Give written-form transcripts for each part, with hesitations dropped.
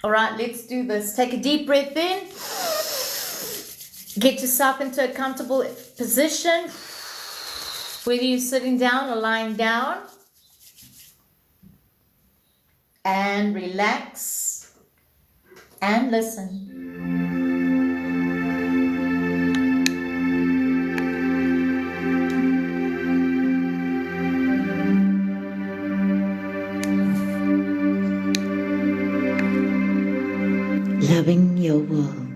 All right, let's do this. Take a deep breath in. Get yourself into a comfortable position, whether you're sitting down or lying down. And relax and listen. Loving your world.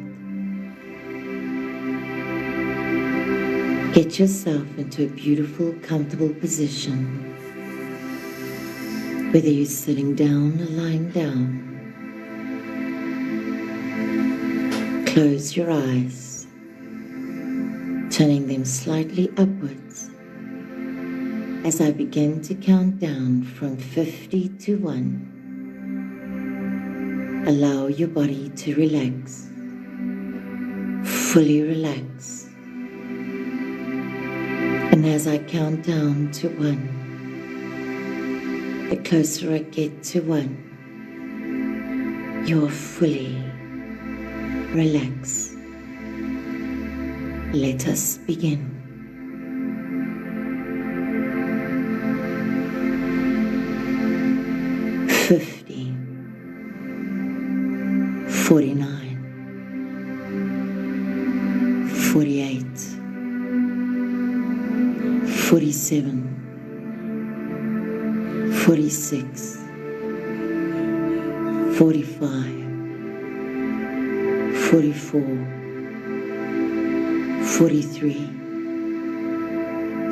Get yourself into a beautiful, comfortable position, whether you're sitting down or lying down. Close your eyes, turning them slightly upwards as I begin to count down from 50 to 1. Allow your body to relax, fully relax. And as I count down to 1, the closer I get to 1, you're fully relaxed. Let us begin. 50, 49, 48, 47, 46, 45, 44, 43,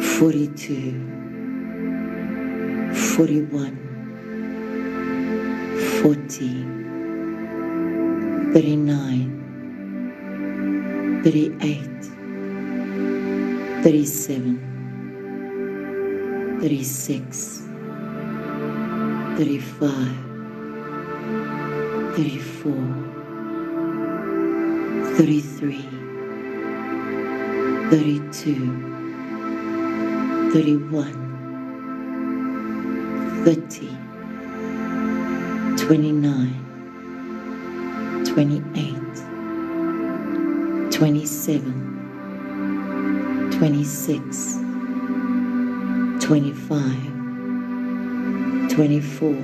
42, 41, 40, 39, 38, 37, 36, 35, 34, 33, 32, 31, 30, 29, 28, 27, 26, 25, 24,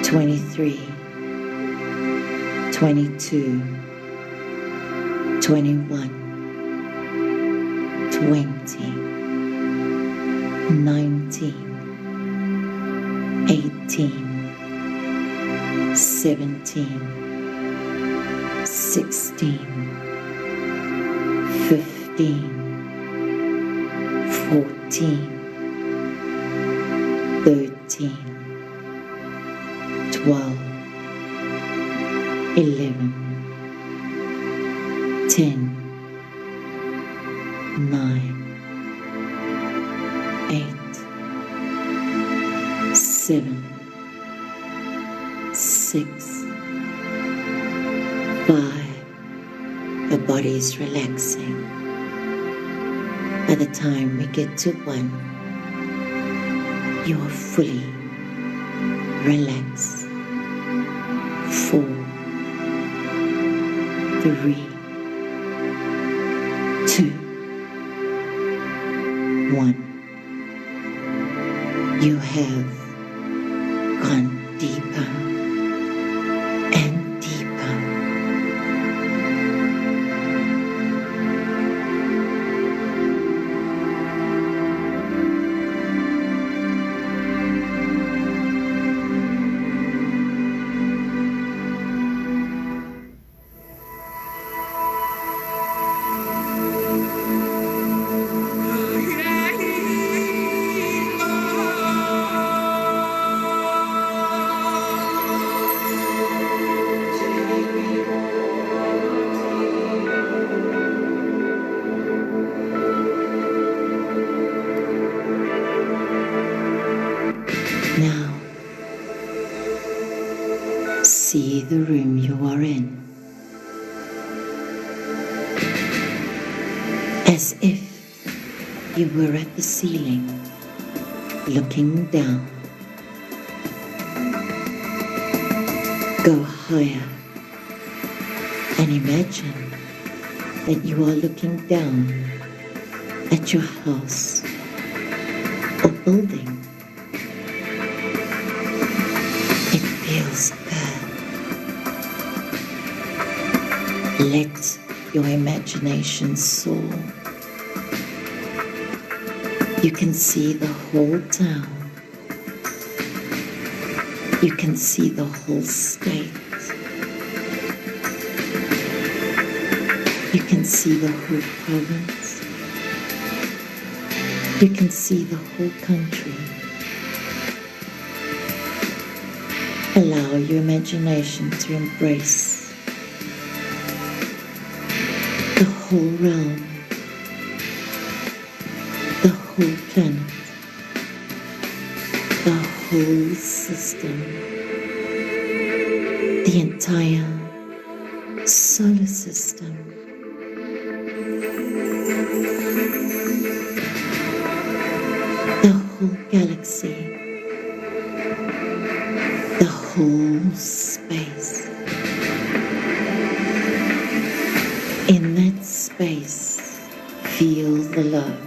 23, 22, 21, 20, 19, 18, 17, 16, 15, 14, 13, 12, 11, 10, 9, 8, 7, 6, 5. The body is relaxing. By the time we get to 1, you are fully relaxed. 4, 3, 2, 1. You have gone deeper and deeper. Now, see the room you are in as if you were at the ceiling, looking down. Go higher and imagine that you are looking down at your house or building. It feels good. Let your imagination soar. You can see the whole town. You can see the whole state. You can see the whole province. You can see the whole country. Allow your imagination to embrace the whole realm, the whole planet, the whole system, the entire solar system. The whole galaxy, the whole space. In that space, feel the love.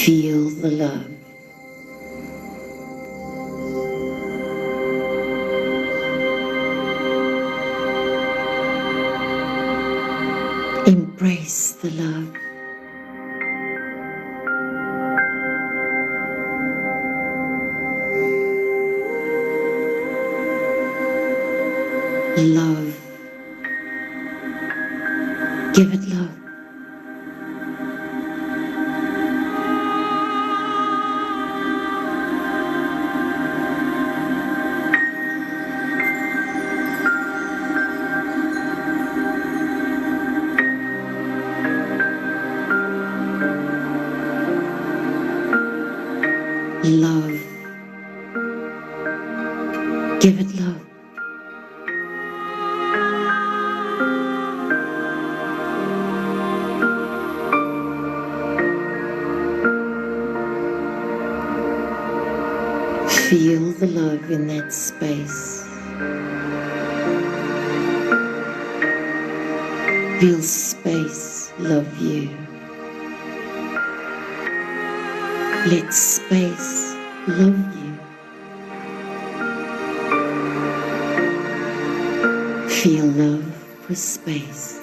Feel the love. Embrace the love. Love. Give it love. Love. Give it love. Feel the love in that space. Feel space love you. Let space love you. Feel love for space.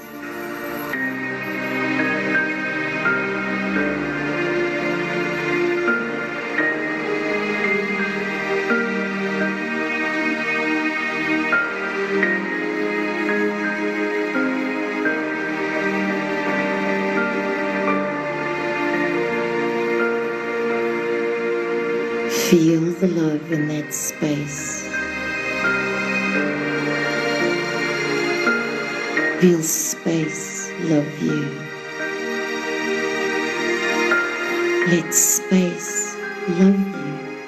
Feel the love in that space. Feel space love you. Let space love you.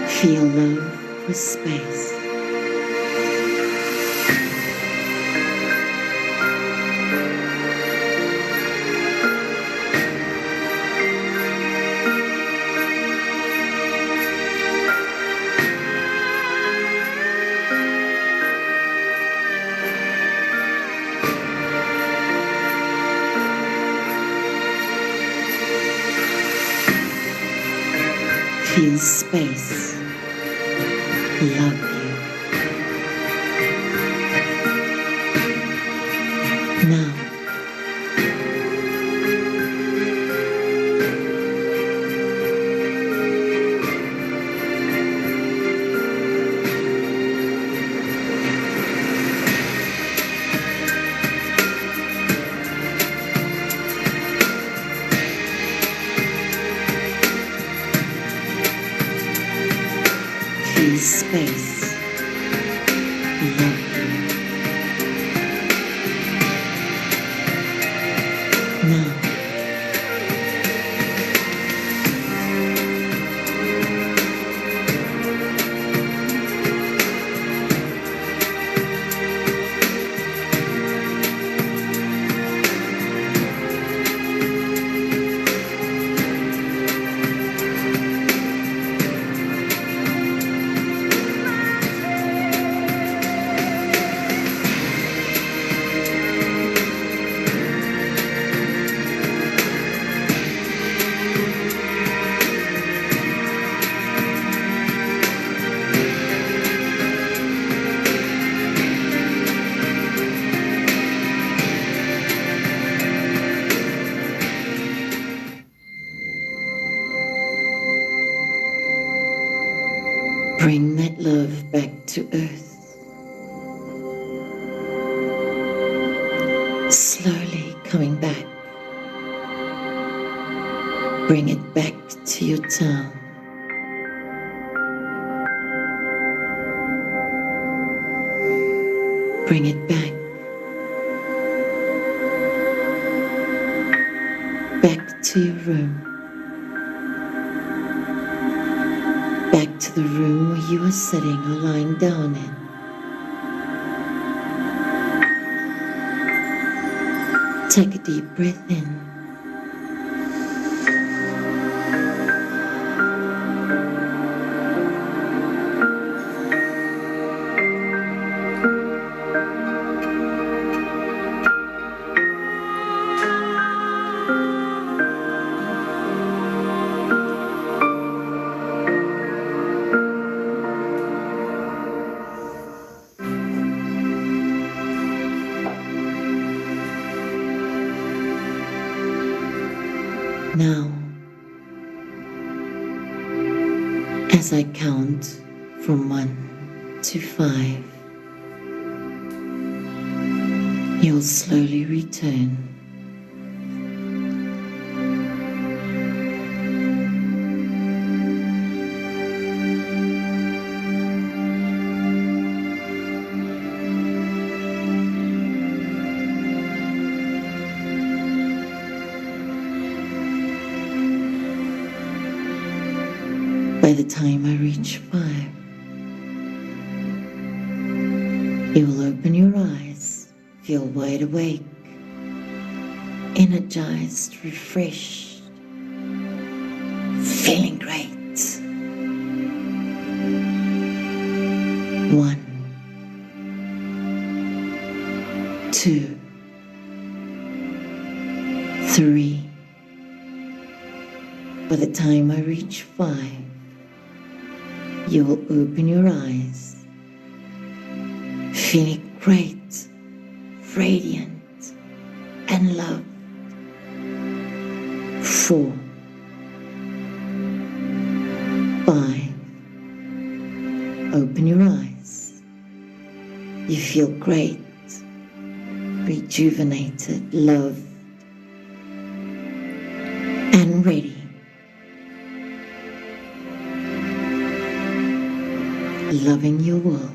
Feel love for space. space. Love you. Now, feel space. Love you. Now, bring that love back to earth. Slowly coming back. Bring it back to your town. Bring it back. Back to your room. Back to the room where you are sitting or lying down in. Take a deep breath in. Now, as I count from 1 to 5, you'll slowly return. By the time I reach 5, you will open your eyes, feel wide awake, energized, refreshed, feeling great. 1, 2, 3. By the time I reach 5, you will open your eyes, feeling great, radiant, and loved. 4, 5. Open your eyes. You feel great, rejuvenated, loved, and ready. Loving your world.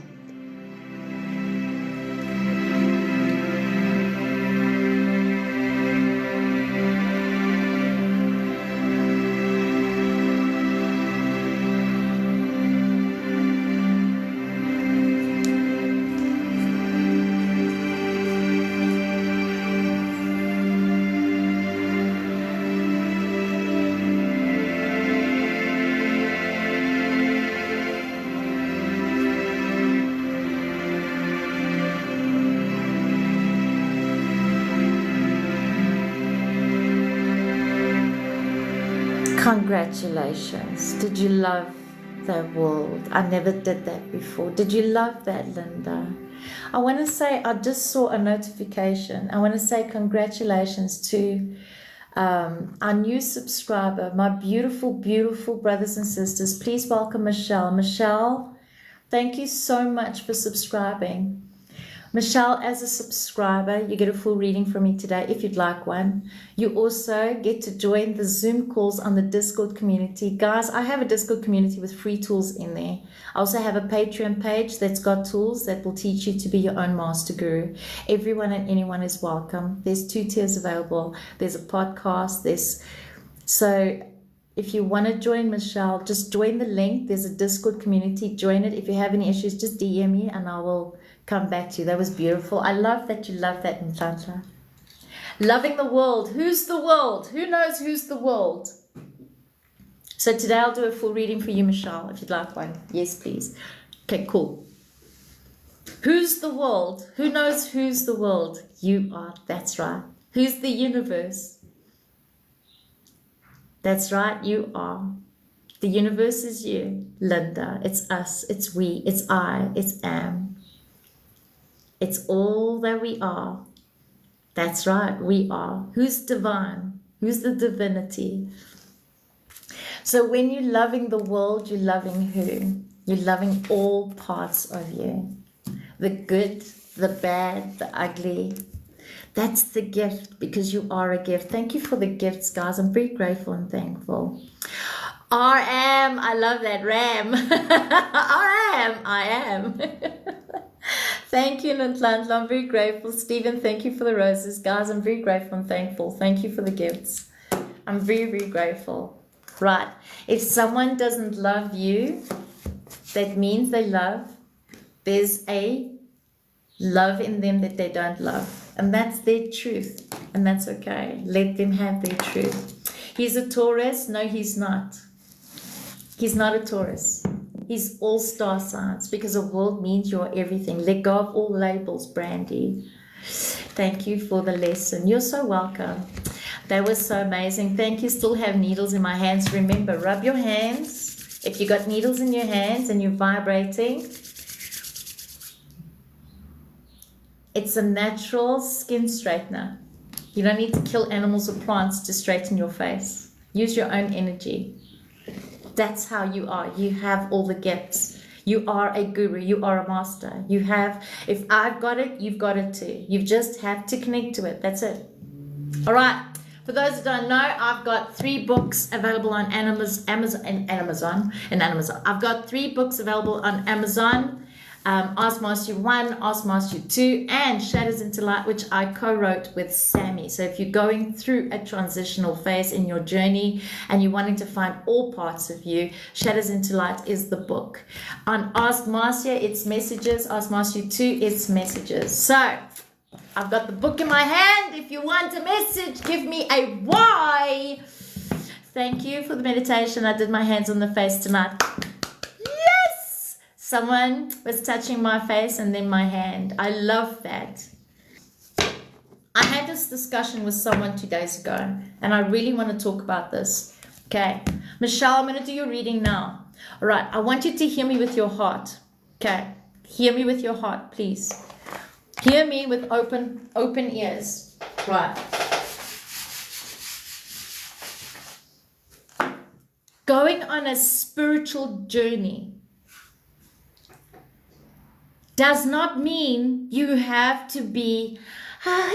Congratulations. Did you love the world? I never did that before. Did you love that, Linda? I want to say, I just saw a notification. I want to say congratulations to our new subscriber, my beautiful, beautiful brothers and sisters. Please welcome Michelle. Michelle, thank you so much for subscribing. Michelle, as a subscriber, you get a full reading from me today if you'd like one. You also get to join the Zoom calls on the Discord community. Guys, I have a Discord community with free tools in there. I also have a Patreon page that's got tools that will teach you to be your own master guru. Everyone and anyone is welcome. There's 2 tiers available. There's a podcast. So if you want to join Michelle, just join the link. There's a Discord community. Join it. If you have any issues, just DM me and I will come back to you. That was beautiful. I love that you love that, Ntlantla. Loving the world. Who's the world? Who knows who's the world? So today I'll do a full reading for you, Michelle, if you'd like one. Yes, please. Okay, cool. Who's the world? Who knows who's the world? You are. That's right. Who's the universe? That's right, you are. The universe is you, Linda. It's us. It's we. It's I. It's am. It's all that we are. That's right, we are. Who's divine? Who's the divinity? So when you're loving the world, you're loving who? You're loving all parts of you. The good, the bad, the ugly. That's the gift, because you are a gift. Thank you for the gifts, guys. I'm very grateful and thankful. RM, I love that. Ram. I am. Thank you, Ntlantla. I'm very grateful. Stephen, thank you for the roses. Guys, I'm very grateful and thankful. Thank you for the gifts. I'm very, very grateful. Right. If someone doesn't love you, that means there's a love in them that they don't love. And that's their truth. And that's okay. Let them have their truth. He's a Taurus. No, he's not. He's not a Taurus. He's all star signs, because a world means you're everything. Let go of all labels, Brandy. Thank you for the lesson. You're so welcome. That was so amazing. Thank you. Still have needles in my hands. Remember, rub your hands. If you got needles in your hands and you're vibrating, it's a natural skin straightener. You don't need to kill animals or plants to straighten your face. Use your own energy. That's how you are. You have all the gifts. You are a guru. You are a master. You have, if I've got it, you've got it too. You just have to connect to it. That's it. All right. For those who don't know, I've got 3 books available on Amazon. I've got 3 books available on Amazon. Ask Master 1, Ask Master 2, and Shadows into Light, which I co-wrote with Sammy. So if you're going through a transitional phase in your journey and you're wanting to find all parts of you, Shadows into Light is the book. On Ask Master, it's messages. Ask Master 2, it's messages. So I've got the book in my hand. If you want a message, give me a Y. Thank you for the meditation. I did my hands on the face tonight. Someone was touching my face and then my hand. I love that. I had this discussion with someone 2 days ago, and I really want to talk about this. Okay. Michelle, I'm going to do your reading now. All right. I want you to hear me with your heart. Okay. Hear me with your heart, please. Hear me with open ears. Right. Going on a spiritual journey does not mean you have to be I'm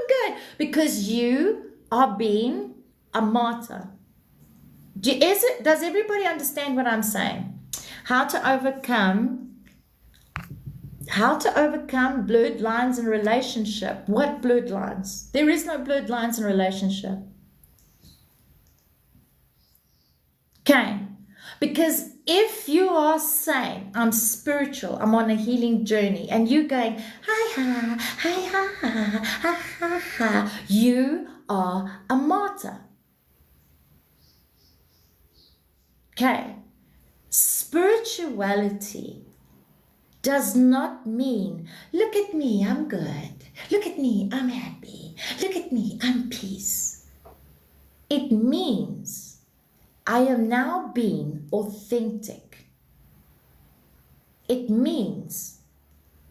good, because you are being a martyr. Does everybody understand what I'm saying? How to overcome blurred lines in relationship. What blurred lines? There is no blurred lines in relationship. Okay, because if you are saying, I'm spiritual, I'm on a healing journey, and you going, you are a martyr. Okay, spirituality does not mean, look at me, I'm good. Look at me, I'm happy. Look at me, I'm peace. It means I am now being authentic. It means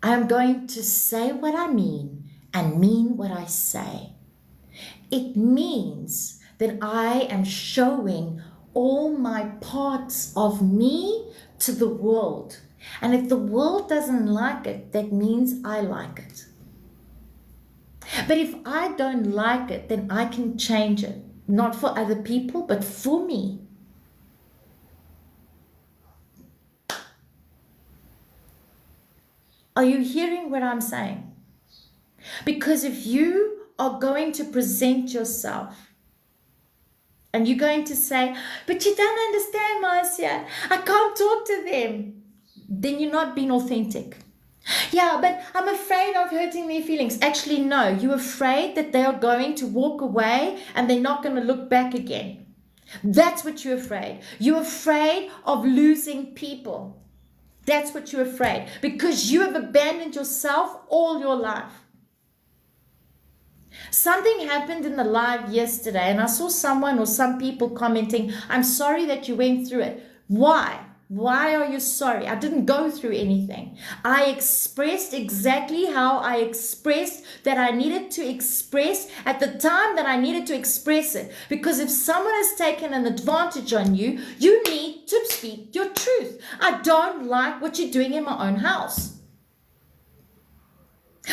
I am going to say what I mean and mean what I say. It means that I am showing all my parts of me to the world. And if the world doesn't like it, that means I like it. But if I don't like it, then I can change it. Not for other people, but for me. Are you hearing what I'm saying? Because if you are going to present yourself and you're going to say, but you don't understand, Marcia, I can't talk to them, then you're not being authentic. Yeah, but I'm afraid of hurting their feelings. Actually, no, you're afraid that they are going to walk away and they're not going to look back again. That's what you're afraid. You're afraid of losing people. That's what you're afraid, because you have abandoned yourself all your life. Something happened in the live yesterday, and I saw someone or some people commenting, I'm sorry that you went through it. Why? Why are you sorry? I didn't go through anything. I expressed exactly how I expressed that I needed to express at the time that I needed to express it. Because if someone has taken an advantage on you, you need to speak your truth. I don't like what you're doing in my own house.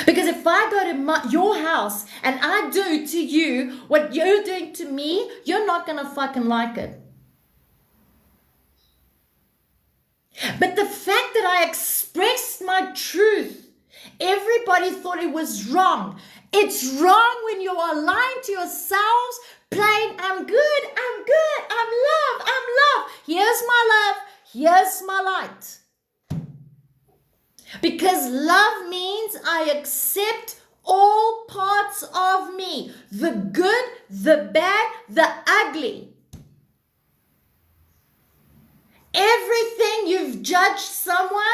Because if I go to your house and I do to you what you're doing to me, you're not going to fucking like it. But the fact that I expressed my truth, everybody thought it was wrong. It's wrong when you are lying to yourselves, playing, I'm good, I'm love. Here's my love, here's my light. Because love means I accept all parts of me, the good, the bad, the ugly. Everything you've judged someone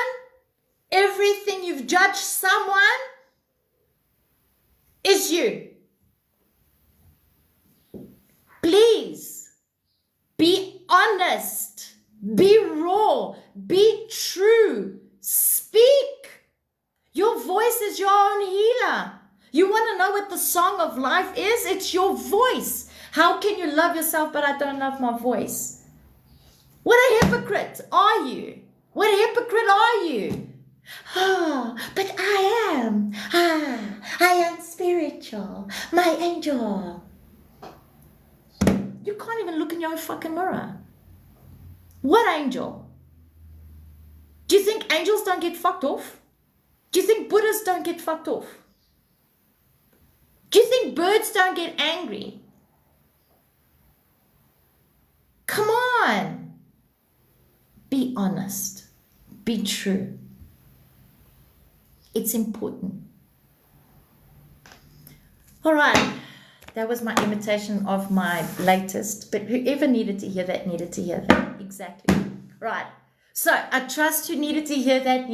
is you. Please be honest, be raw, be true, speak. Your voice is your own healer. You want to know what the song of life is? It's your voice. How can you love yourself but I don't love my voice? What a hypocrite are you? What a hypocrite are you? Oh, but I am. I am spiritual. My angel. You can't even look in your own fucking mirror. What angel? Do you think angels don't get fucked off? Do you think Buddhists don't get fucked off? Do you think birds don't get angry? Come on. Be honest. Be true. It's important. All right. That was my imitation of my latest. But whoever needed to hear that, needed to hear that. Exactly. Right. So I trust who needed to hear that.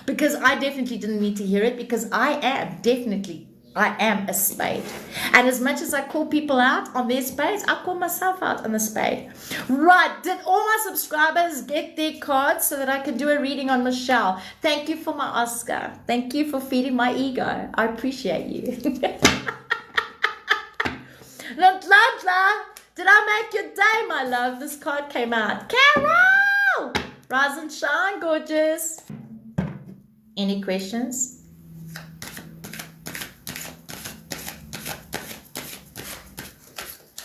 Because I definitely didn't need to hear it. Because I am a spade. And as much as I call people out on their spades, I call myself out on the spade. Right. Did all my subscribers get their cards so that I can do a reading on Michelle? Thank you for my Oscar. Thank you for feeding my ego. I appreciate you. Latla, did I make your day, my love? This card came out. Carol! Rise and shine, gorgeous. Any questions?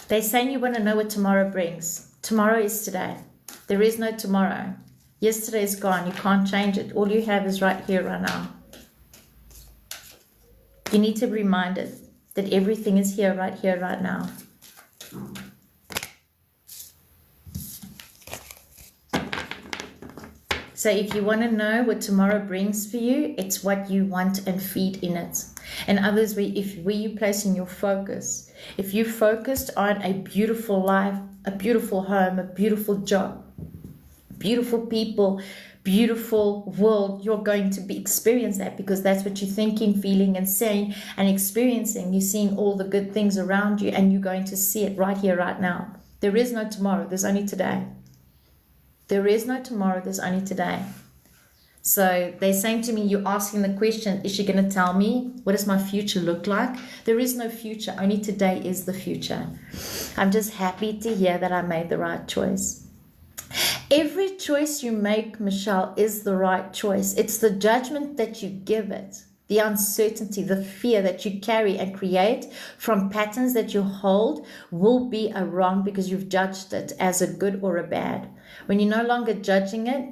They're saying you want to know what tomorrow brings. Tomorrow is today. There is no tomorrow. Yesterday is gone. You can't change it. All you have is right here, right now. You need to be reminded that everything is here, right now. So if you want to know what tomorrow brings for you, it's what you want and feed in it. In other words, where you placing your focus. If you focused on a beautiful life, a beautiful home, a beautiful job, beautiful people, beautiful world, you're going to experience that, because that's what you're thinking, feeling, and saying and experiencing. You're seeing all the good things around you, and you're going to see it right here, right now. There is no tomorrow. There's only today. There is no tomorrow. There's only today. So they're saying to me, you're asking the question, is she going to tell me what does my future look like? There is no future. Only today is the future. I'm just happy to hear that I made the right choice. Every choice you make, Michelle, is the right choice. It's the judgment that you give it, the uncertainty, the fear that you carry and create from patterns that you hold will be a wrong, because you've judged it as a good or a bad. When you're no longer judging it,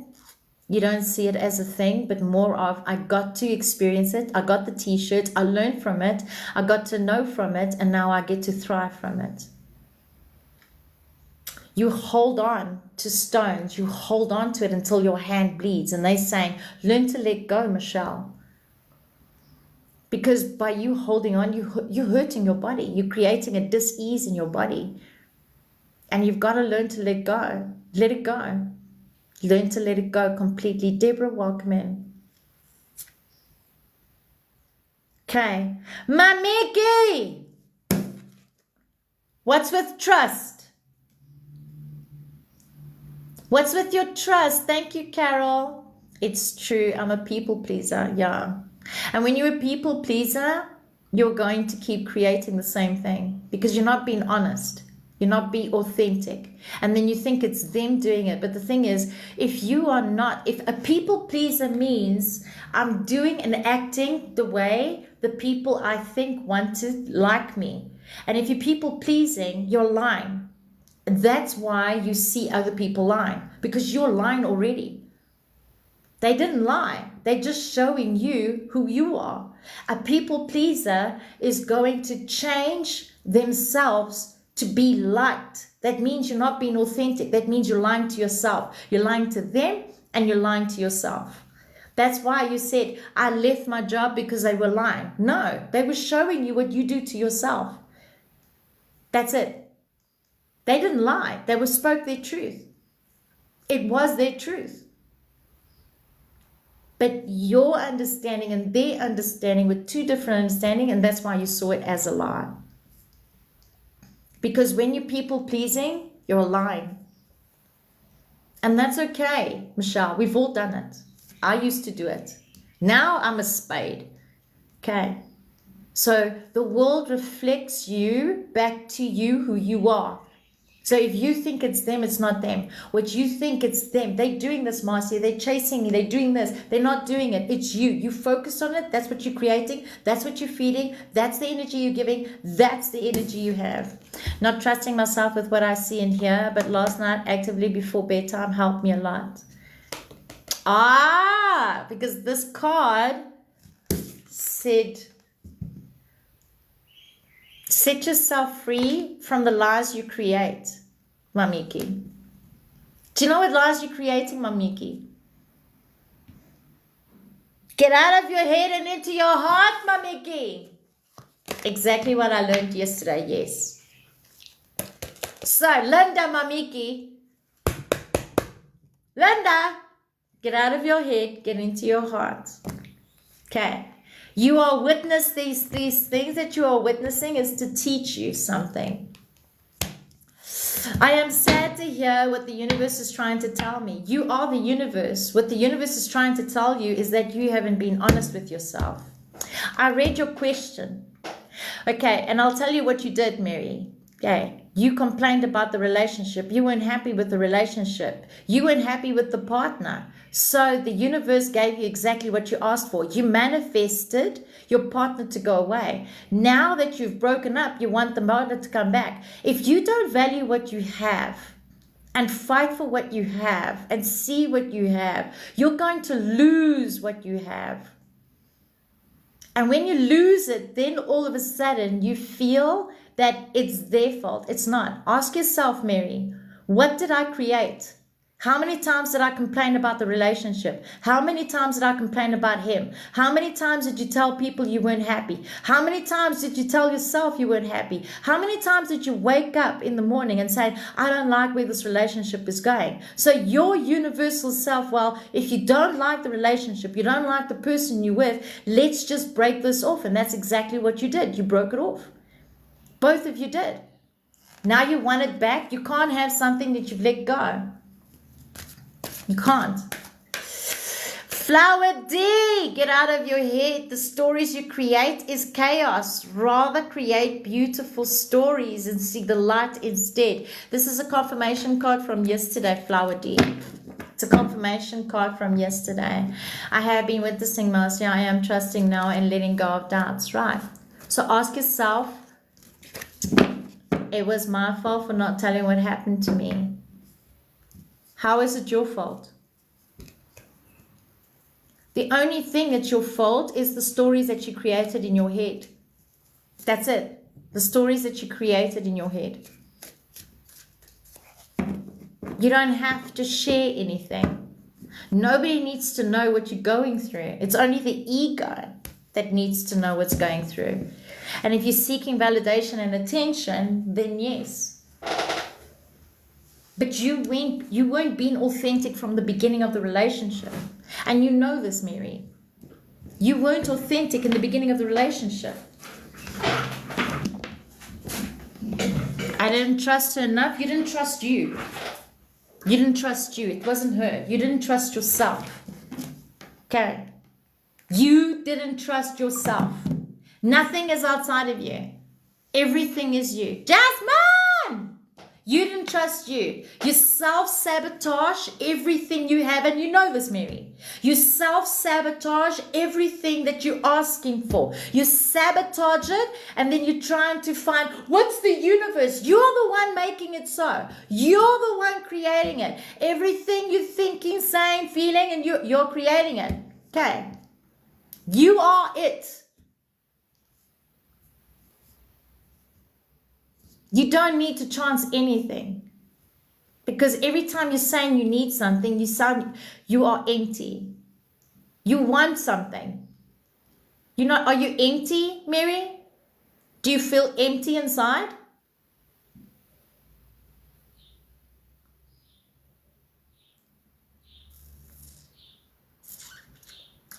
you don't see it as a thing, but more of, I got to experience it. I got the t-shirt. I learned from it. I got to know from it. And now I get to thrive from it. You hold on to stones. You hold on to it until your hand bleeds. And they're saying, learn to let go, Michelle. Because by you holding on, you're hurting your body. You're creating a dis-ease in your body. And you've got to learn to let go. Let it go. Learn to let it go completely. Deborah, welcome in. Okay. Mamiki! What's with trust? What's with your trust? Thank you, Carol. It's true. I'm a people pleaser. Yeah. And when you're a people pleaser, you're going to keep creating the same thing, because you're not being honest. You're not being authentic. And then you think it's them doing it. But the thing is, if a people pleaser means I'm doing and acting the way the people I think want to like me. And if you're people pleasing, you're lying. That's why you see other people lying, because you're lying already. They didn't lie. They're just showing you who you are. A people pleaser is going to change themselves to be liked. That means you're not being authentic. That means you're lying to yourself. You're lying to them and you're lying to yourself. That's why you said, I left my job because they were lying. No, they were showing you what you do to yourself. That's it. They didn't lie. They spoke their truth. It was their truth. But your understanding and their understanding were two different understandings, and that's why you saw it as a lie. Because when you're people pleasing, you're lying. And that's okay, Michelle. We've all done it. I used to do it. Now I'm a spade. Okay. So the world reflects you back to you, who you are. So if you think it's them, it's not them. What you think it's them. They're doing this, Marcia. They're chasing me. They're doing this. They're not doing it. It's you. You focus on it. That's what you're creating. That's what you're feeding. That's the energy you're giving. That's the energy you have. Not trusting myself with what I see and hear, but last night actively before bedtime helped me a lot. Because this card said, set yourself free from the lies you create, Mamiki. Do you know what lies you're creating, Mamiki? Get out of your head and into your heart, Mamiki. Exactly what I learned yesterday, yes. So, Linda, Mamiki. Linda, get out of your head, get into your heart. Okay. You are witness, these things that you are witnessing is to teach you something. I am sad to hear what the universe is trying to tell me. You are the universe. What the universe is trying to tell you is that you haven't been honest with yourself. I read your question. Okay, and I'll tell you what you did, Mary. Okay, you complained about the relationship. You weren't happy with the relationship. You weren't happy with the partner. So the universe gave you exactly what you asked for. You manifested your partner to go away. Now that you've broken up, you want the partner to come back. If you don't value what you have and fight for what you have and see what you have, you're going to lose what you have. And when you lose it, then all of a sudden you feel that it's their fault. It's not. Ask yourself, Mary, what did I create? How many times did I complain about the relationship? How many times did I complain about him? How many times did you tell people you weren't happy? How many times did you tell yourself you weren't happy? How many times did you wake up in the morning and say, I don't like where this relationship is going? So your universal self, well, if you don't like the relationship, you don't like the person you're with, let's just break this off. And that's exactly what you did. You broke it off. Both of you did. Now you want it back. You can't have something that you've let go. You can't. Flower D, get out of your head. The stories you create is chaos. Rather create beautiful stories and see the light instead. This is a confirmation card from yesterday, Flower D. It's a confirmation card from yesterday. I have been witnessing mercy. I am trusting now and letting go of doubts. Right. So ask yourself, it was my fault for not telling what happened to me. How is it your fault? The only thing that's your fault is the stories that you created in your head. That's it. The stories that you created in your head. You don't have to share anything. Nobody needs to know what you're going through. It's only the ego that needs to know what's going through. And if you're seeking validation and attention, then yes. But you weren't being authentic from the beginning of the relationship. And you know this, Mary. You weren't authentic in the beginning of the relationship. I didn't trust her enough. You didn't trust you. You didn't trust you. It wasn't her. You didn't trust yourself. Okay. You didn't trust yourself. Nothing is outside of you. Everything is you. Jasmine! You didn't trust you. You self-sabotage everything you have. And you know this, Mary. You self-sabotage everything that you're asking for. You sabotage it, and then you're trying to find, what's the universe? You're the one making it so. You're the one creating it. Everything you're thinking, saying, feeling, and you're creating it. Okay. You are it. You don't need to chance anything, because every time you're saying you need something, you are empty. You want something. Are you empty, Mary? Do you feel empty inside?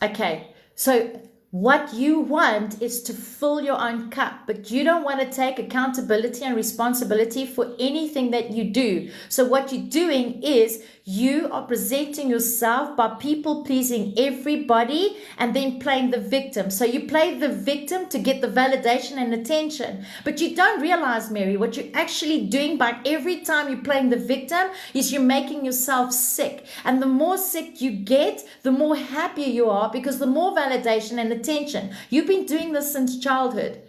Okay, so what you want is to fill your own cup, but you don't want to take accountability and responsibility for anything that you do. So what you're doing is you are presenting yourself by people pleasing everybody and then playing the victim. So you play the victim to get the validation and attention. But you don't realize, Mary, what you're actually doing by every time you're playing the victim is you're making yourself sick. And the more sick you get, the more happier you are, because the more validation and attention. You've been doing this since childhood.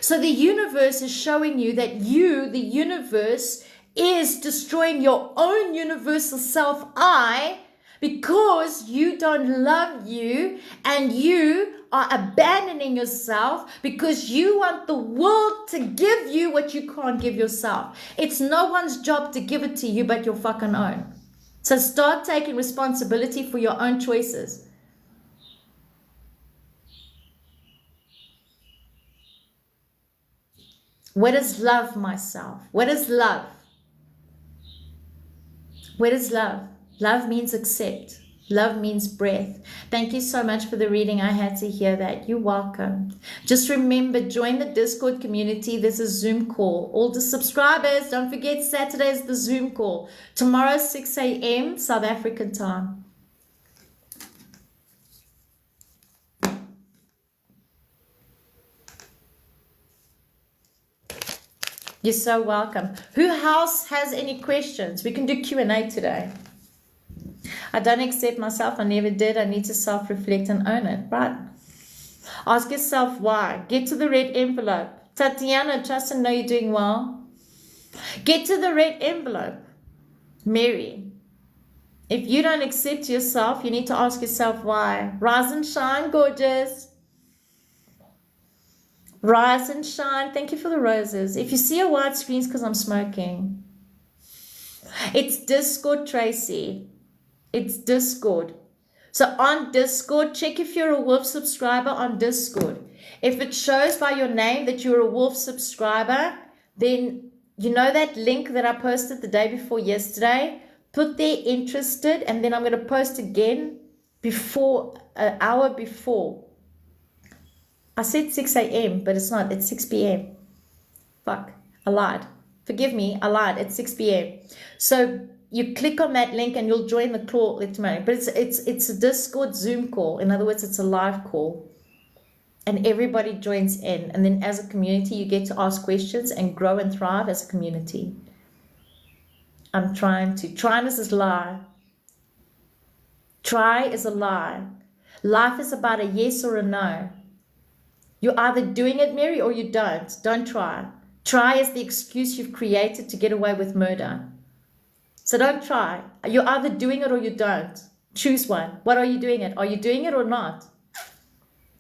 So the universe is showing you that the universe, is destroying your own universal self I, because you don't love you and you are abandoning yourself because you want the world to give you what you can't give yourself. It's no one's job to give it to you but your fucking own. So start taking responsibility for your own choices. What is love, myself? What is love? What is love? Love means accept. Love means breath. Thank you so much for the reading. I had to hear that. You're welcome. Just remember, join the Discord community. There's a Zoom call. All the subscribers, don't forget Saturday is the Zoom call. Tomorrow, 6 a.m. South African time. You're so welcome. Who else has any questions? We can do Q&A today. I don't accept myself. I never did. I need to self-reflect and own it. Right. Ask yourself why. Get to the red envelope. Tatiana, trust and know you're doing well. Get to the red envelope. Mary, if you don't accept yourself, you need to ask yourself why. Rise and shine, gorgeous. Rise and shine. Thank you for the roses. If you see a white screen, it's because I'm smoking. It's Discord, Tracy. It's Discord. So on Discord, check if you're a Wolf subscriber on Discord. If it shows by your name that you're a Wolf subscriber, then you know that link that I posted the day before yesterday? Put there interested, and then I'm going to post again before, an hour before. I said 6 a.m., but it's not. It's 6 p.m. Fuck, I lied. Forgive me, I lied. It's 6 p.m. So you click on that link and you'll join the call automatically. But it's a Discord Zoom call. In other words, it's a live call. And everybody joins in. And then as a community, you get to ask questions and grow and thrive as a community. I'm trying to. Trying is a lie. Try is a lie. Life is about a yes or a no. You're either doing it, Mary, or you don't. Don't try. Try is the excuse you've created to get away with murder. So don't try. You're either doing it or you don't. Choose one. What are you doing it? Are you doing it or not?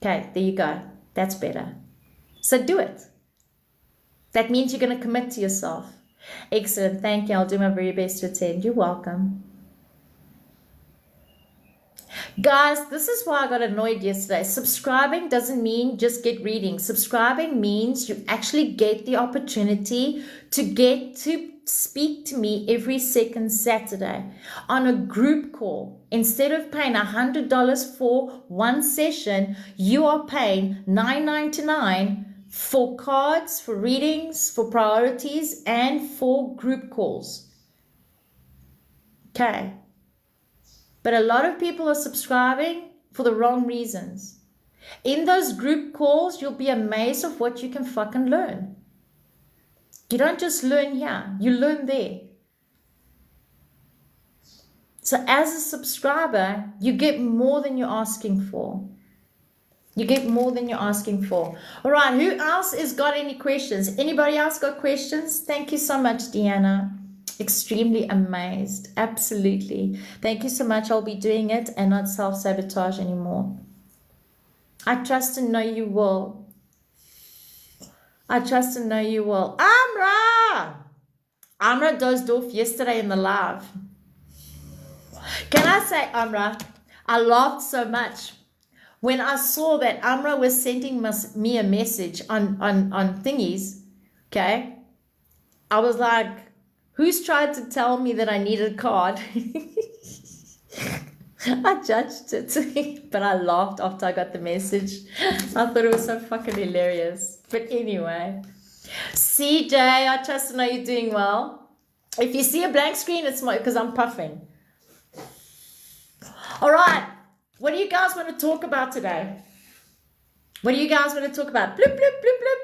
Okay, there you go. That's better. So do it. That means you're going to commit to yourself. Excellent. Thank you. I'll do my very best to attend. You're welcome. Guys, this is why I got annoyed yesterday. Subscribing doesn't mean just get reading. Subscribing means you actually get the opportunity to get to speak to me every second Saturday on a group call. Instead of paying $100 for one session, you are paying $9.99 for cards, for readings, for priorities, and for group calls. Okay. But a lot of people are subscribing for the wrong reasons. In those group calls, you'll be amazed of what you can fucking learn. You don't just learn here, you learn there. So as a subscriber, you get more than you're asking for. You get more than you're asking for. All right, who else has got any questions? Anybody else got questions? Thank you so much, Deanna. Extremely amazed. Absolutely. Thank you so much. I'll be doing it and not self-sabotage anymore. I trust and know you will. I trust and know you will. Amra! Amra dozed off yesterday in the live. Can I say, Amra, I laughed so much when I saw that Amra was sending me a message on thingies. Okay? I was like, who's tried to tell me that I needed a card? I judged it, but I laughed after I got the message. I thought it was so fucking hilarious. But anyway, CJ, I trust to know you're doing well. If you see a blank screen, it's because I'm puffing. All right, what do you guys want to talk about today? What do you guys want to talk about? Bloop, bloop, bloop, bloop.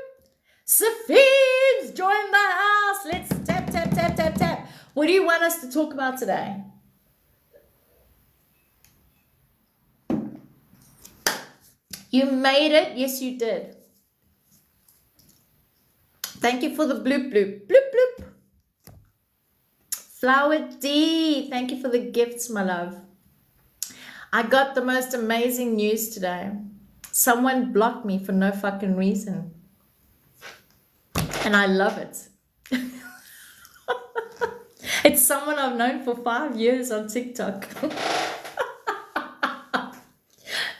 Safine's join the house. Let's tap, tap, tap, tap, tap. What do you want us to talk about today? You made it. Yes, you did. Thank you for the bloop, bloop, bloop, bloop. Flower D, thank you for the gifts, my love. I got the most amazing news today. Someone blocked me for no fucking reason. And I love it. It's someone I've known for 5 years on TikTok.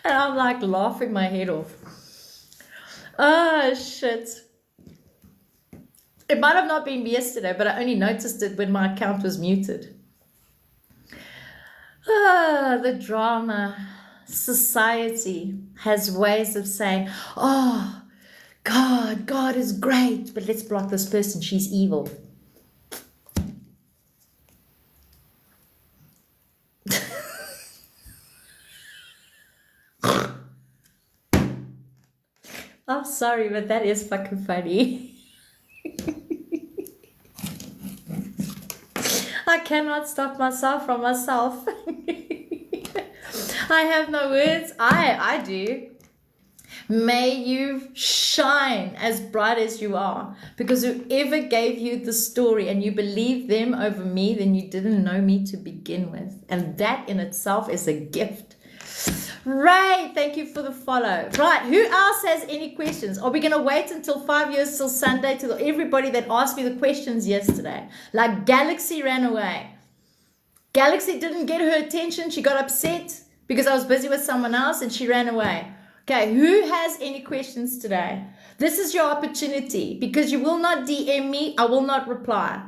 And I'm like laughing my head off. Oh, shit. It might have not been yesterday, but I only noticed it when my account was muted. Ah, the drama. Society has ways of saying, oh, God is great, but let's block this person. She's evil. I'm sorry, but that is fucking funny. I cannot stop myself from myself. I have no words. I do. May you shine as bright as you are, because whoever gave you the story and you believe them over me, then you didn't know me to begin with. And that in itself is a gift. Ray, thank you for the follow. Right, who else has any questions? Are we going to wait until 5 years till Sunday to everybody that asked me the questions yesterday? Like Galaxy ran away. Galaxy didn't get her attention. She got upset because I was busy with someone else and she ran away. Okay, who has any questions today? This is your opportunity because you will not DM me. I will not reply.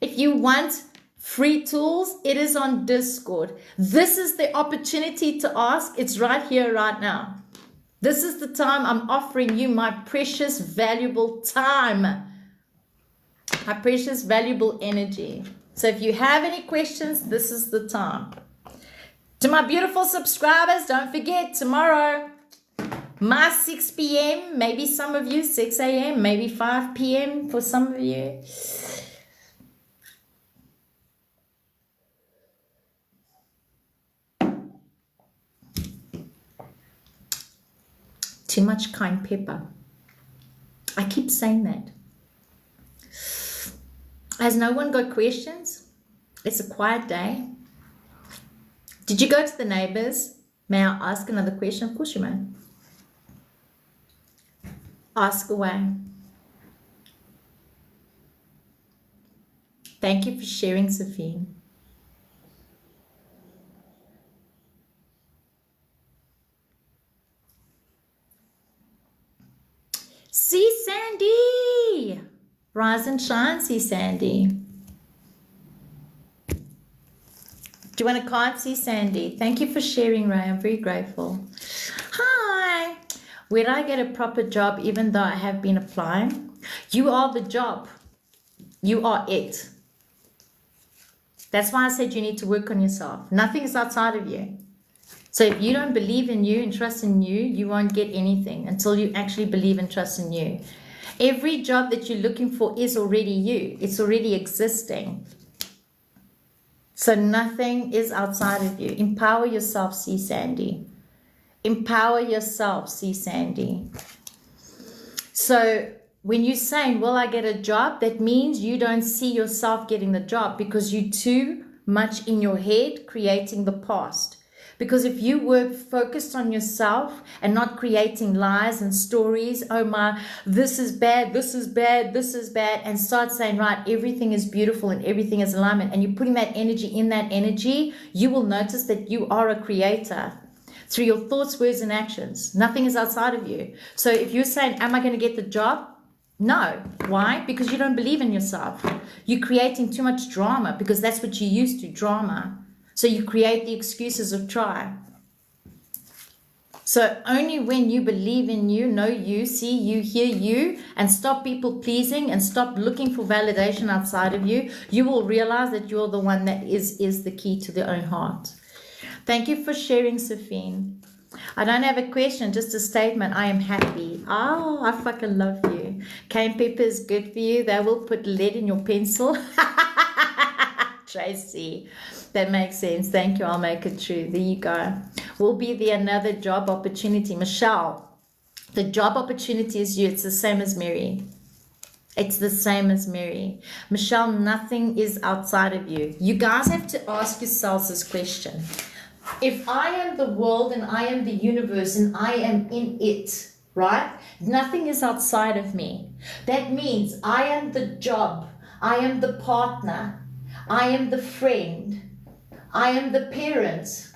If you want free tools, it is on Discord. This is the opportunity to ask. It's right here, right now. This is the time I'm offering you my precious, valuable time, my precious, valuable energy. So if you have any questions, this is the time. To my beautiful subscribers, don't forget, tomorrow, my 6 p.m., maybe some of you, 6 a.m., maybe 5 p.m. for some of you. Too much cayenne pepper. I keep saying that. Has no one got questions? It's a quiet day. Did you go to the neighbors? May I ask another question? Of course you may. Ask away. Thank you for sharing, Sophie. See Sandy. Rise and shine, see Sandy. Do you want a card, see Sandy? Thank you for sharing, Ray. I'm very grateful. Hi. Where I get a proper job even though I have been applying? You are the job. You are it. That's why I said you need to work on yourself. Nothing is outside of you. So if you don't believe in you and trust in you, you won't get anything until you actually believe and trust in you. Every job that you're looking for is already you. It's already existing. So nothing is outside of you. Empower yourself, see Sandy. Empower yourself, see Sandy. So when you're saying, will I get a job? That means you don't see yourself getting the job because you're too much in your head creating the past. Because if you were focused on yourself and not creating lies and stories, oh my, this is bad, this is bad, this is bad, and start saying, right, everything is beautiful and everything is alignment, and you're putting that energy in that energy, you will notice that you are a creator through your thoughts, words, and actions. Nothing is outside of you. So if you're saying, am I going to get the job? No. Why? Because you don't believe in yourself. You're creating too much drama because that's what you used to, drama. So you create the excuses of try. So only when you believe in you, know you, see you, hear you, and stop people pleasing and stop looking for validation outside of you, you will realize that you're the one that is the key to their own heart. Thank you for sharing, Sophie. I don't have a question, just a statement. I am happy. Oh, I fucking love you. Cayenne pepper is good for you. They will put lead in your pencil. Tracy. That makes sense. Thank you. I'll make it true. There you go. Will be the another job opportunity. Michelle, the job opportunity is you. It's the same as Mary. It's the same as Mary. Michelle, nothing is outside of you. You guys have to ask yourselves this question. If I am the world and I am the universe and I am in it, right? Nothing is outside of me. That means I am the job. I am the partner. I am the friend. I am the parent.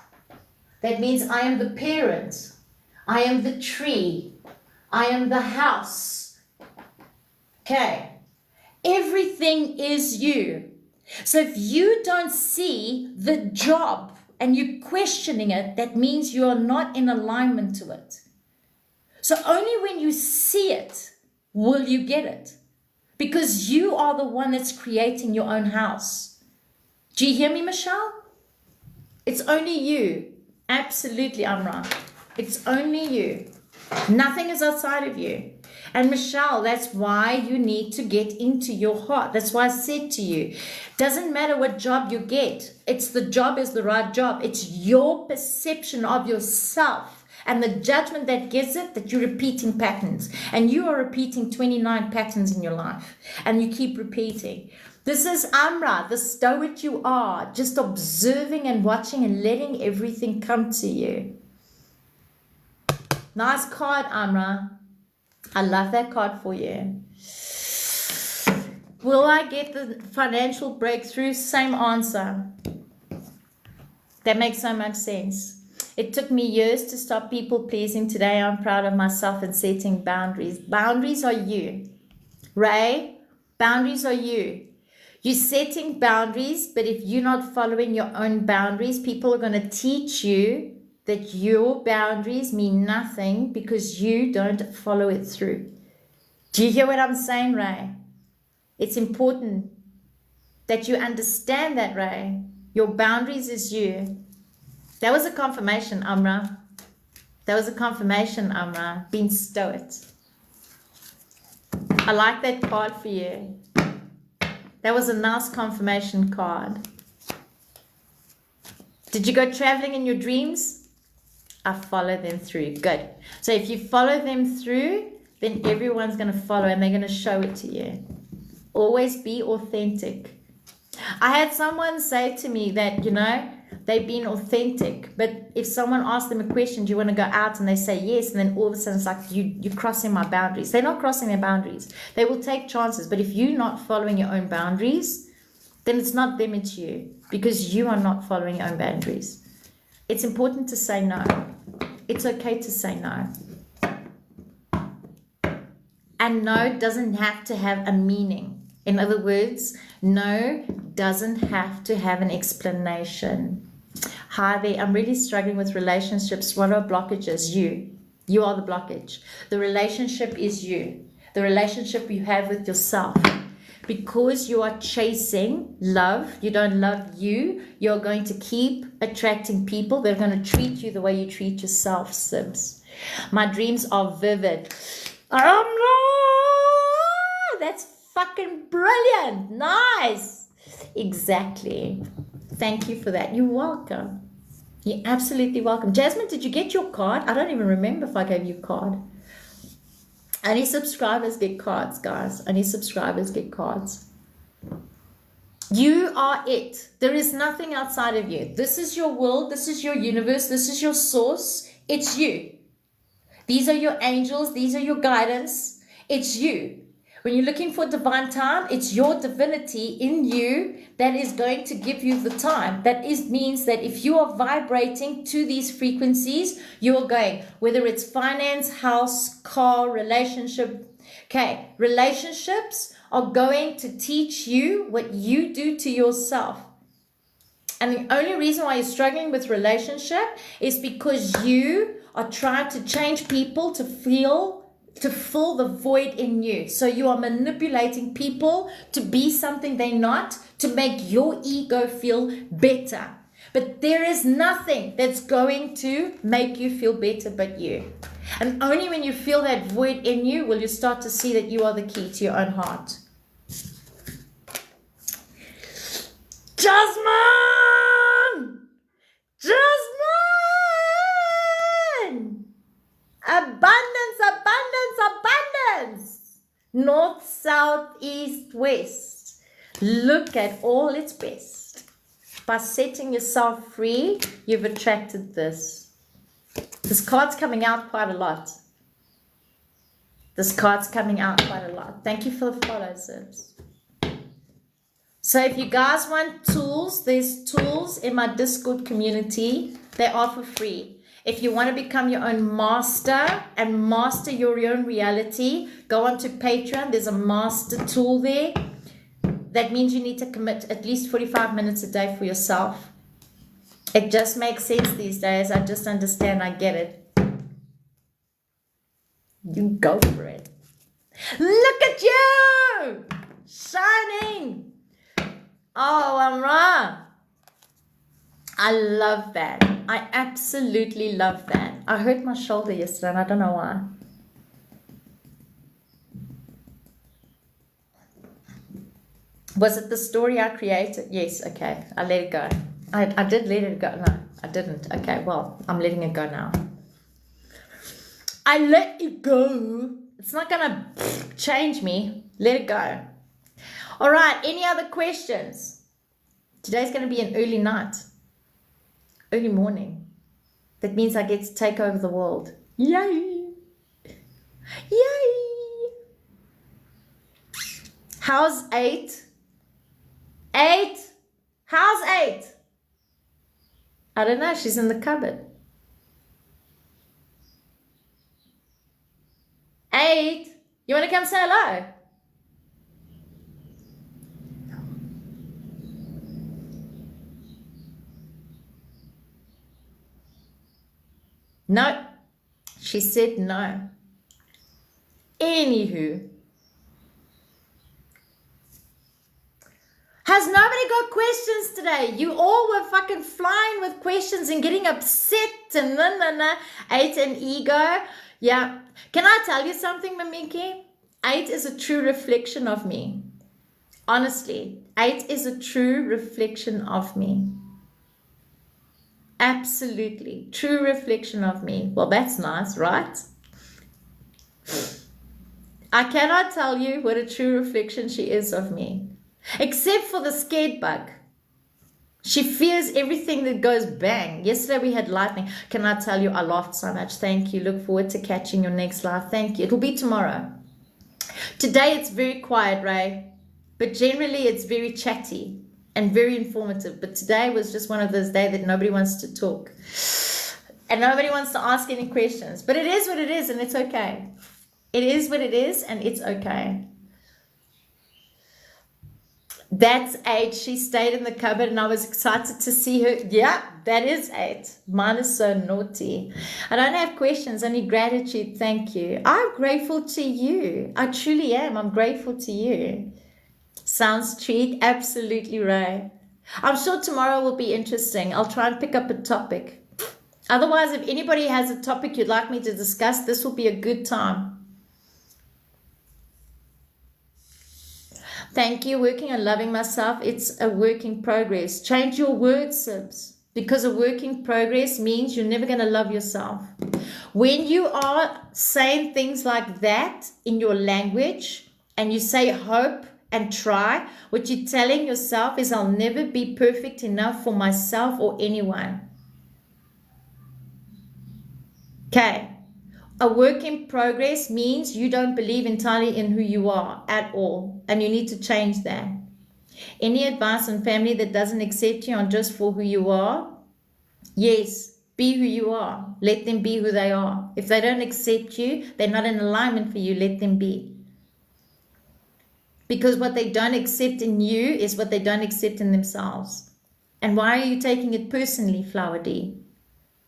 That means I am the parent. I am the tree. I am the house. Okay. Everything is you. So if you don't see the job and you're questioning it, that means you are not in alignment to it. So only when you see it will you get it. Because you are the one that's creating your own house. Do you hear me, Michelle? It's only you. Absolutely, Amra. It's only you. Nothing is outside of you. And Michelle, that's why you need to get into your heart. That's why I said to you, doesn't matter what job you get. It's the job is the right job. It's your perception of yourself and the judgment that gives it that you're repeating patterns. And you are repeating 29 patterns in your life. And you keep repeating. This is Amra, the stoic you are, just observing and watching and letting everything come to you. Nice card, Amra. I love that card for you. Will I get the financial breakthrough? Same answer. That makes so much sense. It took me years to stop people pleasing. Today I'm proud of myself and setting boundaries. Boundaries are you. Ray, boundaries are you. You're setting boundaries, but if you're not following your own boundaries, people are going to teach you that your boundaries mean nothing because you don't follow it through. Do you hear what I'm saying, Ray? It's important that you understand that, Ray. Your boundaries is you. That was a confirmation, Amra. That was a confirmation, Amra. Being stoic. I like that card for you. That was a nice confirmation card. Did you go traveling in your dreams? I follow them through. Good. So if you follow them through, then everyone's going to follow and they're going to show it to you. Always be authentic. I had someone say to me that, they've been authentic, but if someone asks them a question, do you want to go out, and they say yes, and then all of a sudden it's like you're crossing my boundaries. They're not crossing their boundaries. They will take chances, but if you're not following your own boundaries, then it's not them, it's you, because you are not following your own boundaries. It's important to say no. It's okay to say no. And no doesn't have to have a meaning. In other words, no doesn't have to have an explanation. Hi there, I'm really struggling with relationships. What are blockages? You are the blockage. The relationship is you. The relationship you have with yourself. Because you are chasing love, you don't love you, you're going to keep attracting people. They're going to treat you the way you treat yourself, Sims. My dreams are vivid. That's fucking brilliant. Nice. Exactly. Thank you for that. You're welcome. You're absolutely welcome. Jasmine, did you get your card? I don't even remember if I gave you a card. Only subscribers get cards, guys. Only subscribers get cards. You are it. There is nothing outside of you. This is your world. This is your universe. This is your source. It's you. These are your angels. These are your guidance. It's you. When you're looking for divine time, it's your divinity in you that is going to give you the time. That means that if you are vibrating to these frequencies, you're going, whether it's finance, house, car, relationship. Okay, relationships are going to teach you what you do to yourself. And the only reason why you're struggling with relationship is because you are trying to change people to fill the void in you. So you are manipulating people to be something they're not, to make your ego feel better. But there is nothing that's going to make you feel better but you. And only when you feel that void in you will you start to see that you are the key to your own heart. Jasmine! Jasmine! Abundance, abundance, abundance. North, south, east, west. Look at all its best. By setting yourself free, you've attracted this. This card's coming out quite a lot. This card's coming out quite a lot. Thank you for the follow, Sims. So if you guys want tools, there's tools in my Discord community. They are for free. If you want to become your own master and master your own reality, go on to Patreon. There's a master tool there. That means you need to commit at least 45 minutes a day for yourself. It just makes sense these days. I just understand. I get it. You go for it. Look at you! Shining! Oh, I'm wrong. I love that. I absolutely love that. I hurt my shoulder yesterday and I don't know why. Was it the story I created? Yes, okay. I let it go. I did let it go. No, I didn't. Okay, well, I'm letting it go now. I let it go. It's not going to change me. Let it go. All right, any other questions? Today's going to be an early night, early morning. That means I get to take over the world. Yay! Yay! How's 8? 8? How's 8? I don't know. She's in the cupboard. 8? You want to come say hello? No. She said no. Anywho. Has nobody got questions today? You all were fucking flying with questions and getting upset and na. 8 and ego. Yeah. Can I tell you something, Mamiki? 8 is a true reflection of me. Honestly, 8 is a true reflection of me. Absolutely. True reflection of me. Well, that's nice, right? I cannot tell you what a true reflection she is of me. Except for the scared bug. She fears everything that goes bang. Yesterday we had lightning. Can I tell you, I laughed so much. Thank you. Look forward to catching your next live. Thank you. It'll be tomorrow. Today it's very quiet, Ray. But generally it's very chatty and very informative. But today was just one of those days that nobody wants to talk. And nobody wants to ask any questions. But it is what it is and it's okay. It is what it is and it's okay. That's 8. She stayed in the cupboard and I was excited to see her. Yeah, that is 8. Mine is so naughty. I don't have questions, only gratitude. Thank you. I'm grateful to you. I truly am. I'm grateful to you. Sounds treat. Absolutely right. I'm sure tomorrow will be interesting. I'll try and pick up a topic. Otherwise, if anybody has a topic you'd like me to discuss, this will be a good time. Thank you. Working on loving myself. It's a work in progress. Change your words, Sibs. Because a work in progress means you're never going to love yourself. When you are saying things like that in your language and you say hope and try, what you're telling yourself is I'll never be perfect enough for myself or anyone. Okay. A work in progress means you don't believe entirely in who you are at all, and you need to change that. Any advice on family that doesn't accept you on just for who you are? Yes, be who you are. Let them be who they are. If they don't accept you, they're not in alignment for you. Let them be. Because what they don't accept in you is what they don't accept in themselves. And why are you taking it personally, Flower D?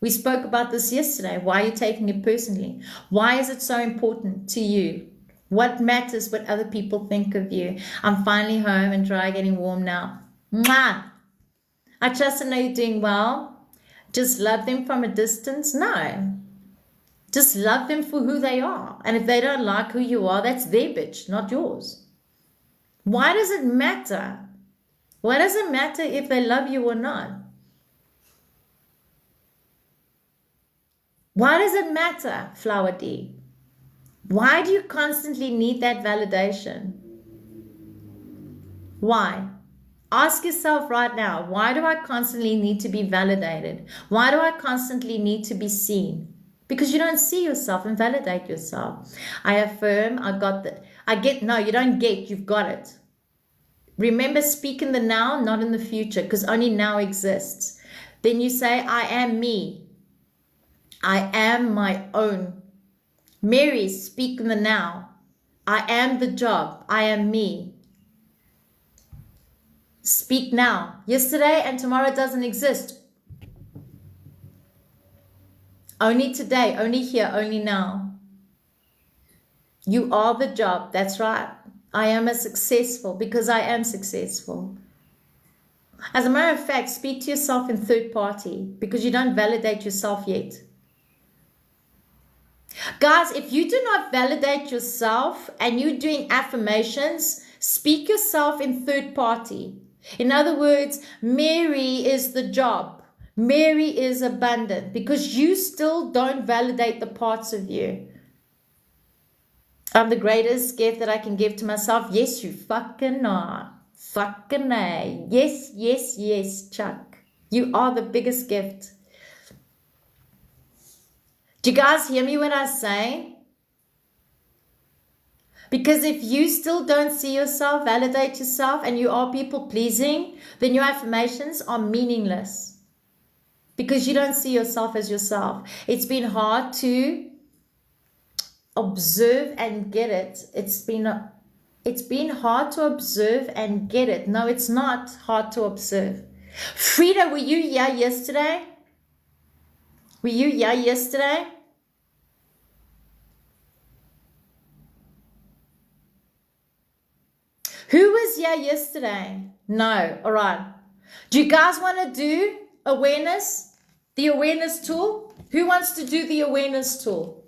We spoke about this yesterday. Why are you taking it personally? Why is it so important to you? What matters what other people think of you? I'm finally home and dry, getting warm now. Mwah! I trust and know you're doing well. Just love them from a distance? No. Just love them for who they are. And if they don't like who you are, that's their bitch, not yours. Why does it matter? Why does it matter if they love you or not? Why does it matter, Flower D? Why do you constantly need that validation? Why? Ask yourself right now, why do I constantly need to be validated? Why do I constantly need to be seen? Because you don't see yourself and validate yourself. I affirm, no, you don't get, you've got it. Remember, speak in the now, not in the future, because only now exists. Then you say, I am me. I am my own. Mary, speak in the now. I am the job. I am me. Speak now. Yesterday and tomorrow doesn't exist. Only today, only here, only now. You are the job. That's right. I am a successful because I am successful. As a matter of fact, speak to yourself in third party because you don't validate yourself yet. Guys, if you do not validate yourself and you're doing affirmations, speak yourself in third party. In other words, Mary is the job. Mary is abundant because you still don't validate the parts of you. I'm the greatest gift that I can give to myself. Yes, you fucking are. Fucking A. Yes, yes, yes, Chuck. You are the biggest gift. Do you guys hear me when I say? Because if you still don't see yourself, validate yourself, and you are people pleasing, then your affirmations are meaningless. Because you don't see yourself as yourself. It's been hard to observe and get it. It's been hard to observe and get it. No, it's not hard to observe. Frida, were you here yesterday? Were you here yesterday? Who was here yesterday? No. All right. Do you guys want to do awareness? The awareness tool? Who wants to do the awareness tool?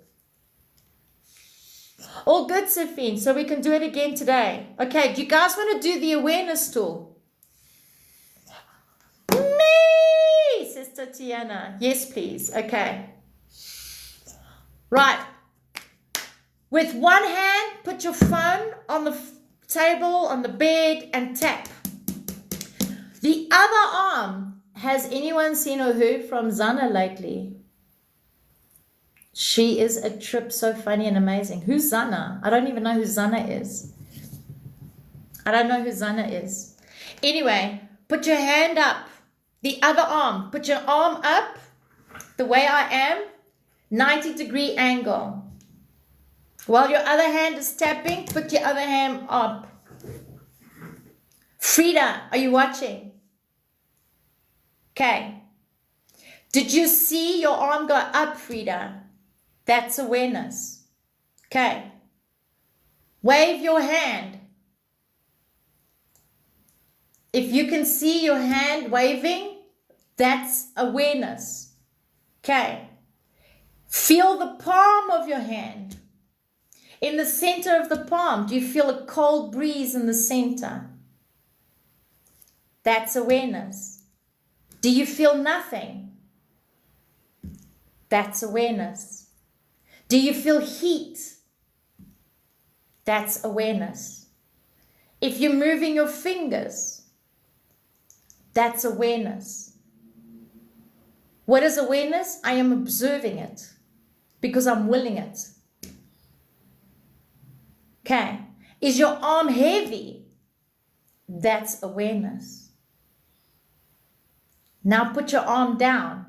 All good, Safine. So we can do it again today. Okay. Do you guys want to do the awareness tool? Me, Sister Tiana. Yes, please. Okay. Right. With one hand, put your phone on the table, on the bed, and tap. The other arm. Has anyone seen or heard from Zana lately? She is a trip, so funny and amazing. Who's Zana? I don't even know who Zana is. I don't know who Zana is. Anyway, put your hand up. The other arm. Put your arm up the way I am. 90-degree angle. While your other hand is tapping, put your other hand up. Frida, are you watching? Okay. Did you see your arm go up, Frida? That's awareness. Okay. Wave your hand. If you can see your hand waving, that's awareness. Okay. Feel the palm of your hand. In the center of the palm, do you feel a cold breeze in the center? That's awareness. Do you feel nothing? That's awareness. Do you feel heat? That's awareness. If you're moving your fingers, that's awareness. What is awareness? I am observing it because I'm willing it. Okay. Is your arm heavy? That's awareness. Now put your arm down.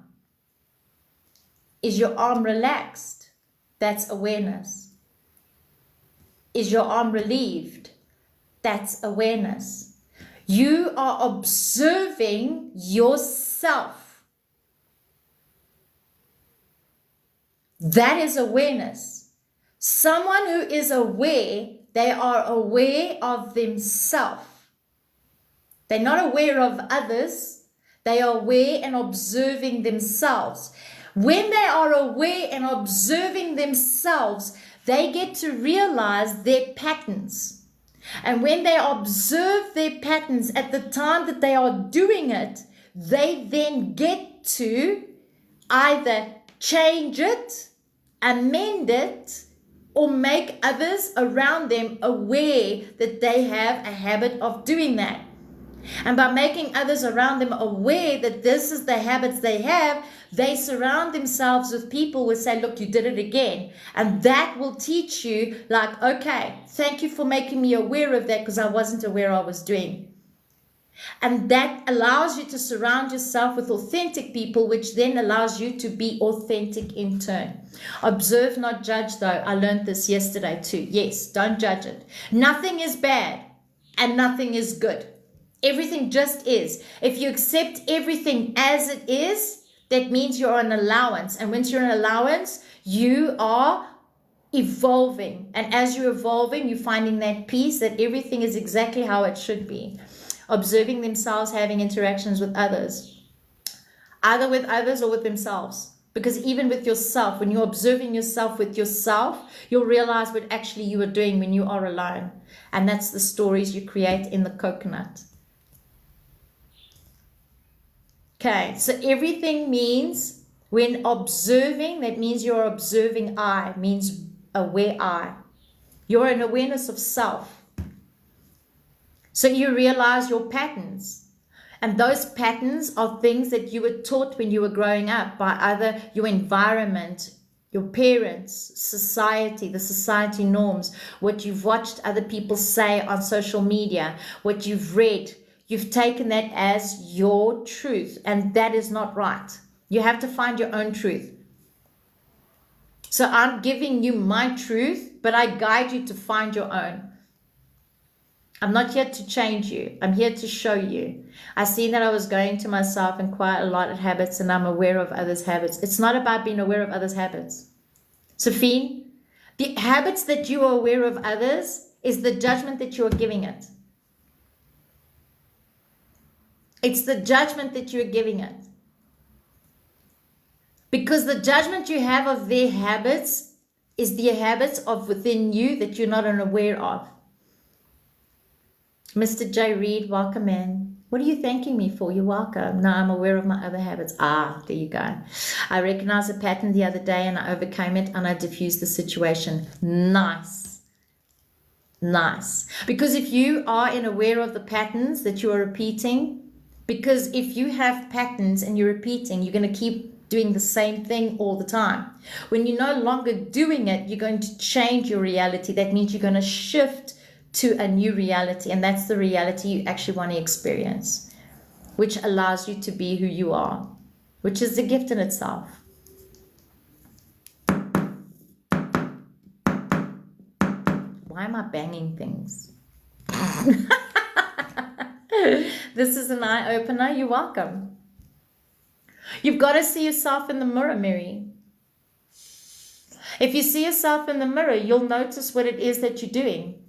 Is your arm relaxed? That's awareness. Is your arm relieved? That's awareness. You are observing yourself. That is awareness. Someone who is aware, they are aware of themselves. They're not aware of others. They are aware and observing themselves. When they are aware and observing themselves, they get to realize their patterns. And when they observe their patterns at the time that they are doing it, they then get to either change it, amend it, or make others around them aware that they have a habit of doing that. And by making others around them aware that this is the habits they have, they surround themselves with people who say, look, you did it again. And that will teach you, like, okay, thank you for making me aware of that because I wasn't aware I was doing. And that allows you to surround yourself with authentic people, which then allows you to be authentic in turn. Observe, not judge, though. I learned this yesterday too. Yes, don't judge it. Nothing is bad and nothing is good. Everything just is. If you accept everything as it is, that means you're on allowance. And once you're on allowance, you are evolving. And as you're evolving, you're finding that peace, that everything is exactly how it should be. Observing themselves, having interactions with others. Either with others or with themselves. Because even with yourself, when you're observing yourself with yourself, you'll realize what actually you are doing when you are alone. And that's the stories you create in the coconut. Okay, so everything means, when observing, that means you're observing I, means aware I. You're an awareness of self. So you realize your patterns. And those patterns are things that you were taught when you were growing up by either your environment, your parents, society, the society norms, what you've watched other people say on social media, what you've read. You've taken that as your truth, and that is not right. You have to find your own truth. So I'm giving you my truth, but I guide you to find your own. I'm not here to change you. I'm here to show you. I seen that I was going to myself and quite a lot of habits, and I'm aware of others' habits. It's not about being aware of others' habits. Sophie, the habits that you are aware of others is the judgment that you are giving it. It's the judgment that you're giving it. Because the judgment you have of their habits is the habits of within you that you're not unaware of. Mr. J. Reed, welcome in. What are you thanking me for? You're welcome. No, I'm aware of my other habits. There you go. I recognized a pattern the other day and I overcame it and I diffused the situation. Nice. Nice. Because if you are aware of the patterns that you are repeating, because if you have patterns and you're repeating, you're going to keep doing the same thing all the time. When you're no longer doing it, you're going to change your reality. That means you're going to shift to a new reality, and that's the reality you actually want to experience, which allows you to be who you are, which is the gift in itself. Why am I banging things? This is an eye-opener. You're welcome. You've got to see yourself in the mirror, Mary. If you see yourself in the mirror, you'll notice what it is that you're doing.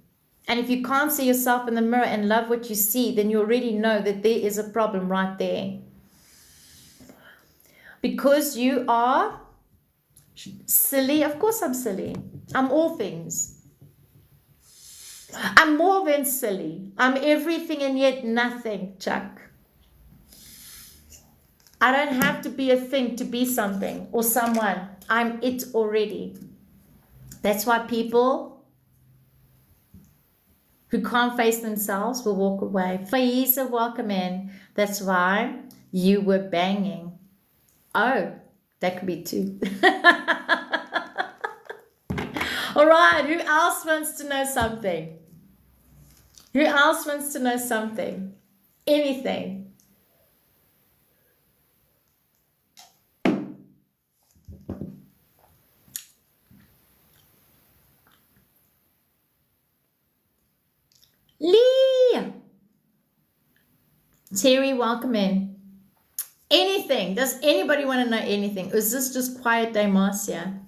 And if you can't see yourself in the mirror and love what you see, then you already know that there is a problem right there. Because you are silly. Of course I'm silly. I'm all things. I'm more than silly. I'm everything and yet nothing, Chuck. I don't have to be a thing to be something or someone. I'm it already. That's why people who can't face themselves will walk away. Faiza, welcome in. That's why you were banging. Oh, that could be two. All right, who else wants to know something? Who else wants to know something? Anything. Lee! Terry, welcome in. Anything. Does anybody want to know anything? Or is this just quiet day, Marcia?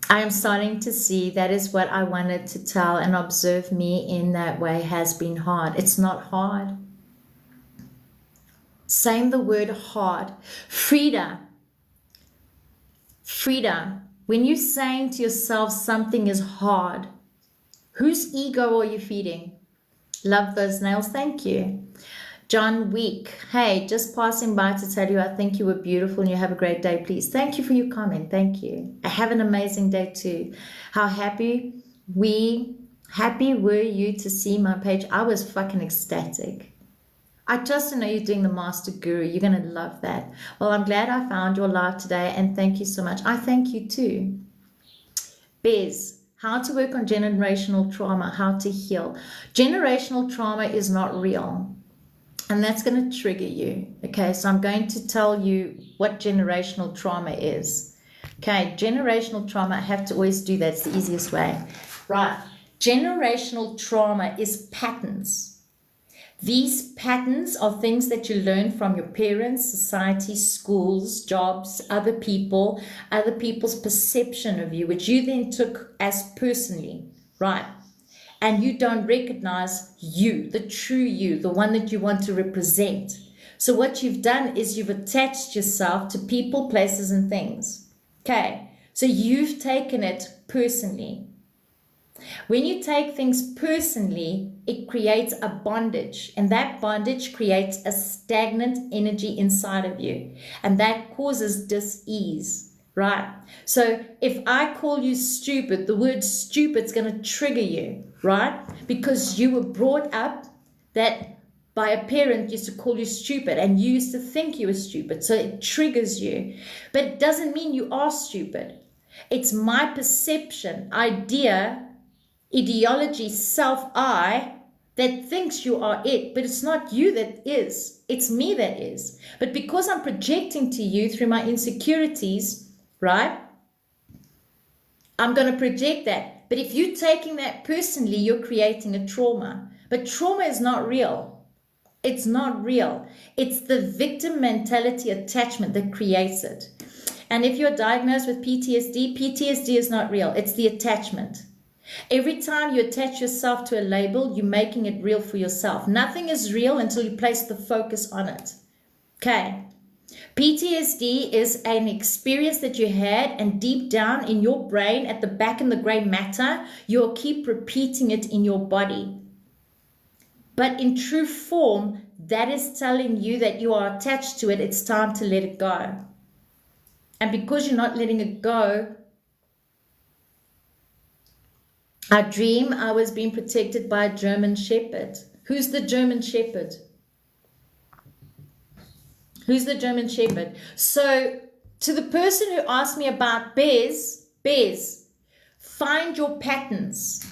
I am starting to see that is what I wanted to tell, and observe me in that way has been hard. It's not hard. Saying the word hard. Frida, when you're saying to yourself something is hard, whose ego are you feeding? Love those nails. Thank you. John Week. Hey, just passing by to tell you I think you were beautiful and you have a great day, please. Thank you for your comment. Thank you. Have an amazing day too. How happy were you to see my page? I was fucking ecstatic. I just know you're doing the Master Guru. You're going to love that. Well, I'm glad I found your live today, and thank you so much. I thank you too. Bez, how to work on generational trauma, how to heal. Generational trauma is not real, and that's going to trigger you. Okay, so I'm going to tell you what generational trauma is. Okay, generational trauma, I have to always do that. It's the easiest way. Right, generational trauma is patterns. These patterns are things that you learn from your parents, society, schools, jobs, other people's perception of you, which you then took as personally, right? And you don't recognize you, the true you, the one that you want to represent. So what you've done is you've attached yourself to people, places, and things. Okay, so you've taken it personally. When you take things personally, it creates a bondage, and that bondage creates a stagnant energy inside of you, and that causes dis-ease, right? So if I call you stupid, the word stupid is going to trigger you, right? Because you were brought up that by a parent used to call you stupid, and you used to think you were stupid, so it triggers you. But it doesn't mean you are stupid. It's my perception, idea, ideology, self-I that thinks you are it, but it's not you that is. It's me that is. But because I'm projecting to you through my insecurities, right? I'm going to project that. But if you're taking that personally, you're creating a trauma. But trauma is not real. It's not real. It's the victim mentality attachment that creates it. And if you're diagnosed with PTSD, PTSD is not real. It's the attachment. Every time you attach yourself to a label, you're making it real for yourself. Nothing is real until you place the focus on it. Okay. PTSD is an experience that you had, and deep down in your brain, at the back in the gray matter, you'll keep repeating it in your body. But in true form, that is telling you that you are attached to it. It's time to let it go. And because you're not letting it go, I dream I was being protected by a German Shepherd. Who's the German Shepherd? Who's the German Shepherd? So to the person who asked me about Bez, find your patterns.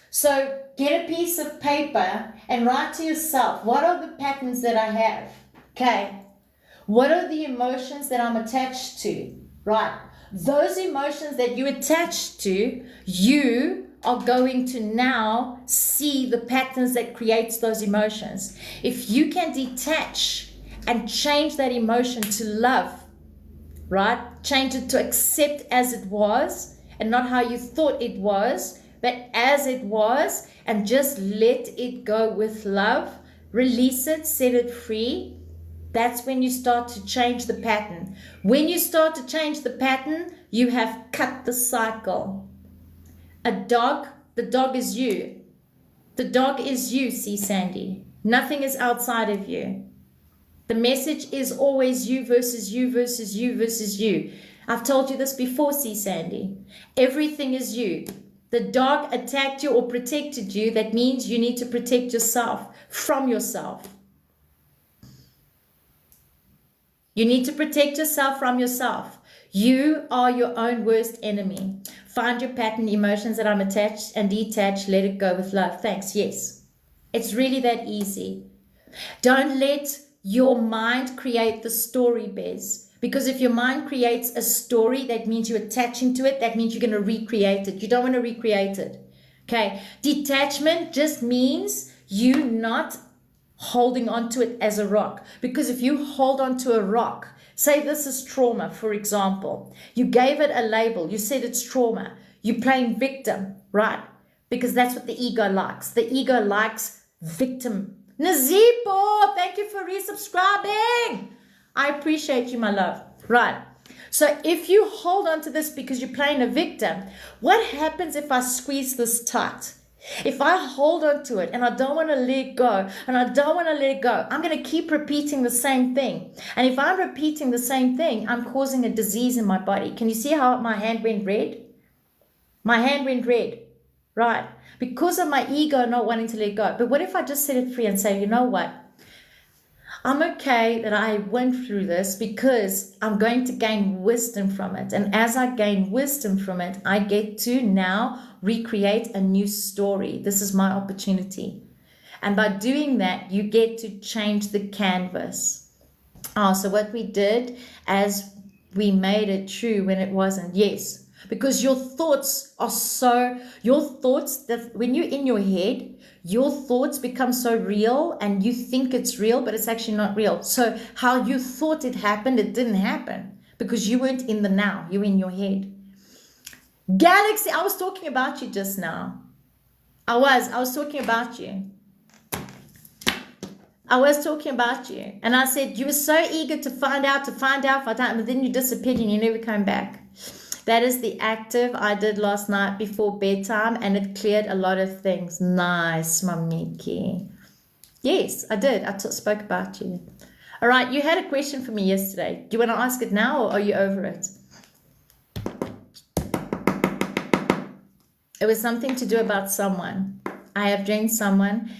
So get a piece of paper and write to yourself, what are the patterns that I have? Okay. What are the emotions that I'm attached to? Right. Those emotions that you attach to, you are going to now see the patterns that creates those emotions. If you can detach and change that emotion to love, right? Change it to accept as it was and not how you thought it was, but as it was, and just let it go with love, release it, set it free. That's when you start to change the pattern. When you start to change the pattern, you have cut the cycle. A dog, the dog is you. The dog is you, see Sandy. Nothing is outside of you. The message is always you versus you versus you versus you. I've told you this before, see Sandy. Everything is you. The dog attacked you or protected you. That means you need to protect yourself from yourself. You need to protect yourself from yourself. You are your own worst enemy. Find your pattern, emotions that I'm attached and detached. Let it go with love. Thanks. Yes. It's really that easy. Don't let your mind create the story, Bez. Because if your mind creates a story, that means you're attaching to it. That means you're going to recreate it. You don't want to recreate it. Okay. Detachment just means you not holding on to it as a rock. Because if you hold on to a rock, say this is trauma, for example. You gave it a label. You said it's trauma. You're playing victim, right? Because that's what the ego likes. The ego likes victim. Nazipo, thank you for resubscribing. I appreciate you, my love. Right. So if you hold on to this because you're playing a victim, what happens if I squeeze this tight? If I hold on to it and I don't want to let it go, and I don't want to let it go, I'm going to keep repeating the same thing. And if I'm repeating the same thing, I'm causing a disease in my body. Can you see how my hand went red? My hand went red, right? Because of my ego not wanting to let go. But what if I just set it free and say, you know what? I'm okay that I went through this because I'm going to gain wisdom from it. And as I gain wisdom from it, I get to now recreate a new story. This is my opportunity. And by doing that, you get to change the canvas. So what we did as we made it true when it wasn't. Yes. Because your thoughts are that when you're in your head, your thoughts become so real and you think it's real, but it's actually not real. So how you thought it happened, it didn't happen because you weren't in the now, you were in your head. Galaxy, I was talking about you just now. I was talking about you. I was talking about you. And I said, you were so eager to find out, but then you disappeared and you never came back. That is the active I did last night before bedtime, and it cleared a lot of things. Nice, Mamiki. Yes, I did. I spoke about you. All right, you had a question for me yesterday. Do you want to ask it now, or are you over it? It was something to do about someone. I have dreamed someone,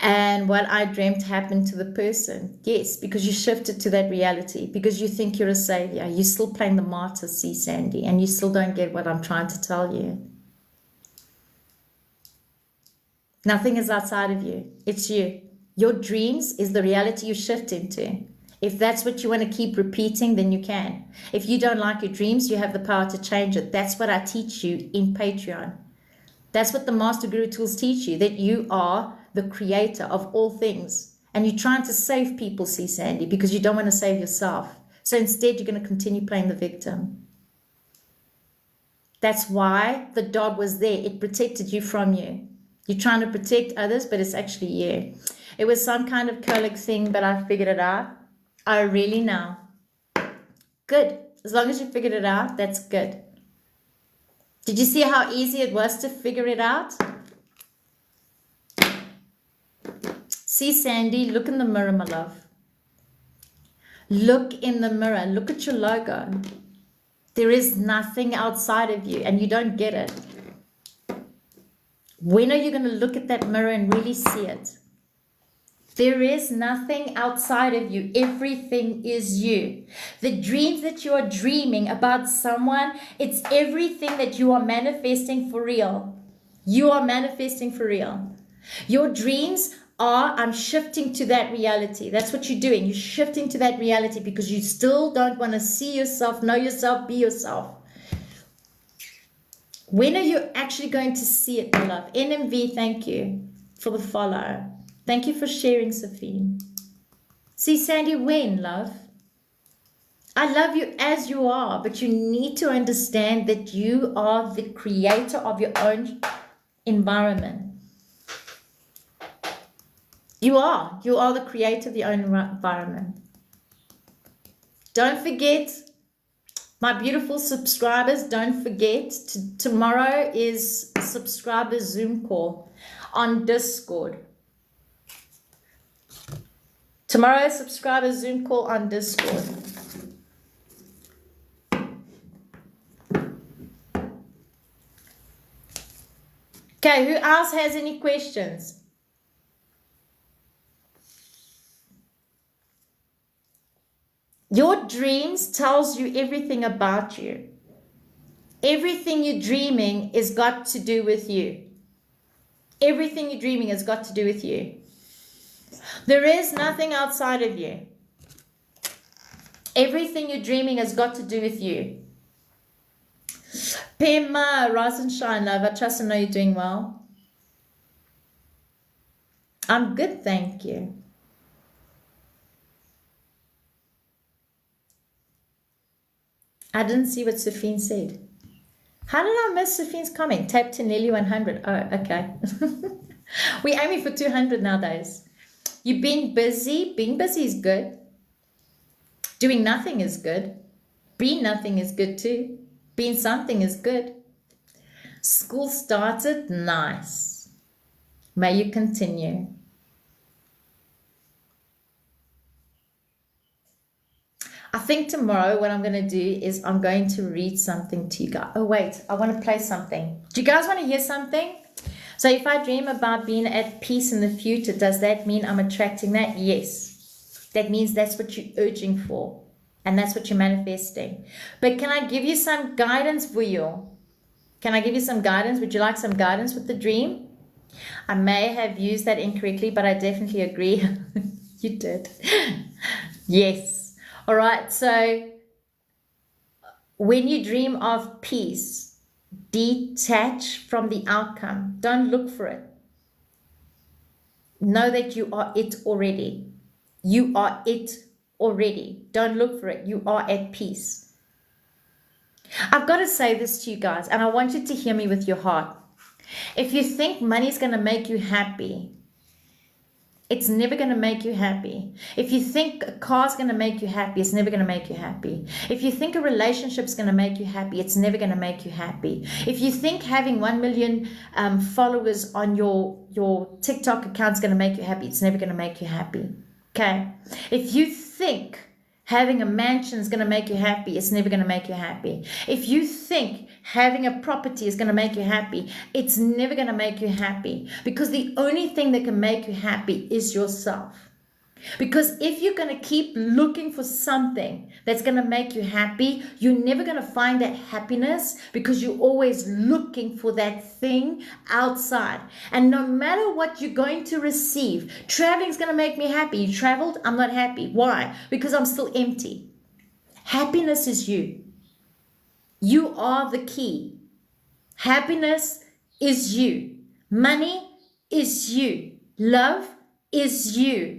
and what I dreamt happened to the person. Yes, because you shifted to that reality, because you think you're a savior. You're still playing the martyr, see, Sandy, and you still don't get what I'm trying to tell you. Nothing is outside of you. It's you. Your dreams is the reality you shift into. If that's what you want to keep repeating, then you can. If you don't like your dreams, you have the power to change it. That's what I teach you in Patreon. That's what the Master Guru tools teach you, that you are the creator of all things. And you're trying to save people, see, Sandy, because you don't want to save yourself. So instead, you're going to continue playing the victim. That's why the dog was there. It protected you from you. You're trying to protect others, but it's actually you. It was some kind of colic thing, but I figured it out. I really know. Good. As long as you figured it out, that's good. Did you see how easy it was to figure it out? See, Sandy, look in the mirror, my love. Look in the mirror. Look at your logo. There is nothing outside of you, and you don't get it. When are you going to look at that mirror and really see it? There is nothing outside of you. Everything is you. The dreams that you are dreaming about someone, it's everything that you are manifesting for real. You are manifesting for real. Your dreams are, I'm shifting to that reality. That's what you're doing. You're shifting to that reality because you still don't want to see yourself, know yourself, be yourself. When are you actually going to see it, my love? NMV, thank you for the follow. Thank you for sharing, Sophie. See, Sandy, when, love? I love you as you are, but you need to understand that you are the creator of your own environment. You are. You are the creator of your own environment. Don't forget, my beautiful subscribers, don't forget, tomorrow is a subscriber Zoom call on Discord. Tomorrow's subscriber Zoom call on Discord. Okay, who else has any questions? Your dreams tells you everything about you. Everything you're dreaming is got to do with you. Everything you're dreaming has got to do with you. There is nothing outside of you. Everything you're dreaming has got to do with you. Pema, rise and shine, love. I trust and know you're doing well. I'm good, thank you. I didn't see what Sophie said. How did I miss Sophine's comment? Tap to nearly 100. Oh, okay. We're aiming for 200 nowadays. You've been busy. Being busy is good. Doing nothing is good. Being nothing is good too. Being something is good. School started. Nice. May you continue. I think tomorrow what I'm going to do is I'm going to read something to you guys. Oh, wait. I want to play something. Do you guys want to hear something? So if I dream about being at peace in the future, does that mean I'm attracting that? Yes. That means that's what you're urging for. And that's what you're manifesting. But can I give you some guidance for you? Can I give you some guidance? Would you like some guidance with the dream? I may have used that incorrectly, but I definitely agree. You did. Yes. All right. So when you dream of peace, detach from the outcome. Don't look for it. Know that you are it already. You are it already. Don't look for it. You are at peace. I've got to say this to you guys, and I want you to hear me with your heart. If you think money is going to make you happy, it's never going to make you happy. If you think a car's going to make you happy, it's never going to make you happy. If you think a relationship's going to make you happy, it's never going to make you happy. If you think having 1 million followers on your TikTok account is going to make you happy, it's never going to make you happy. Okay? If you think having a mansion is going to make you happy, it's never going to make you happy. If you think having a property is going to make you happy, it's never going to make you happy, because the only thing that can make you happy is yourself. Because if you're going to keep looking for something that's going to make you happy, you're never going to find that happiness, because you're always looking for that thing outside. And no matter what you're going to receive, traveling is going to make me happy. You traveled, I'm not happy. Why? Because I'm still empty. Happiness is you. You are the key. Happiness is you. Money is you. Love is you.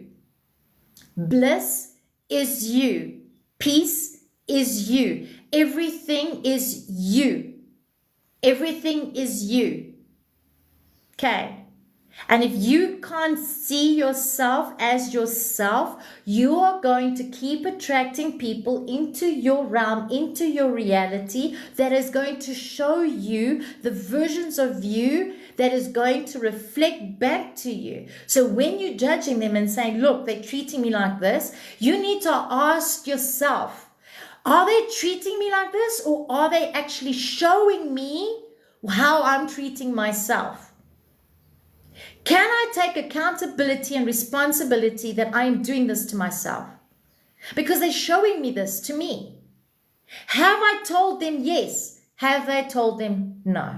Bliss is you. Peace is you. Everything is you. Everything is you. Okay. And if you can't see yourself as yourself, you are going to keep attracting people into your realm, into your reality, that is going to show you the versions of you that is going to reflect back to you. So when you're judging them and saying, look, they're treating me like this, you need to ask yourself, are they treating me like this, or are they actually showing me how I'm treating myself? Can I take accountability and responsibility that I am doing this to myself? Because they're showing me this to me. Have I told them yes? Have they told them no?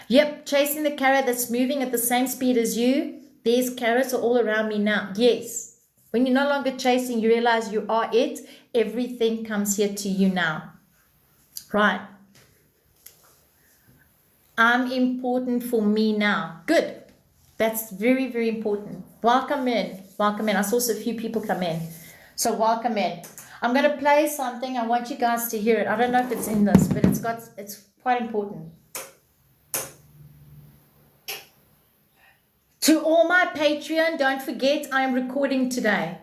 Yep, chasing the carrot that's moving at the same speed as you. There's carrots all around me now. Yes. When you're no longer chasing, you realize you are it. Everything comes here to you now. Right. I'm important for me now. Good. That's very, very important. Welcome in. Welcome in. I saw a few people come in. So welcome in. I'm going to play something. I want you guys to hear it. I don't know if it's in this, but it's quite important. To all my Patreon, don't forget I am recording today.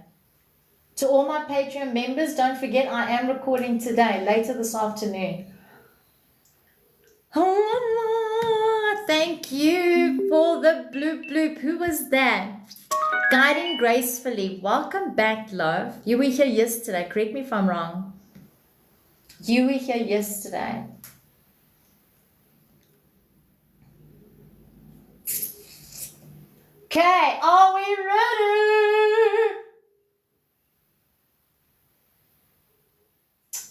To all my Patreon members, don't forget I am recording today, later this afternoon. Oh, thank you for the bloop bloop. Who was that? Guiding Gracefully. Welcome back, love. You were here yesterday. Correct me if I'm wrong. You were here yesterday. Okay, are we ready?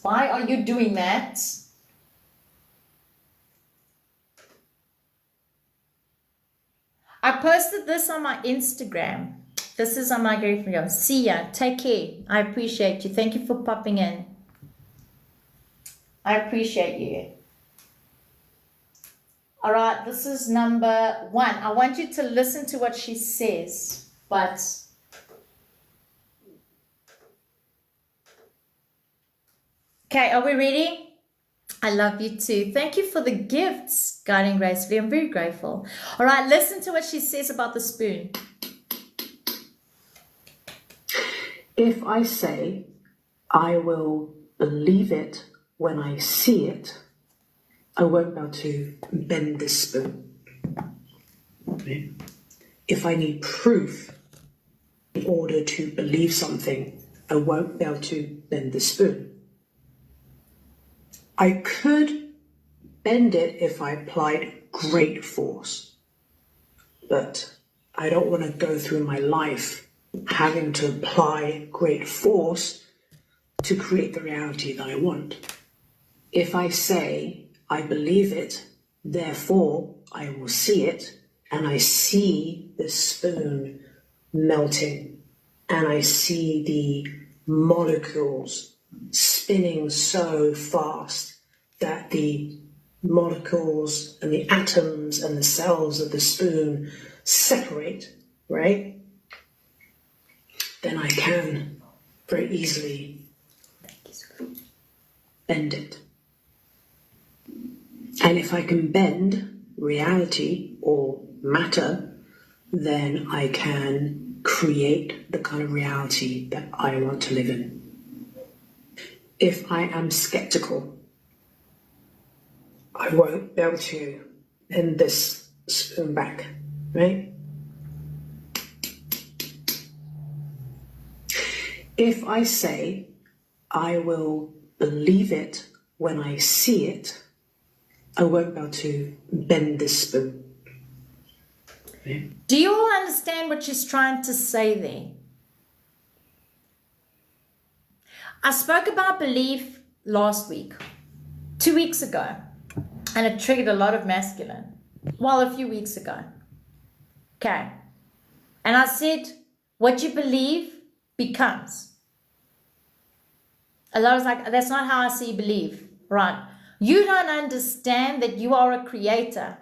Why are you doing that? I posted this on my Instagram. This is on my girlfriend. See ya. Take care. I appreciate you. Thank you for popping in. I appreciate you. All right, this is number 1. I want you to listen to what she says, but okay, are we ready? I love you too. Thank you for the gifts, Guiding Gracefully. I'm very grateful. All right, listen to what she says about the spoon. If I say, I will believe it when I see it, I won't be able to bend this spoon. Okay? If I need proof in order to believe something, I won't be able to bend the spoon. I could bend it if I applied great force, but I don't want to go through my life having to apply great force to create the reality that I want. If I say, I believe it, therefore I will see it, and I see the spoon melting, and I see the molecules spinning so fast that the molecules and the atoms and the cells of the spoon separate, right? Then I can very easily bend it. And if I can bend reality or matter, then I can create the kind of reality that I want to live in. If I am skeptical, I won't be able to bend this spoon back, right? If I say I will believe it when I see it, I won't be able to bend this spoon. Okay? Do you all understand what she's trying to say there? I spoke about belief last week, 2 weeks ago, and it triggered a lot of masculine. Well, a few weeks ago. Okay. And I said, what you believe becomes. A lot was like, that's not how I see belief. Right. You don't understand that you are a creator.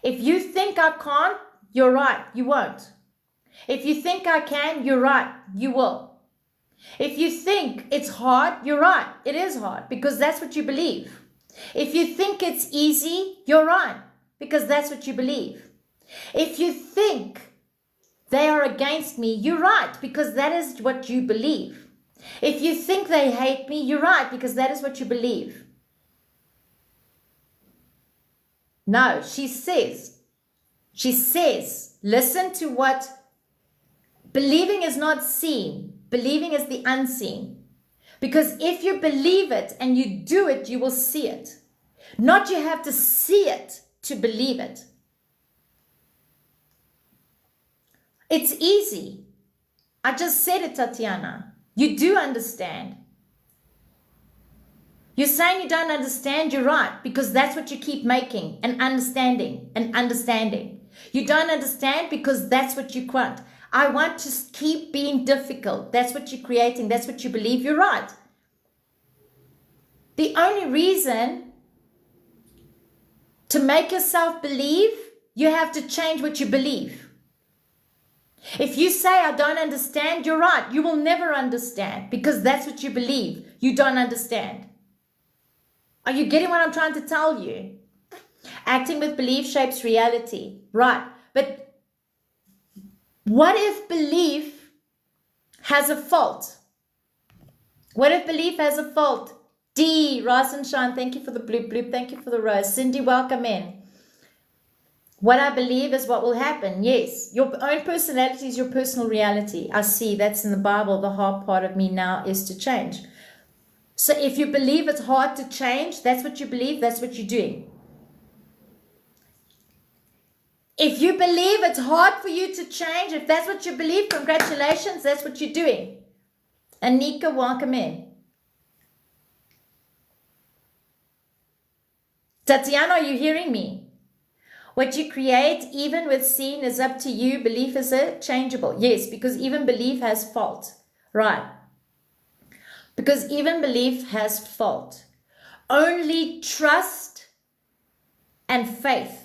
If you think I can't, you're right, you won't. If you think I can, you're right, you will. If you think it's hard, you're right, it is hard, because that's what you believe. If you think it's easy, you're right, because that's what you believe. If you think they are against me, you're right, because that is what you believe. If you think they hate me, you're right, because that is what you believe. No, she says, listen to what believing is not seen. Believing is the unseen. Because if you believe it and you do it, you will see it. Not you have to see it to believe it. It's easy. I just said it, Tatiana. You do understand. You're saying you don't understand, you're right, because that's what you keep making, and understanding. You don't understand because that's what you want. I want to keep being difficult. That's what you're creating. That's what you believe. You're right. The only reason to make yourself believe, you have to change what you believe. If you say, I don't understand, you're right. You will never understand because that's what you believe. You don't understand. Are you getting what I'm trying to tell you? Acting with belief shapes reality. Right. But what if belief has a fault? What if belief has a fault? D, Rise and Shine, thank you for the bloop bloop, thank you for the rose. Cindy, welcome in. What I believe is what will happen. Yes, your own personality is your personal reality. I see that's in the Bible. The hard part of me now is to change. So if you believe it's hard to change, that's what you believe, that's what you're doing. If you believe it's hard for you to change, if that's what you believe, congratulations, that's what you're doing. Anika, welcome in. Tatiana, are you hearing me? What you create, even with seeing, is up to you. Belief is changeable. Yes, because even belief has fault. Right. Because even belief has fault. Only trust and faith.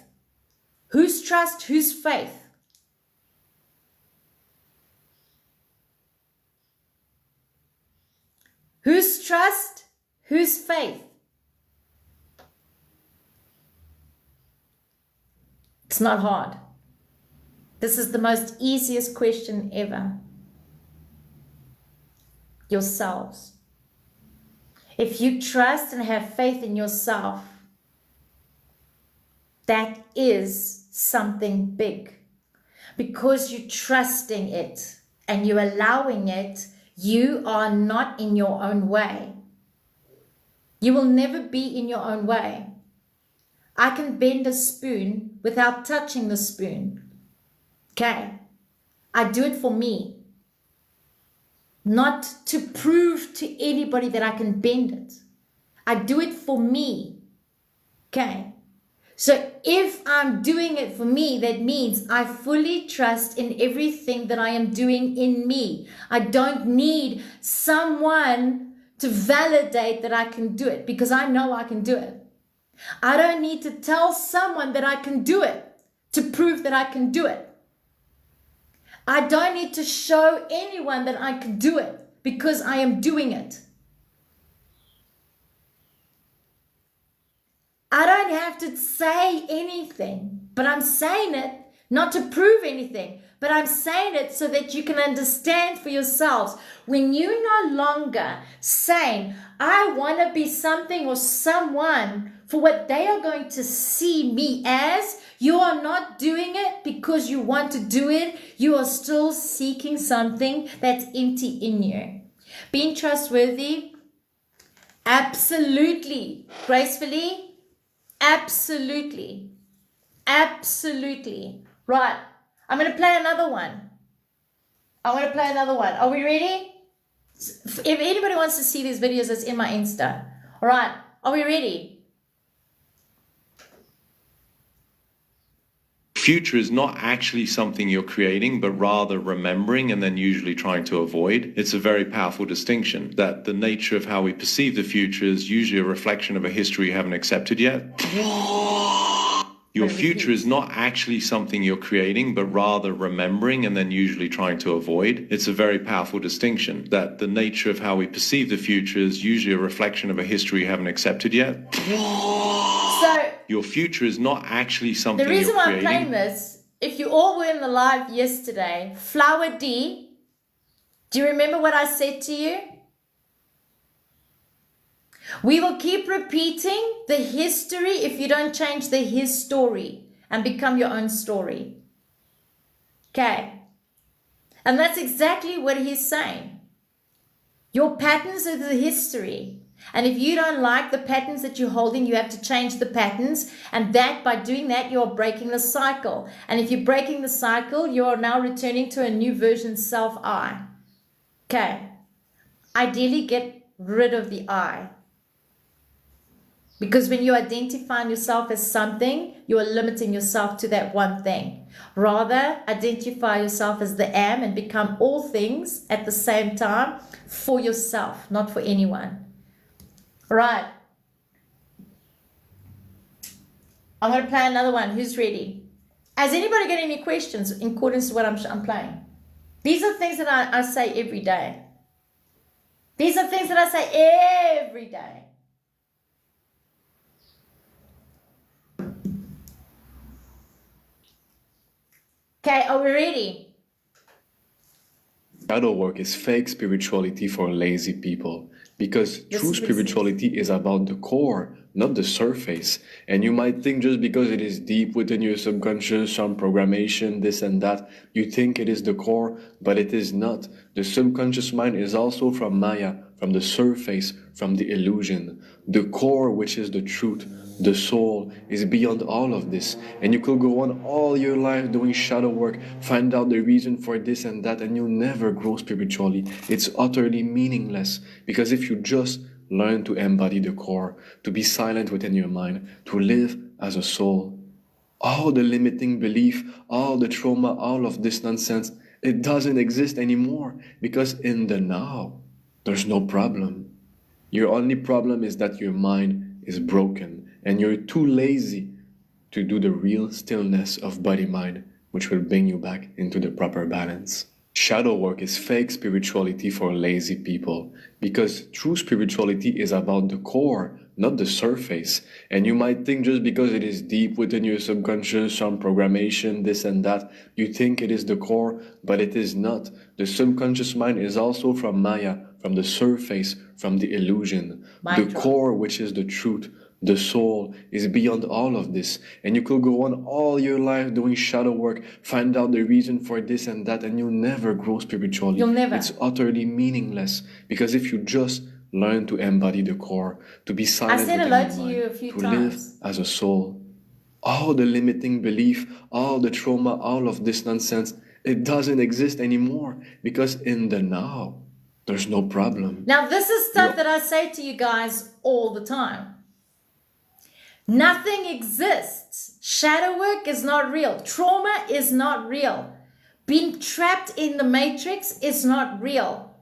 Whose trust? Whose faith? Whose trust? Whose faith? It's not hard. This is the most easiest question ever. Yourselves. If you trust and have faith in yourself, that is something big. Because you're trusting it and you're allowing it, you are not in your own way. You will never be in your own way. I can bend a spoon without touching the spoon. Okay? I do it for me. Not to prove to anybody that I can bend it. I do it for me. Okay? So if I'm doing it for me, that means I fully trust in everything that I am doing in me. I don't need someone to validate that I can do it because I know I can do it. I don't need to tell someone that I can do it to prove that I can do it. I don't need to show anyone that I can do it because I am doing it. I don't have to say anything, but I'm saying it not to prove anything, But I'm saying it so that you can understand for yourselves. When you're no longer saying, I want to be something or someone for what they are going to see me as, you are not doing it because you want to do it. You are still seeking something that's empty in you. Being trustworthy, absolutely. Gracefully, absolutely. Absolutely. Right. I'm going to play another one. Are we ready? If anybody wants to see these videos, it's in my Insta. All right. Are we ready? Future is not actually something you're creating, but rather remembering and then usually trying to avoid. It's a very powerful distinction that the nature of how we perceive the future is usually a reflection of a history you haven't accepted yet. Your future is not actually something you're creating, but rather remembering and then usually trying to avoid. It's a very powerful distinction that the nature of how we perceive the future is usually a reflection of a history you haven't accepted yet. So your future is not actually something the reason you're why creating. I'm playing this, if you all were in the live yesterday, Flower D, do you remember what I said to you? We will keep repeating the history if you don't change the his story and become your own story. Okay. And that's exactly what he's saying. Your patterns are the history. And if you don't like the patterns that you're holding, you have to change the patterns. And that by doing that, you're breaking the cycle. And if you're breaking the cycle, you are now returning to a new version self-I. Okay. Ideally, get rid of the I. Because when you identify yourself as something, you are limiting yourself to that one thing. Rather, identify yourself as the am and become all things at the same time for yourself, not for anyone. Right. I'm going to play another one. Who's ready? Has anybody got any questions in accordance to what I'm playing? These are things that I say every day. These are things that I say every day. Okay, are we ready? Shadow work is fake spirituality for lazy people, because true spirituality is about the core, not the surface. And you might think just because it is deep within your subconscious, some programmation, this and that, you think it is the core, but it is not. The subconscious mind is also from Maya, from the surface, from the illusion. The core, which is the truth, the soul, is beyond all of this. And you could go on all your life doing shadow work, find out the reason for this and that, and you'll never grow spiritually. It's utterly meaningless, because if you just learn to embody the core, to be silent within your mind, to live as a soul, all the limiting belief, all the trauma, all of this nonsense, it doesn't exist anymore, because in the now, there's no problem. Your only problem is that your mind is broken and you're too lazy to do the real stillness of body-mind, which will bring you back into the proper balance. Shadow work is fake spirituality for lazy people, because true spirituality is about the core, not the surface. And you might think just because it is deep within your subconscious, some programmation, this and that, you think it is the core, but it is not. The subconscious mind is also from Maya, from the surface, from the illusion. The core, which is the truth, the soul, is beyond all of this. And you could go on all your life doing shadow work, find out the reason for this and that, and you'll never grow spiritually. You'll never. It's utterly meaningless, because if you just learn to embody the core, to be silent I said within hello your to mind, you a few to times. live as a soul, all the limiting belief, all the trauma, all of this nonsense, it doesn't exist anymore, because in the now, there's no problem. Now, this is stuff that I say to you guys all the time. Nothing exists. Shadow work is not real. Trauma is not real. Being trapped in the matrix is not real.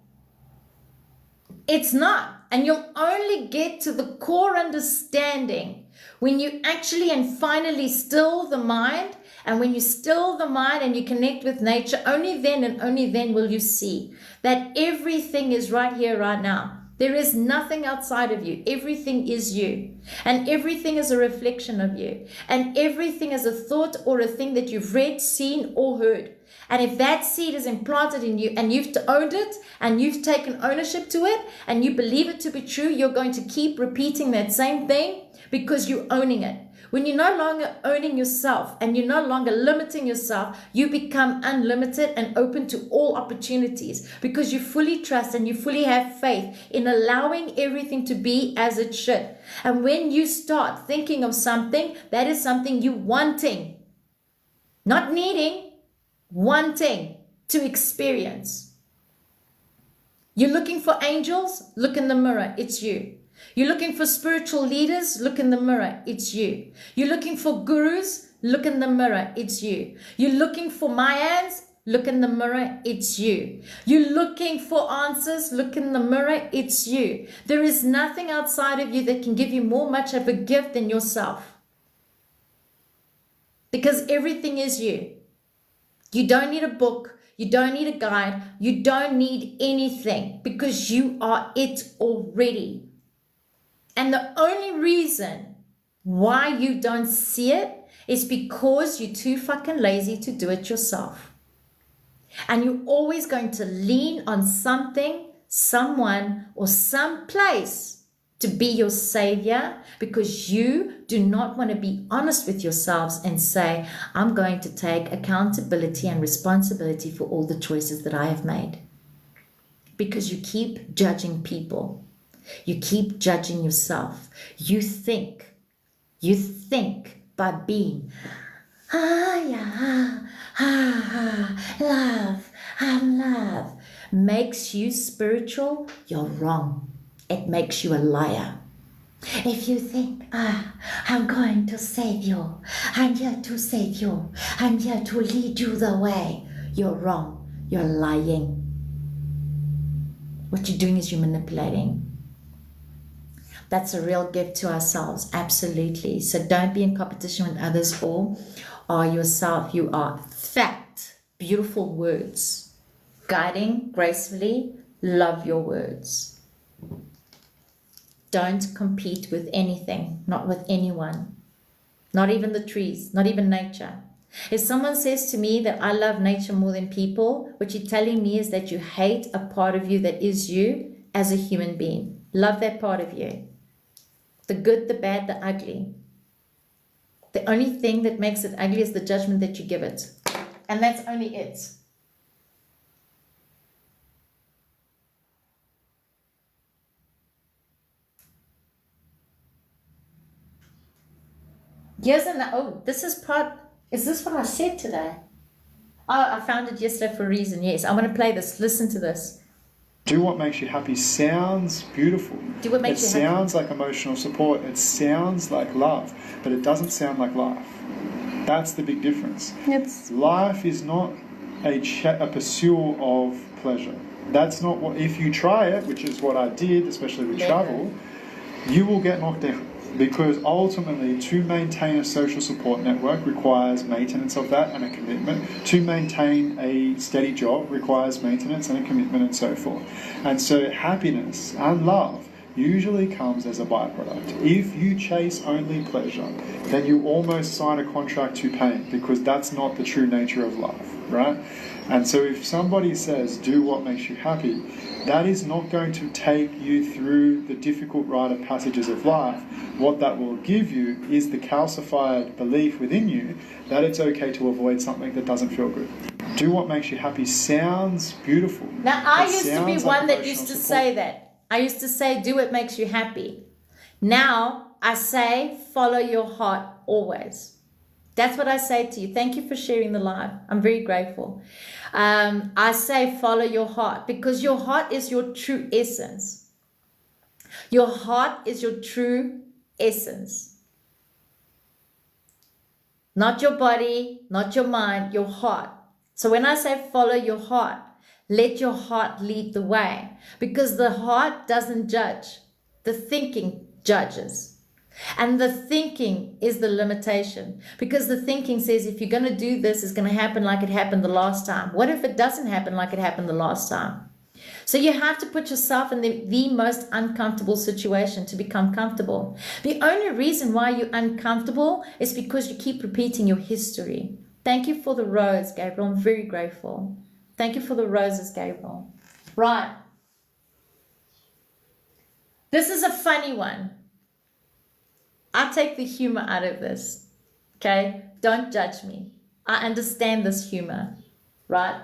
It's not. And you'll only get to the core understanding when you actually and finally still the mind. And when you still the mind and you connect with nature, only then and only then will you see that everything is right here, right now. There is nothing outside of you. Everything is you. And everything is a reflection of you. And everything is a thought or a thing that you've read, seen, or heard. And if that seed is implanted in you and you've owned it and you've taken ownership to it and you believe it to be true, you're going to keep repeating that same thing because you're owning it. When you're no longer owning yourself and you're no longer limiting yourself, you become unlimited and open to all opportunities because you fully trust and you fully have faith in allowing everything to be as it should. And when you start thinking of something, that is something you wanting, not needing, wanting to experience. You're looking for angels? Look in the mirror. It's you. You're looking for spiritual leaders? Look in the mirror. It's you. You're looking for gurus? Look in the mirror. It's you. You're looking for Mayans? Look in the mirror. It's you. You're looking for answers? Look in the mirror. It's you. There is nothing outside of you that can give you more much of a gift than yourself. Because everything is you. You don't need a book. You don't need a guide. You don't need anything because you are it already. And the only reason why you don't see it is because you're too fucking lazy to do it yourself. And you're always going to lean on something, someone, or some place to be your savior because you do not want to be honest with yourselves and say, I'm going to take accountability and responsibility for all the choices that I have made. Because you keep judging people. You keep judging yourself. You think by being, love, I'm love, makes you spiritual, you're wrong. It makes you a liar. If you think, I'm going to save you, I'm here to save you, I'm here to lead you the way, you're wrong. You're lying. What you're doing is you're manipulating. That's a real gift to ourselves, absolutely. So don't be in competition with others or yourself. You are fact, beautiful words. Guiding gracefully, love your words. Don't compete with anything, not with anyone. Not even the trees, not even nature. If someone says to me that I love nature more than people, what you're telling me is that you hate a part of you that is you as a human being. Love that part of you. The good, the bad, the ugly. The only thing that makes it ugly is the judgment that you give it. And that's only it. Yes, and this is this what I said today? Oh, I found it yesterday for a reason. Yes, I want to play this. Listen to this. Do what makes you happy sounds beautiful. Do what makes you happy. It sounds like emotional support. It sounds like love, but it doesn't sound like life. That's the big difference. Life is not a pursuit of pleasure. That's not what, if you try it, which is what I did, especially with travel, you will get knocked down. Because ultimately, to maintain a social support network requires maintenance of that and a commitment. To maintain a steady job requires maintenance and a commitment and so forth. And so happiness and love usually comes as a byproduct. If you chase only pleasure, then you almost sign a contract to pain because that's not the true nature of life, right? And so if somebody says, do what makes you happy, that is not going to take you through the difficult rite of passages of life. What that will give you is the calcified belief within you that it's okay to avoid something that doesn't feel good. Do what makes you happy sounds beautiful. Now, I used to be one that used to say that. I used to say, do what makes you happy. Now, I say, follow your heart always. That's what I say to you. Thank you for sharing the live. I'm very grateful. I say follow your heart because your heart is your true essence. Your heart is your true essence. Not your body, not your mind, your heart. So when I say follow your heart, let your heart lead the way because the heart doesn't judge. The thinking judges. And the thinking is the limitation because the thinking says if you're going to do this, it's going to happen like it happened the last time. What if it doesn't happen like it happened the last time? So you have to put yourself in the most uncomfortable situation to become comfortable. The only reason why you're uncomfortable is because you keep repeating your history. Thank you for the rose, Gabriel. I'm very grateful. Thank you for the roses, Gabriel. Right. This is a funny one. I take the humor out of this. Okay? Don't judge me. I understand this humor. Right?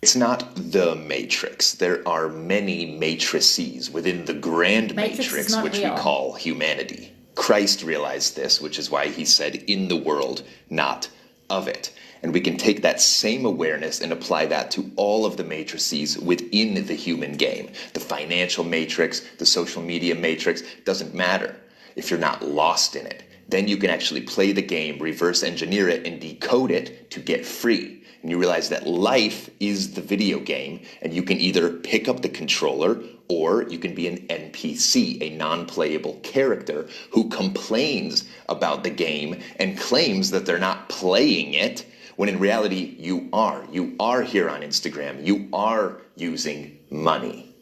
It's not the matrix. There are many matrices within the grand matrix, which we call humanity. Christ realized this, which is why he said, in the world, not of it. And we can take that same awareness and apply that to all of the matrices within the human game. The financial matrix, the social media matrix, doesn't matter if you're not lost in it. Then you can actually play the game, reverse engineer it, and decode it to get free. And you realize that life is the video game, and you can either pick up the controller or you can be an NPC, a non-playable character who complains about the game and claims that they're not playing it, when in reality you are. You are here on Instagram. You are using money.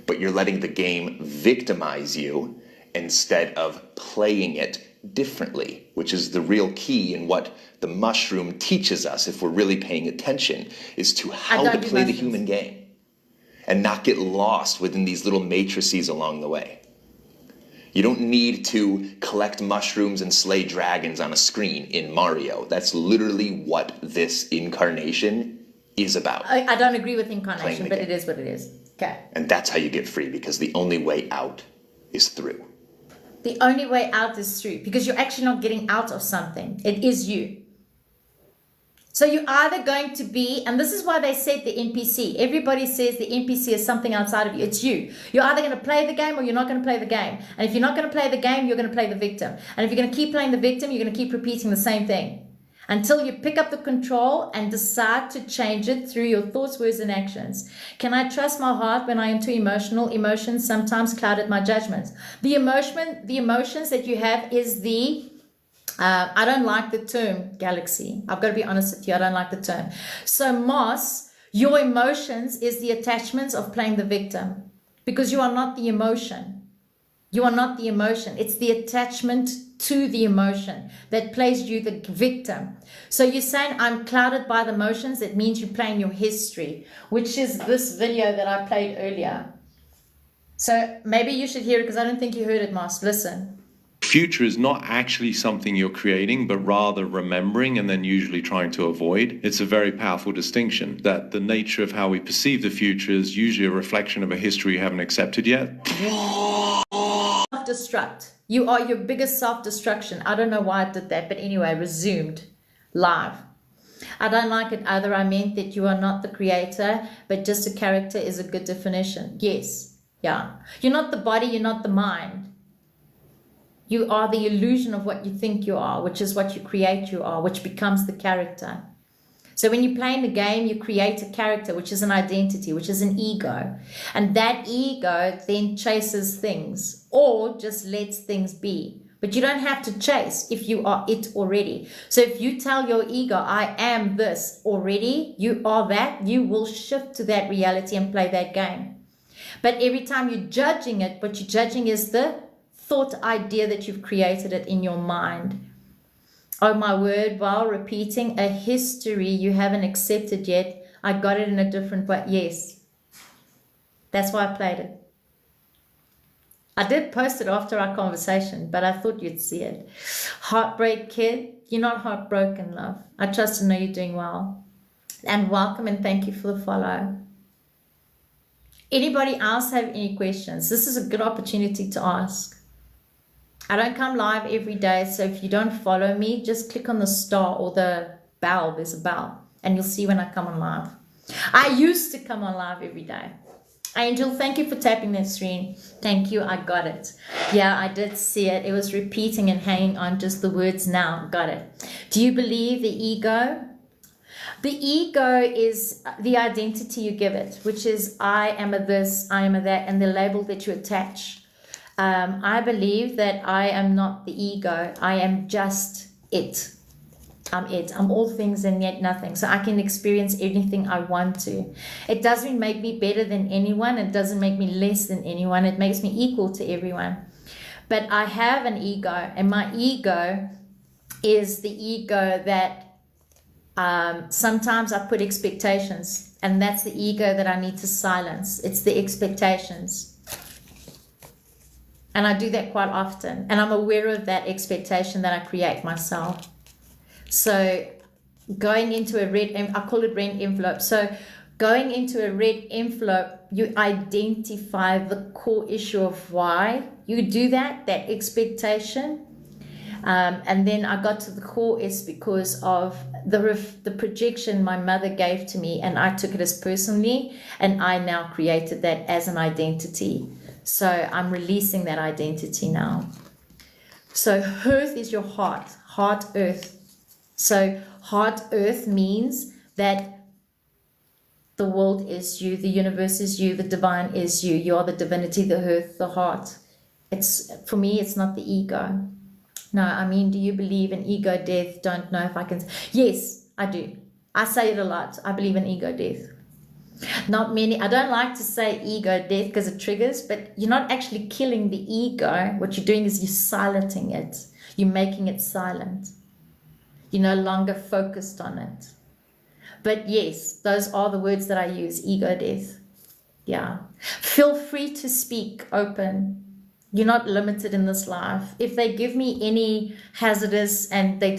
But you're letting the game victimize you instead of playing it differently, which is the real key in what the mushroom teaches us, if we're really paying attention, is to how to play the human game and not get lost within these little matrices along the way. You don't need to collect mushrooms and slay dragons on a screen in Mario. That's literally what this incarnation is about. I don't agree with incarnation, but it is what it is. Okay. And that's how you get free, because the only way out is through. The only way out is through, because you're actually not getting out of something. It is you. So you're either going to be, and this is why they said the NPC. Everybody says the NPC is something outside of you. It's you. You're either going to play the game or you're not going to play the game. And if you're not going to play the game, you're going to play the victim. And if you're going to keep playing the victim, you're going to keep repeating the same thing until you pick up the control and decide to change it through your thoughts, words, and actions. Can I trust my heart when I am too emotional? Emotions sometimes clouded my judgments. The emotions that you have is the I don't like the term galaxy. I've got to be honest with you. I don't like the term. So Moss, your emotions is the attachments of playing the victim, because you are not the emotion. You are not the emotion. It's the attachment to the emotion that plays you the victim. So you're saying I'm clouded by the emotions. It means you're playing your history, which is this video that I played earlier. So maybe you should hear it, because I don't think you heard it, Moss. Listen. Future is not actually something you're creating, but rather remembering and then usually trying to avoid. It's a very powerful distinction, that the nature of how we perceive the future is usually a reflection of a history you haven't accepted yet. Self-destruct. You are your biggest self-destruction. I don't know why I did that, but anyway, resumed live. I don't like it either. I meant that you are not the creator, but just a character is a good definition. Yes. Yeah. You're not the body, you're not the mind. You are the illusion of what you think you are, which is what you create you are, which becomes the character. So when you play in the game, you create a character, which is an identity, which is an ego. And that ego then chases things or just lets things be. But you don't have to chase if you are it already. So if you tell your ego, I am this already, you are that, you will shift to that reality and play that game. But every time you're judging it, what you're judging is the thought idea that you've created it in your mind. Oh my word, while repeating a history you haven't accepted yet, I got it in a different way. Yes. That's why I played it. I did post it after our conversation, but I thought you'd see it. Heartbreak Kid, you're not heartbroken, love. I trust to know you're doing well. And welcome and thank you for the follow. Anybody else have any questions? This is a good opportunity to ask. I don't come live every day, so if you don't follow me, just click on the star or the bell. There's a bell, and you'll see when I come on live. I used to come on live every day. Angel, thank you for tapping that screen. Thank you, I got it. Yeah, I did see it. It was repeating and hanging on just the words now. Got it. Do you believe the ego? The ego is the identity you give it, which is I am a this, I am a that, and the label that you attach. I believe that I am not the ego. I am just it. I'm it. I'm all things and yet nothing. So I can experience anything I want to. It doesn't make me better than anyone. It doesn't make me less than anyone. It makes me equal to everyone. But I have an ego, and my ego is the ego that Sometimes I put expectations, and that's the ego that I need to silence. It's the expectations. And I do that quite often. And I'm aware of that expectation that I create myself. So going into a red, I call it red envelope. So going into a red envelope, you identify the core issue of why you do that expectation. And then I got to the core is because of the projection my mother gave to me, and I took it as personally, and I now created that as an identity. So I'm releasing that identity now. So earth is your heart earth. So heart earth means that the world is you, the universe is you, the divine is you. You are the divinity, the earth, the heart. It's, for me, it's not the ego. No, I mean, do you believe in ego death? Don't know if I can. Yes, I do. I say it a lot. I believe in ego death. Not many. I don't like to say ego death because it triggers, but you're not actually killing the ego. What you're doing is you're silencing it. You're making it silent. You're no longer focused on it. But yes, those are the words that I use, ego death. Yeah. Feel free to speak open. You're not limited in this life. If they give me any hazardous and they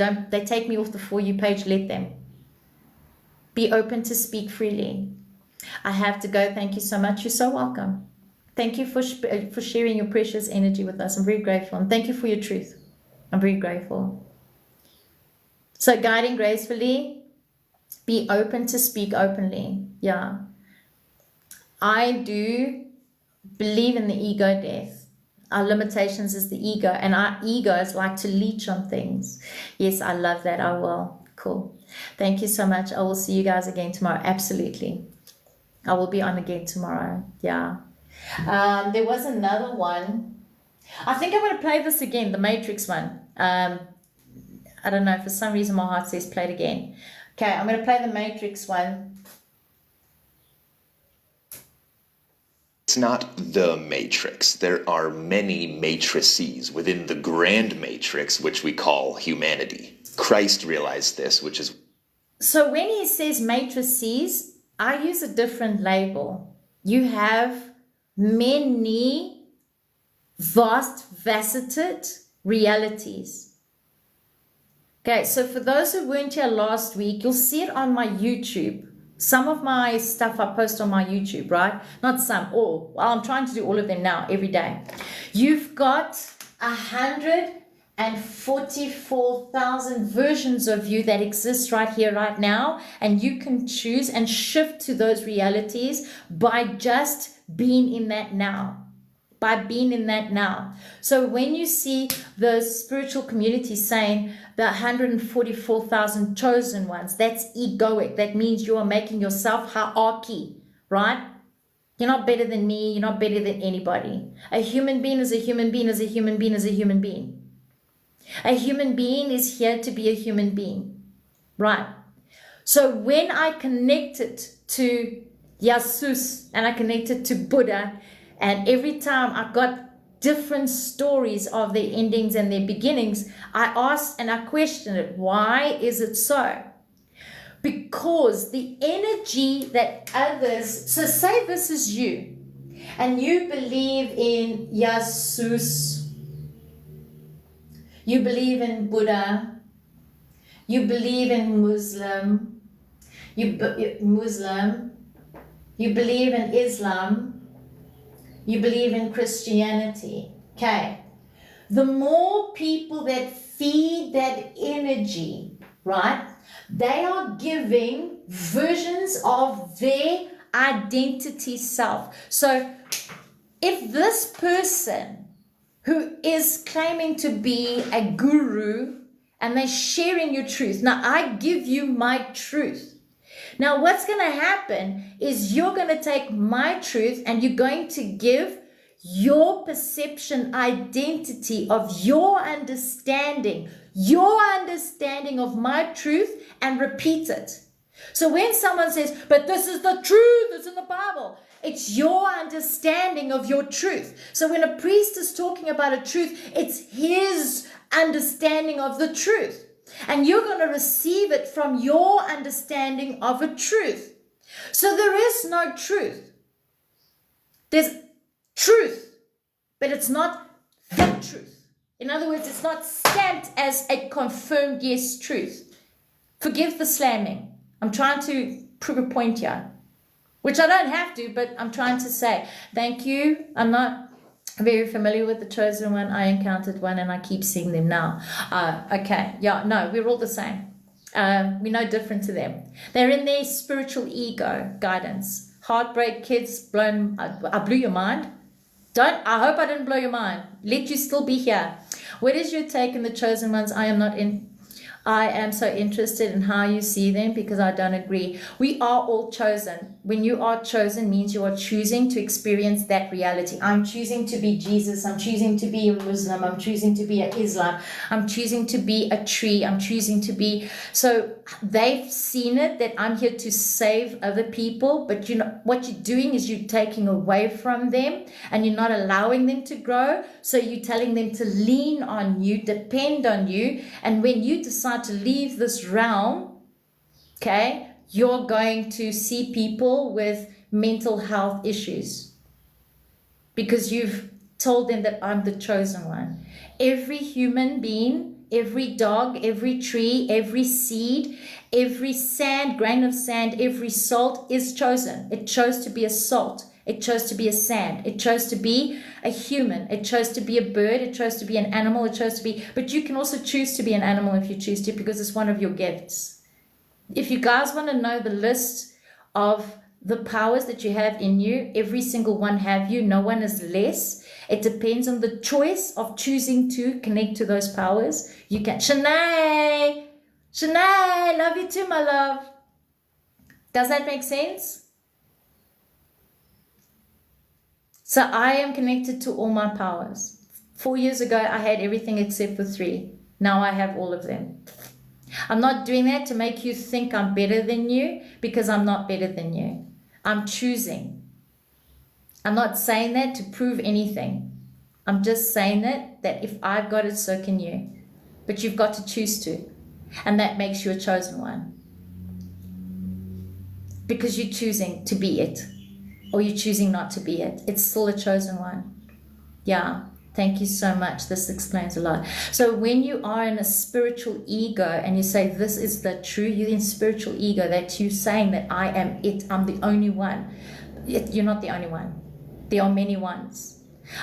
take me off the For You page, let them. Be open to speak freely. I have to go. Thank you so much. You're so welcome. Thank you for sharing your precious energy with us. I'm very grateful. And thank you for your truth. I'm very grateful. So guiding gracefully, be open to speak openly. Yeah. I do believe in the ego death. Our limitations is the ego, and our egos like to leech on things. Yes, I love that. I will. Cool. Thank you so much. I will see you guys again tomorrow. Absolutely. I will be on again tomorrow. Yeah. There was another one. I think I'm going to play this again, the Matrix one. I don't know. For some reason, my heart says play it again. Okay, I'm going to play the Matrix one. It's not the matrix. There are many matrices within the grand matrix, which we call humanity. Christ realized this, which is... So when he says matrices, I use a different label. You have many vast, faceted realities. Okay, so for those who weren't here last week, you'll see it on my YouTube. Some of my stuff I post on my YouTube, right? Not some, all. Well, I'm trying to do all of them now, every day. You've got 144,000 versions of you that exist right here, right now. And you can choose and shift to those realities by just being in that now. By being in that now. So when you see the spiritual community saying the 144,000 chosen ones, that's egoic. That means you are making yourself hierarchy, right? You're not better than me. You're not better than anybody. A human being is a human being is a human being is a human being. A human being is here to be a human being, right? So when I connected to Jesus and I connected to Buddha, and every time I got different stories of their endings and their beginnings, I asked and I questioned it. Why is it so? Because the energy that others, so say this is you, and you believe in Jesus, you believe in Buddha, you believe in Muslim, you believe in Islam, you believe in Christianity. Okay. The more people that feed that energy, right, they are giving versions of their identity self. So if this person who is claiming to be a guru and they're sharing your truth, now I give you my truth. Now, what's going to happen is you're going to take my truth and you're going to give your perception, identity of your understanding of my truth and repeat it. So when someone says, but this is the truth, it's in the Bible, it's your understanding of your truth. So when a priest is talking about a truth, it's his understanding of the truth. And you're going to receive it from your understanding of a truth. So there is no truth. There's truth, but it's not the truth. In other words, it's not stamped as a confirmed yes truth. Forgive the slamming. I'm trying to prove a point here, which I don't have to, but I'm trying to say thank you. I'm not very familiar with the chosen one. I encountered one and I keep seeing them now. Okay, yeah, no, we're all the same. We're no different to them. They're in their spiritual ego guidance. Heartbreak kids, blown. I blew your mind. I hope I didn't blow your mind. Let you still be here. What is your take on the chosen ones? I am so interested in how you see them because I don't agree. We are all chosen. When you are chosen means you are choosing to experience that reality. I'm choosing to be Jesus. I'm choosing to be a Muslim. I'm choosing to be an Islam. I'm choosing to be a tree. I'm choosing to be. So they've seen it that I'm here to save other people. But you know what you're doing is you're taking away from them and you're not allowing them to grow. So you're telling them to lean on you, depend on you. And when you decide to leave this realm, okay, you're going to see people with mental health issues because you've told them that I'm the chosen one. Every human being, every dog, every tree, every seed, every sand, grain of sand, every salt is chosen. It chose to be a salt. It chose to be a sand. It chose to be a human. It chose to be a bird. It chose to be an animal. It chose to be, but you can also choose to be an animal if you choose to, because it's one of your gifts. If you guys want to know the list of the powers that you have in you, every single one have you. No one is less. It depends on the choice of choosing to connect to those powers. You can. Shanae, love you too, my love. Does that make sense? So I am connected to all my powers. 4 years ago, I had everything except for 3. Now I have all of them. I'm not doing that to make you think I'm better than you, because I'm not better than you. I'm choosing. I'm not saying that to prove anything. I'm just saying that if I've got it, so can you. But you've got to choose to. And that makes you a chosen one. Because you're choosing to be it. Or you're choosing not to be it. It's still a chosen one. Yeah. Thank you so much. This explains a lot. So when you are in a spiritual ego and you say this is the true, you're in spiritual ego, that you're saying that I am it, I'm the only one. You're not the only one. There are many ones.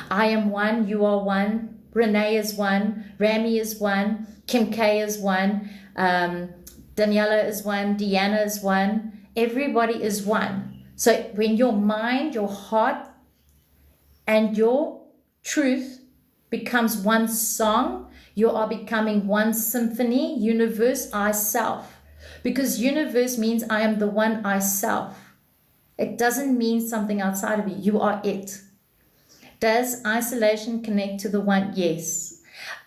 I am one, you are one, Renee is one, Rami is one, Kim K is one, Daniela is one, Deanna is one. Everybody is one. So when your mind, your heart, and your truth becomes one song, you are becoming one symphony, universe, I, self. Because universe means I am the one, I, self. It doesn't mean something outside of you. You are it. Does isolation connect to the one? Yes.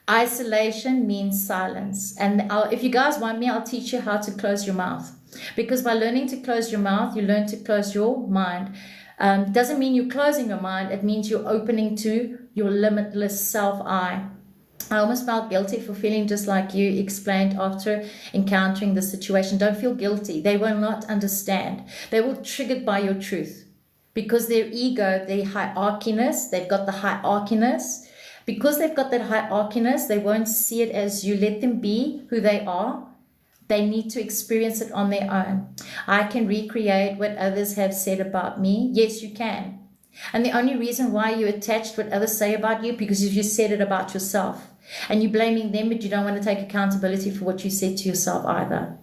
Isolation means silence. And if you guys want me, I'll teach you how to close your mouth. Because by learning to close your mouth, you learn to close your mind. Doesn't mean you're closing your mind. It means you're opening to your limitless self-I. I almost felt guilty for feeling just like you explained after encountering the situation. Don't feel guilty. They will not understand. They will be triggered by your truth. Because their ego, their hierarchiness, they've got the hierarchiness. Because they've got that hierarchiness, they won't see it as you. Let them be who they are. They need to experience it on their own. I can recreate what others have said about me. Yes, you can. And the only reason why you attached what others say about you, because you said it about yourself. And you're blaming them, but you don't want to take accountability for what you said to yourself either.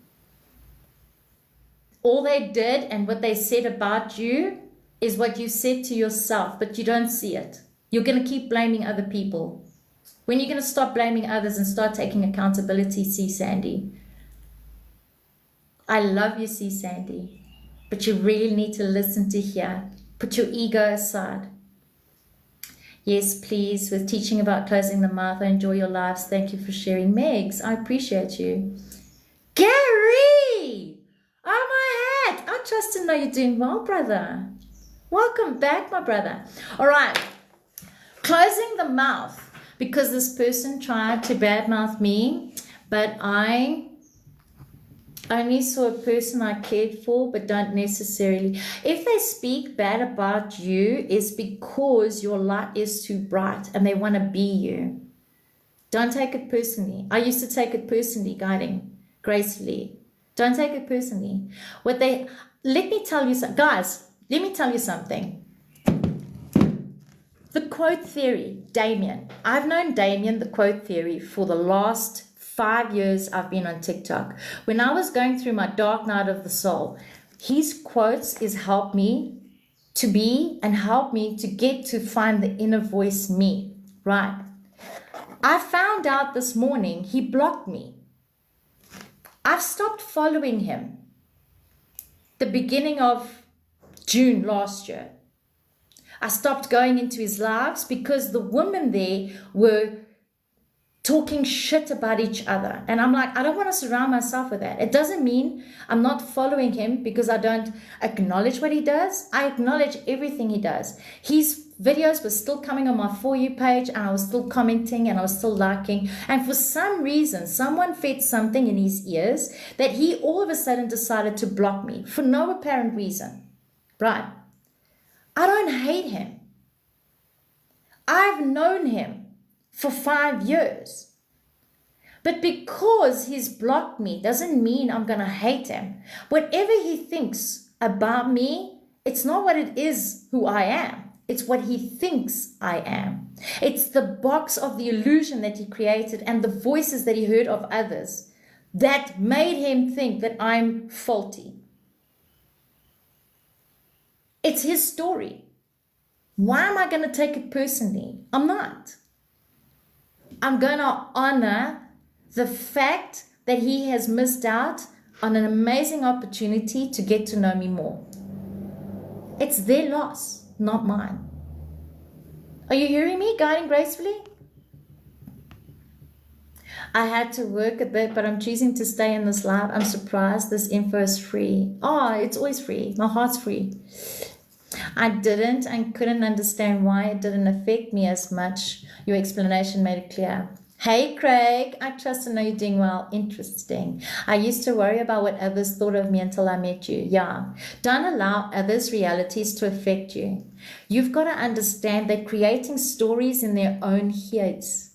All they did and what they said about you is what you said to yourself, but you don't see it. You're going to keep blaming other people. When you're going to stop blaming others and start taking accountability, see Sandy. I love you, see Sandy, but you really need to listen to hear. Put your ego aside. Yes, please, with teaching about closing the mouth, I enjoy your lives. Thank you for sharing. Megs, I appreciate you. Gary! Oh, my heck! I trust to know you're doing well, brother. Welcome back, my brother. All right. Closing the mouth, because this person tried to badmouth me, But I only saw a person I cared for, but don't necessarily. If they speak bad about you, it's because your light is too bright and they want to be you. Don't take it personally. I used to take it personally, guiding gracefully. Don't take it personally. Let me tell you something. Guys, let me tell you something. The quote theory, Damien. I've known Damien, the quote theory, for the last 5 years I've been on TikTok. When I was going through my dark night of the soul, his quotes has helped me to be and helped me to get to find the inner voice me, right? I found out this morning he blocked me. I've stopped following him the beginning of June last year. I stopped going into his lives because the women there were talking shit about each other. And I'm like, I don't want to surround myself with that. It doesn't mean I'm not following him because I don't acknowledge what he does. I acknowledge everything he does. His videos were still coming on my For You page and I was still commenting and I was still liking. And for some reason, someone fed something in his ears that he all of a sudden decided to block me for no apparent reason. Right? I don't hate him. I've known him for 5 years. But because he's blocked me doesn't mean I'm going to hate him. Whatever he thinks about me, it's not what it is who I am. It's what he thinks I am. It's the box of the illusion that he created and the voices that he heard of others that made him think that I'm faulty. It's his story. Why am I going to take it personally? I'm not. I'm going to honor the fact that he has missed out on an amazing opportunity to get to know me more. It's their loss, not mine. Are you hearing me, guiding gracefully? I had to work a bit, but I'm choosing to stay in this live. I'm surprised this info is free. Oh, it's always free. My heart's free. I didn't and couldn't understand why it didn't affect me as much. Your explanation made it clear. Hey, Craig. I trust and know you're doing well. Interesting. I used to worry about what others thought of me until I met you. Yeah. Don't allow others' realities to affect you. You've got to understand they're creating stories in their own heads.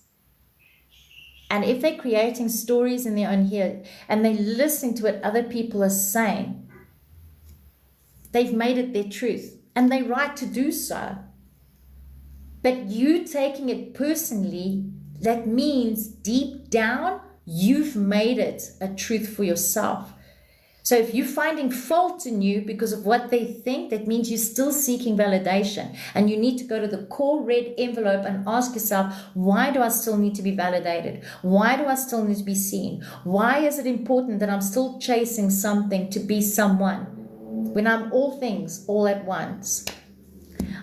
And if they're creating stories in their own head and they're listening to what other people are saying, they've made it their truth. And they're right to do so. But you taking it personally, that means deep down, you've made it a truth for yourself. So if you're finding fault in you because of what they think, that means you're still seeking validation. And you need to go to the core red envelope and ask yourself, why do I still need to be validated? Why do I still need to be seen? Why is it important that I'm still chasing something to be someone when I'm all things all at once?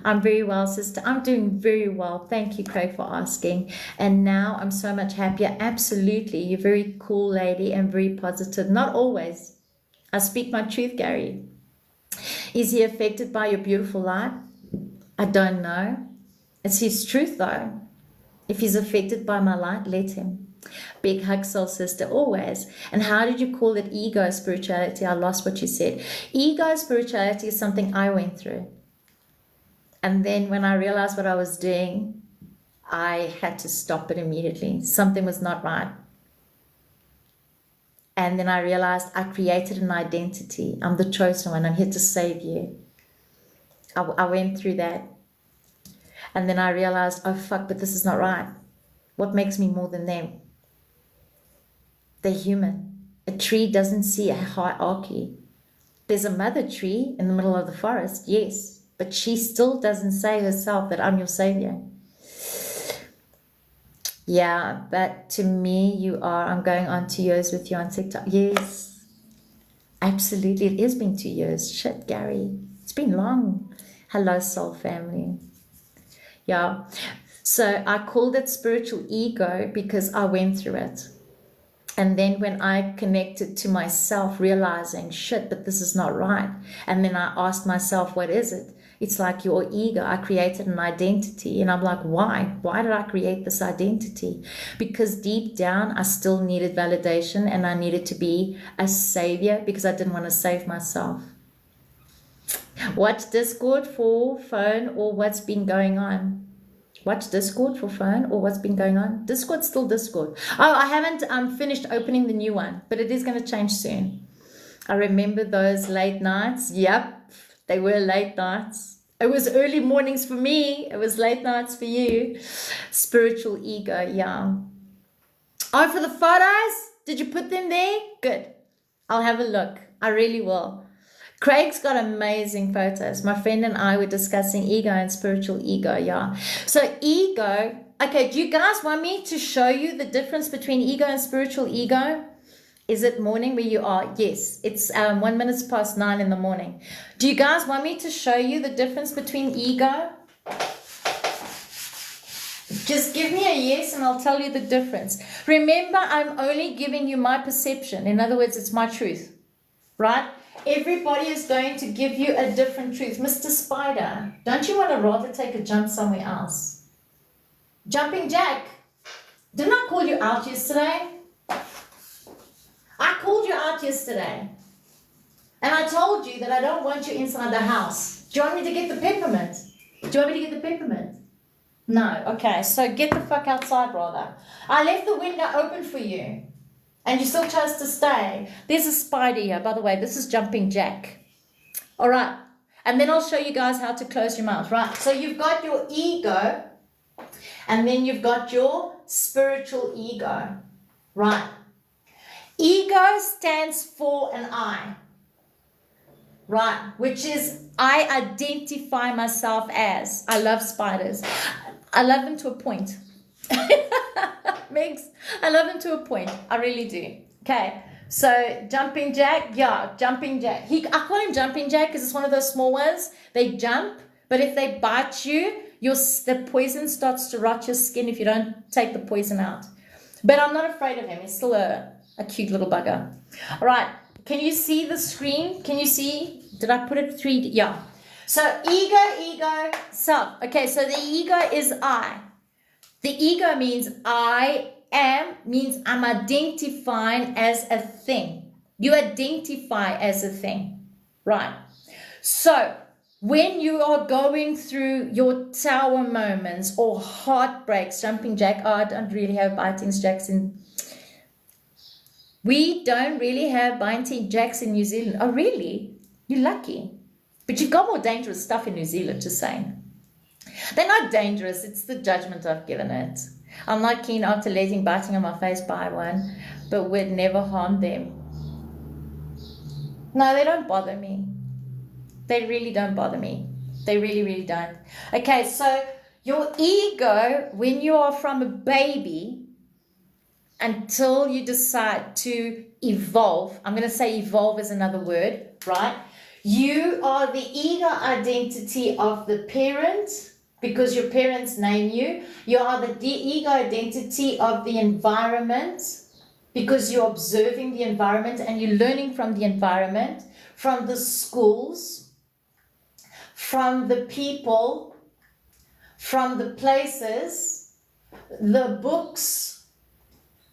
I'm very well, sister. I'm doing very well. Thank you, Craig, for asking. And now I'm so much happier. Absolutely. You're a very cool lady and very positive. Not always. I speak my truth, Gary. Is he affected by your beautiful light? I don't know. It's his truth, though. If he's affected by my light, let him. Big hug, soul sister, always. And how did you call it ego spirituality? I lost what you said. Ego spirituality is something I went through. And then when I realized what I was doing, I had to stop it immediately. Something was not right. And then I realized I created an identity. I'm the chosen one. I'm here to save you. I went through that. And then I realized, oh, fuck, but this is not right. What makes me more than them? They're human. A tree doesn't see a hierarchy. There's a mother tree in the middle of the forest, yes, but she still doesn't say herself that I'm your savior. Yeah, but to me, you are. I'm going on 2 years with you on TikTok. Yes, absolutely. It has been 2 years. Shit, Gary. It's been long. Hello, soul family. Yeah. So I called it spiritual ego because I went through it. And then when I connected to myself, realizing, shit, but this is not right. And then I asked myself, what is it? It's like your ego. I created an identity, and I'm like, why? Why did I create this identity? Because deep down, I still needed validation, and I needed to be a savior because I didn't want to save myself. Watch Discord for phone or what's been going on. Watch Discord for phone or what's been going on. Discord's still Discord. Oh, I haven't finished opening the new one, but it is going to change soon. I remember those late nights. Yep, they were late nights. It was early mornings for me. It was late nights for you. Spiritual ego, yeah. Oh, for the photos? Did you put them there? Good. I'll have a look. I really will. Craig's got amazing photos. My friend and I were discussing ego and spiritual ego, yeah. So ego, okay, do you guys want me to show you the difference between ego and spiritual ego? Is it morning where you are? Yes, it's 1 minute past 9 in the morning. Do you guys want me to show you the difference between ego? Just give me a yes and I'll tell you the difference. Remember, I'm only giving you my perception. In other words, it's my truth, right? Everybody is going to give you a different truth. Mr. Spider, don't you want to rather take a jump somewhere else? Jumping Jack, didn't I call you out yesterday? I called you out yesterday. And I told you that I don't want you inside the house. Do you want me to get the peppermint? Do you want me to get the peppermint? No. Okay, so get the fuck outside, rather. I left the window open for you. And you still chose to stay. There's a spider here. By the way, this is Jumping Jack. All right. And then I'll show you guys how to close your mouth. Right. So you've got your ego. And then you've got your spiritual ego. Right. Ego stands for an I. Right. Which is I identify myself as. I love spiders. I love them to a point. Megs, I love him to a point. I really do. Okay, so Jumping Jack, yeah, Jumping Jack. I call him Jumping Jack because it's one of those small ones. They jump, but if they bite you, the poison starts to rot your skin if you don't take the poison out. But I'm not afraid of him. He's still a cute little bugger. All right, can you see the screen? Can you see? Did I put it 3D? Yeah. So ego, self. Okay, so the ego is I. The ego means I am, means I'm identifying as a thing. You identify as a thing, right? So when you are going through your tower moments or heartbreaks, Jumping Jack, I don't really have biting jacks in. We don't really have biting jacks in New Zealand. Oh, really? You're lucky. But you've got more dangerous stuff in New Zealand, just saying. They're not dangerous. It's the judgment I've given it. I'm not keen after letting biting on my face by one, but would never harm them. No, they don't bother me. They really don't bother me. They really, really don't. Okay, so your ego, when you are from a baby until you decide to evolve, I'm going to say evolve is another word, right? You are the ego identity of the parent, because your parents name you. You are the ego identity of the environment, because you're observing the environment and you're learning from the environment, from the schools, from the people, from the places, the books,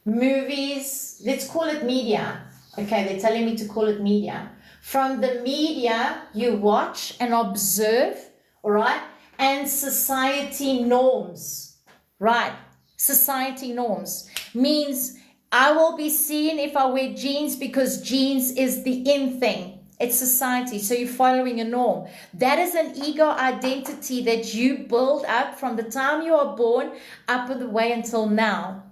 movies, let's call it media. Okay, they're telling me to call it media. From the media you watch and observe, all right? And society norms, right? Society norms means I will be seen if I wear jeans because jeans is the in thing. It's society, so you're following a norm. That is an ego identity that you build up from the time you are born up the way until now.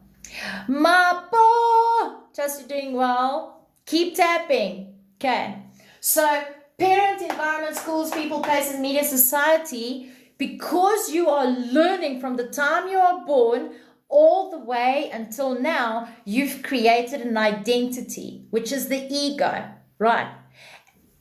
Mapo, just you're doing well. Keep tapping. Okay, so parent, environment, schools, people, places, media, society. Because you are learning from the time you are born all the way until now, you've created an identity, which is the ego, right?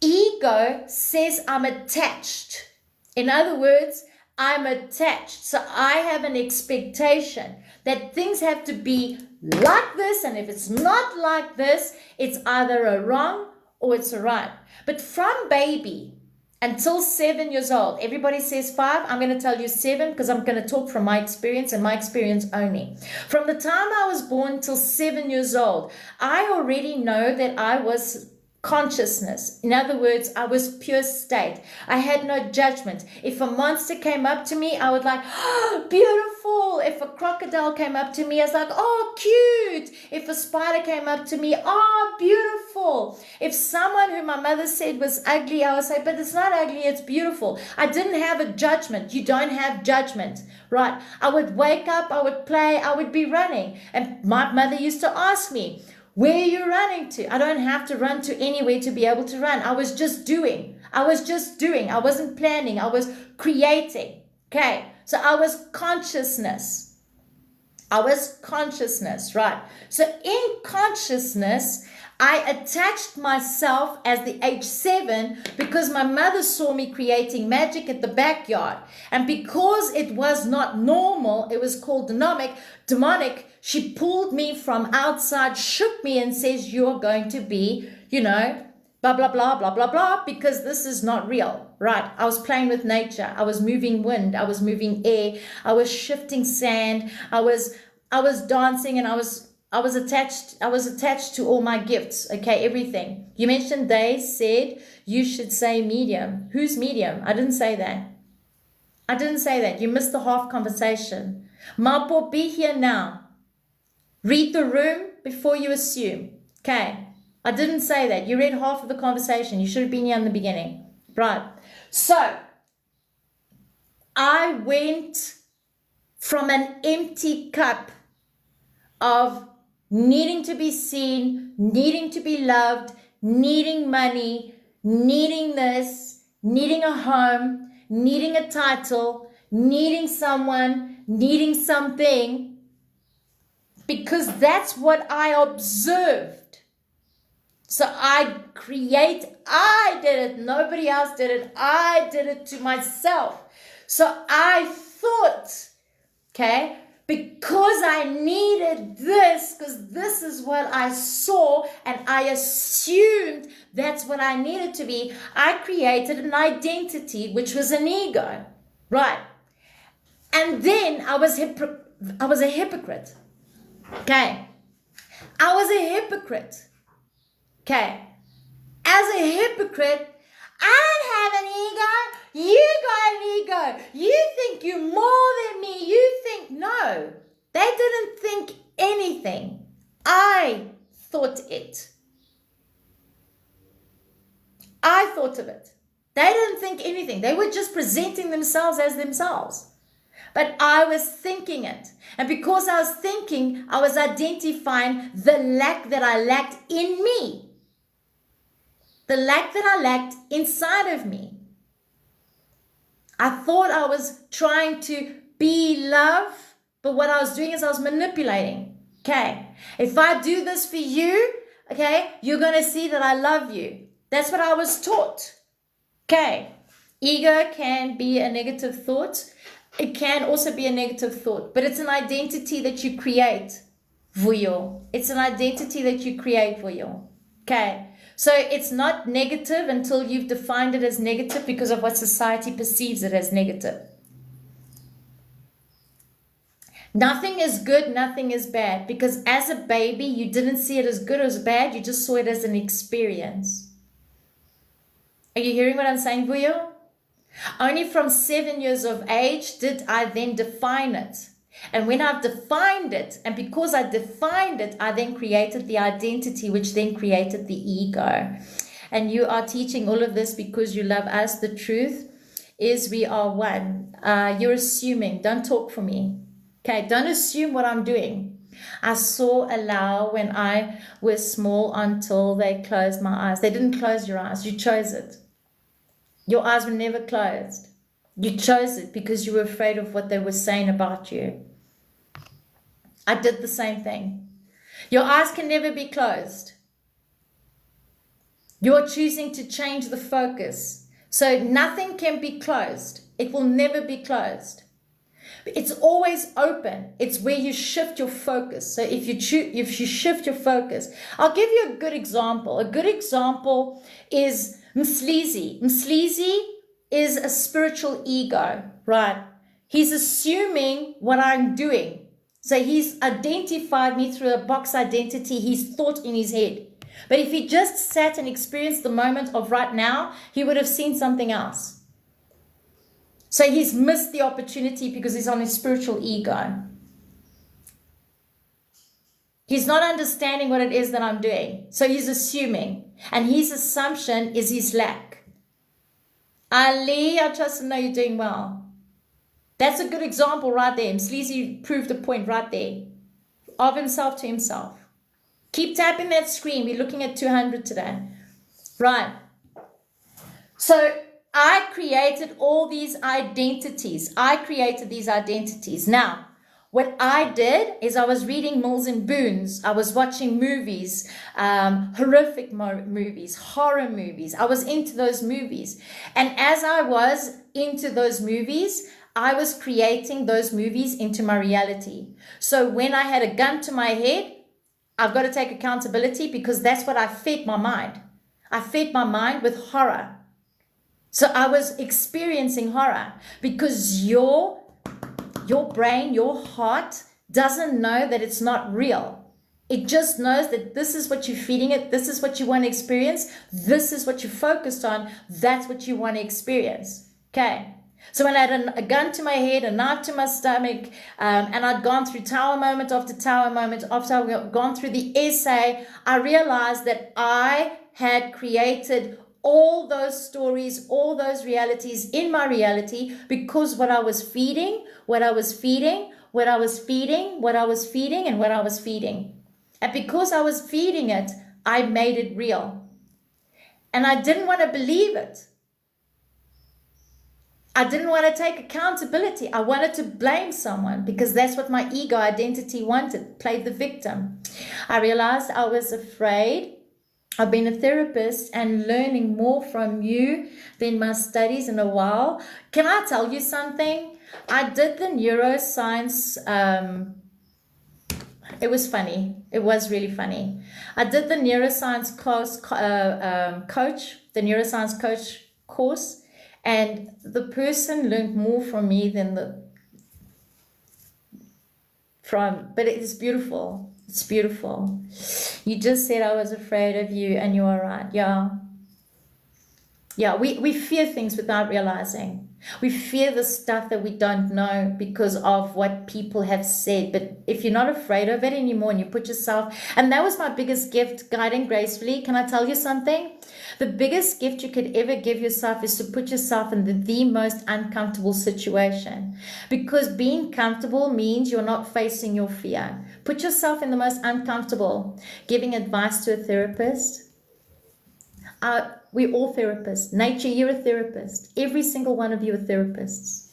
Ego says I'm attached. In other words, I'm attached. So I have an expectation that things have to be like this, and if it's not like this, it's either a wrong or it's a right. But from baby until 7 years old. Everybody says 5. I'm going to tell you 7 because I'm going to talk from my experience and my experience only. From the time I was born till 7 years old, I already know that I was consciousness. In other words, I was pure state. I had no judgment. If a monster came up to me, I would like, oh, beautiful. If a crocodile came up to me, I was like, oh, cute. If a spider came up to me, oh, beautiful. If someone who my mother said was ugly, I would say, but it's not ugly, it's beautiful. I didn't have a judgment. You don't have judgment, right? I would wake up, I would play, I would be running. And my mother used to ask me, where are you running to? I don't have to run to anywhere to be able to run. I was just doing. I wasn't planning. I was creating. Okay. So I was consciousness. Right? So in consciousness, I attached myself as the age 7 because my mother saw me creating magic at the backyard. And because it was not normal, it was called demonic, she pulled me from outside, shook me and says, you're going to be, blah, blah, blah, blah, blah, blah, because this is not real, right? I was playing with nature. I was moving wind. I was moving air. I was shifting sand. I was dancing, and I was attached to all my gifts. Okay, everything. You mentioned they said you should say medium. Who's medium? I didn't say that. You missed the half conversation. Mapo, be here now. Read the room before you assume. Okay, I didn't say that. You read half of the conversation. You should have been here in the beginning. Right. So I went from an empty cup of needing to be seen, needing to be loved, needing money, needing this, needing a home, needing a title, needing someone, needing something, because that's what I observed. So I did it. Nobody else did it. I did it to myself. So I thought, okay, because I needed this, because this is what I saw and I assumed that's what I needed to be, I created an identity, which was an ego, right? And then I was a hypocrite. Okay. I was a hypocrite. Okay. As a hypocrite, I don't have an ego. You got an ego. You think you're more than me. You think, no. They didn't think anything. I thought it. I thought of it. They didn't think anything. They were just presenting themselves as themselves. But I was thinking it. And because I was thinking, I was identifying the lack that I lacked in me. The lack that I lacked inside of me. I thought I was trying to be love, but what I was doing is I was manipulating. Okay, if I do this for you, okay, you're going to see that I love you. That's what I was taught. Okay, ego can be a negative thought. It can also be a negative thought, but it's an identity that you create, Vuyo. It's an identity that you create, Vuyo. Okay, so it's not negative until you've defined it as negative because of what society perceives it as negative. Nothing is good, nothing is bad, because as a baby, you didn't see it as good or as bad, you just saw it as an experience. Are you hearing what I'm saying, Vuyo? Only from 7 years of age did I then define it. And when I've defined it, and because I defined it, I then created the identity, which then created the ego. And you are teaching all of this because you love us. The truth is we are one. You're assuming. Don't talk for me. Okay, don't assume what I'm doing. I saw Allow when I was small until they closed my eyes. They didn't close your eyes. You chose it. Your eyes were never closed. You chose it because you were afraid of what they were saying about you. I did the same thing. Your eyes can never be closed. You're choosing to change the focus. So nothing can be closed. It will never be closed. It's always open. It's where you shift your focus. So if you shift your focus, I'll give you a good example. A good example is Mslizi. Mslizi is a spiritual ego, right? He's assuming what I'm doing. So he's identified me through a box identity he's thought in his head. But if he just sat and experienced the moment of right now, he would have seen something else. So he's missed the opportunity because he's on his spiritual ego. He's not understanding what it is that I'm doing. So he's assuming. And his assumption is his lack. Ali, I trust and know you're doing well. That's a good example right there. Sleazy proved the point right there. Of himself to himself. Keep tapping that screen. We're looking at 200 today. Right. So I created all these identities. Now, what I did is I was reading Mills and Boons. I was watching movies, horrific movies, horror movies. I was into those movies. And as I was into those movies, I was creating those movies into my reality. So when I had a gun to my head, I've got to take accountability because that's what I fed my mind. I fed my mind with horror. So I was experiencing horror because your brain, your heart doesn't know that it's not real. It just knows that this is what you're feeding it. This is what you want to experience. This is what you're focused on. That's what you want to experience. Okay. So when I had a gun to my head, a knife to my stomach, and I'd gone through tower moment after tower moment, after I'd gone through the essay, I realized that I had created all those stories, all those realities in my reality because what I was feeding. And because I was feeding it, I made it real. And I didn't want to believe it. I didn't want to take accountability. I wanted to blame someone because that's what my ego identity wanted, played the victim. I realized I was afraid. I've been a therapist and learning more from you than my studies in a while. Can I tell you something? I did the neuroscience. It was funny. It was really funny. I did the neuroscience coach course. And the person learned more from me than but it's beautiful. It's beautiful. You just said I was afraid of you and you are right. Yeah, we fear things without realizing. We fear the stuff that we don't know because of what people have said. But if you're not afraid of it anymore and you put yourself, and that was my biggest gift, Guiding Gracefully. Can I tell you something? The biggest gift you could ever give yourself is to put yourself in the most uncomfortable situation. Because being comfortable means you're not facing your fear. Put yourself in the most uncomfortable. Giving advice to a therapist. We're all therapists. Nature, you're a therapist. Every single one of you are therapists.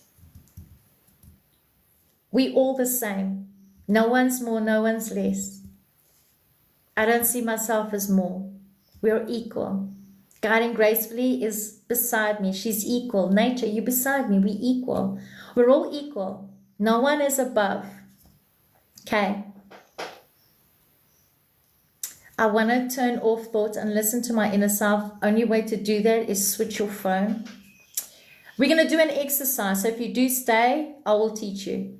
We all the same. No one's more, no one's less. I don't see myself as more. We're equal. Guiding Gracefully is beside me. She's equal. Nature, you're beside me. We're equal. We're all equal. No one is above. Okay. I want to turn off thoughts and listen to my inner self. Only way to do that is switch your phone. We're going to do an exercise. So if you do stay, I will teach you.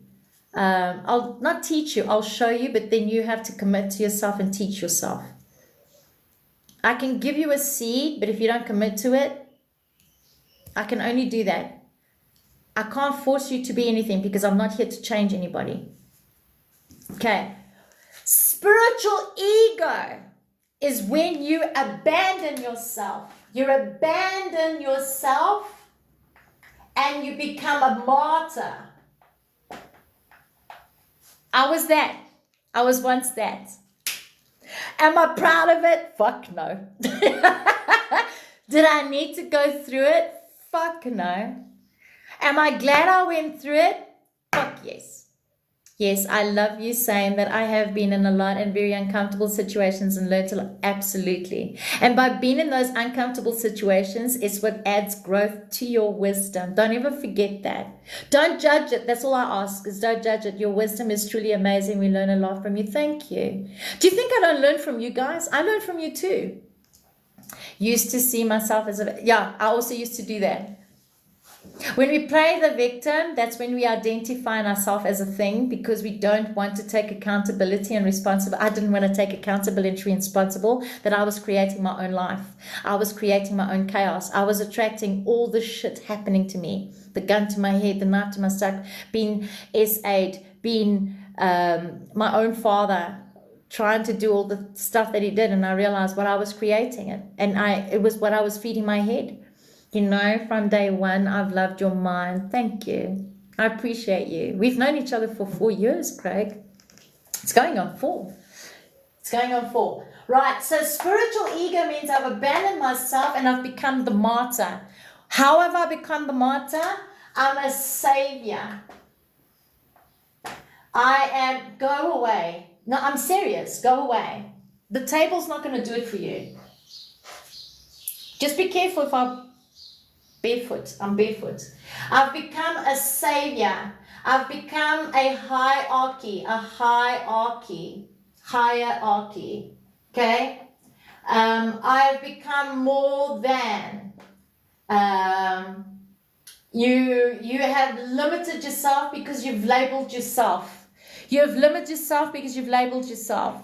I'll not teach you, I'll show you, but then you have to commit to yourself and teach yourself. I can give you a seed, but if you don't commit to it, I can only do that. I can't force you to be anything because I'm not here to change anybody. Okay. Spiritual ego is when you abandon yourself. You abandon yourself and you become a martyr. I was that. I was once that. Am I proud of it? Fuck no. Did I need to go through it? Fuck no. Am I glad I went through it? Fuck yes. Yes, I love you saying that I have been in a lot and very uncomfortable situations and learned a lot. Absolutely. And by being in those uncomfortable situations is what adds growth to your wisdom. Don't ever forget that. Don't judge it. That's all I ask is don't judge it. Your wisdom is truly amazing. We learn a lot from you. Thank you. Do you think I don't learn from you guys? I learn from you too. Used to see myself as I also used to do that. When we play the victim, that's when we identify ourselves as a thing because we don't want to take accountability and responsibility. I didn't want to take accountability and responsible that I was creating my own life. I was creating my own chaos. I was attracting all the shit happening to me. The gun to my head, the knife to my stomach, being S8, being my own father, trying to do all the stuff that he did. And I realized what I was creating it. And it was what I was feeding my head. You know, from day one, I've loved your mind. Thank you. I appreciate you. We've known each other for 4 years, Craig. It's going on 4. It's going on 4. Right, so spiritual ego means I've abandoned myself and I've become the martyr. How have I become the martyr? I'm a savior. Go away. No, I'm serious. Go away. The table's not going to do it for you. Just be careful if I'm barefoot. I've become a savior. I've become a hierarchy. Okay? I've become more than. You have limited yourself because you've labeled yourself. You have limited yourself because you've labeled yourself.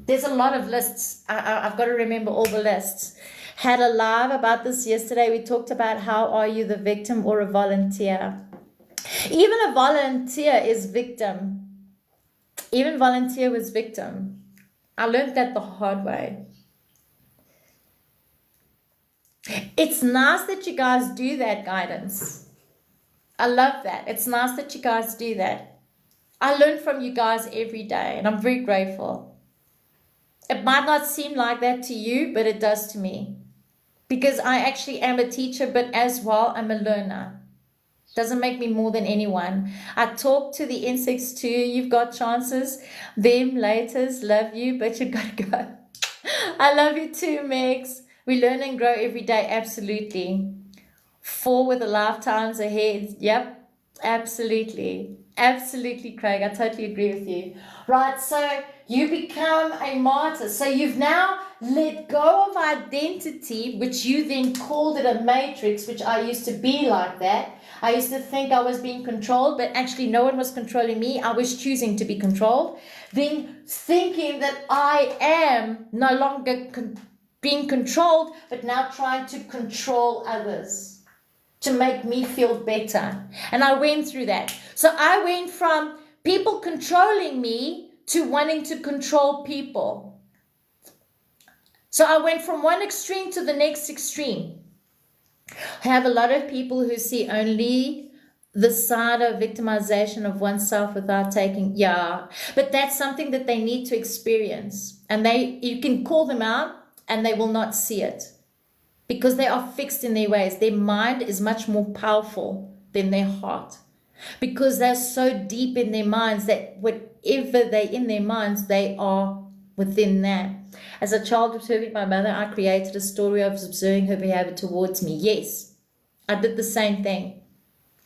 There's a lot of lists. I've got to remember all the lists. Had a live about this yesterday. We talked about how are you the victim or a volunteer. Even a volunteer is victim. Even volunteer was victim. I learned that the hard way. It's nice that you guys do that guidance. I love that. It's nice that you guys do that. I learn from you guys every day and I'm very grateful. It might not seem like that to you, but it does to me. Because I actually am a teacher, but as well, I'm a learner. Doesn't make me more than anyone. I talk to the insects too. You've got chances. Them laters love you, but you've got to go. I love you too, Megs. We learn and grow every day, absolutely. 4 with a lifetimes ahead. Yep, absolutely. Absolutely, Craig. I totally agree with you. Right, so you become a martyr. So you've now let go of identity, which you then called it a matrix, which I used to be like that. I used to think I was being controlled, but actually no one was controlling me. I was choosing to be controlled. Then thinking that I am no longer being controlled, but now trying to control others to make me feel better. And I went through that. So I went from people controlling me to wanting to control people. So I went from one extreme to the next extreme. I have a lot of people who see only the side of victimization of oneself without taking, but that's something that they need to experience. And you can call them out and they will not see it because they are fixed in their ways. Their mind is much more powerful than their heart because they're so deep in their minds that whatever they're in their minds, they are within that. As a child observing my mother, I created a story of observing her behavior towards me. Yes, I did the same thing.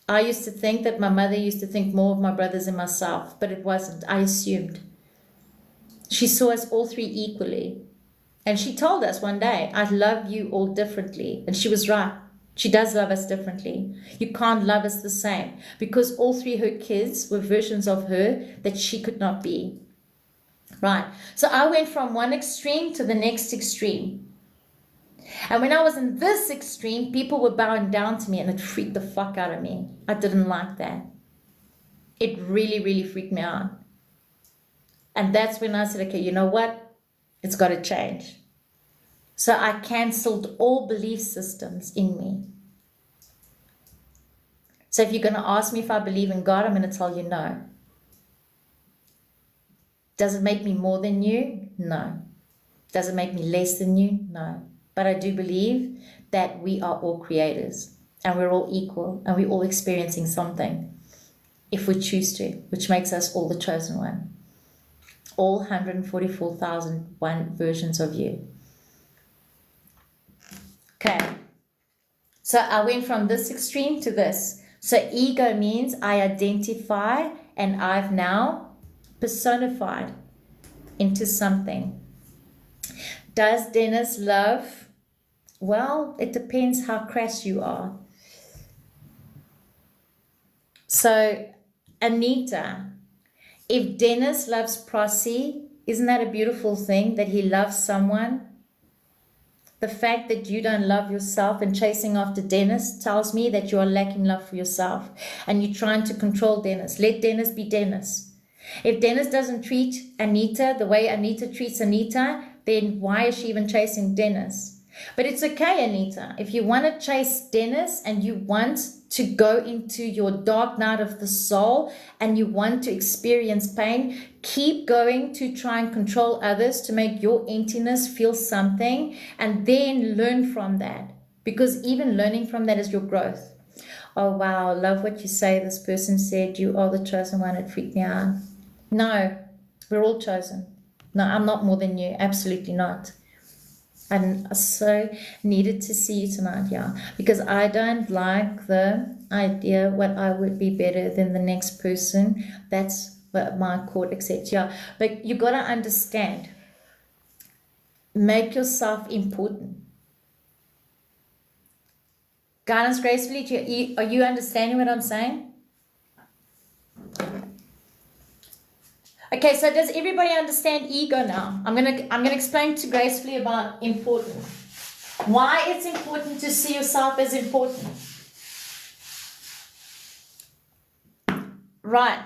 I used to think that my mother used to think more of my brothers and myself, but it wasn't. I assumed. She saw us all 3 equally. And she told us one day, I love you all differently. And she was right. She does love us differently. You can't love us the same because all 3 her kids were versions of her that she could not be. Right. So I went from one extreme to the next extreme. And when I was in this extreme, people were bowing down to me and it freaked the fuck out of me. I didn't like that. It really, really freaked me out. And that's when I said, okay, you know what? It's got to change. So I cancelled all belief systems in me. So if you're going to ask me if I believe in God, I'm going to tell you no. Does it make me more than you? No. Does it make me less than you? No. But I do believe that we are all creators and we're all equal and we're all experiencing something if we choose to, which makes us all the chosen one. All 144,001 versions of you. Okay. So I went from this extreme to this. So ego means I identify and I've now personified into something. Does Dennis love Well, it depends how crass you are. So, Anita, if Dennis loves Prosy, isn't that a beautiful thing that he loves someone? The fact that you don't love yourself and chasing after Dennis tells me that you are lacking love for yourself and you're trying to control Dennis. Let Dennis be Dennis. If Dennis doesn't treat Anita the way Anita treats Anita, then why is she even chasing Dennis? But it's okay, Anita. If you want to chase Dennis and you want to go into your dark night of the soul and you want to experience pain, keep going to try and control others to make your emptiness feel something, and then learn from that. Because even learning from that is your growth. Oh, wow, love what you say. This person said, you are the chosen one. It freaked me out. No, we're all chosen. No, I'm not more than you. Absolutely not. And I so needed to see you tonight, yeah, because I don't like the idea what I would be better than the next person. That's what my court accepts, yeah. But you got to understand, make yourself important. Guidance gracefully, are you understanding what I'm saying? Okay, so does everybody understand ego now? I'm gonna explain to gracefully about important. Why it's important to see yourself as important. Right.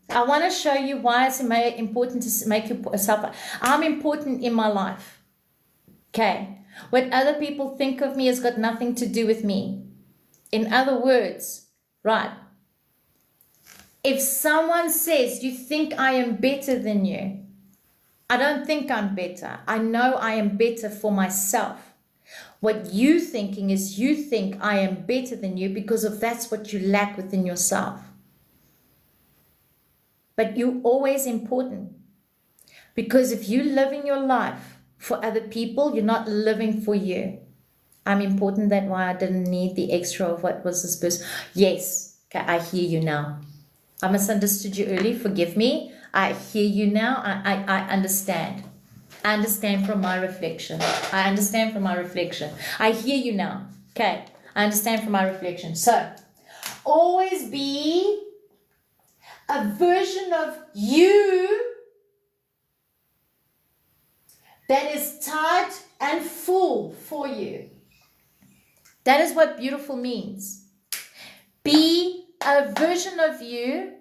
I want to show you why it's important to make yourself. I'm important in my life. Okay. What other people think of me has got nothing to do with me. In other words, right, if someone says, you think I am better than you, I don't think I'm better. I know I am better for myself. What you thinking is you think I am better than you because of that's what you lack within yourself. But you're always important. Because if you're living your life for other people, you're not living for you. I'm important, that's why I didn't need the extra of what was this person. Yes, okay, I hear you now. I misunderstood you earlier, forgive me. I hear you now, I understand. I understand from my reflection. I understand from my reflection. I hear you now, okay, I understand from my reflection. So, always be a version of you that is tight and full for you. That is what beautiful means. Be a version of you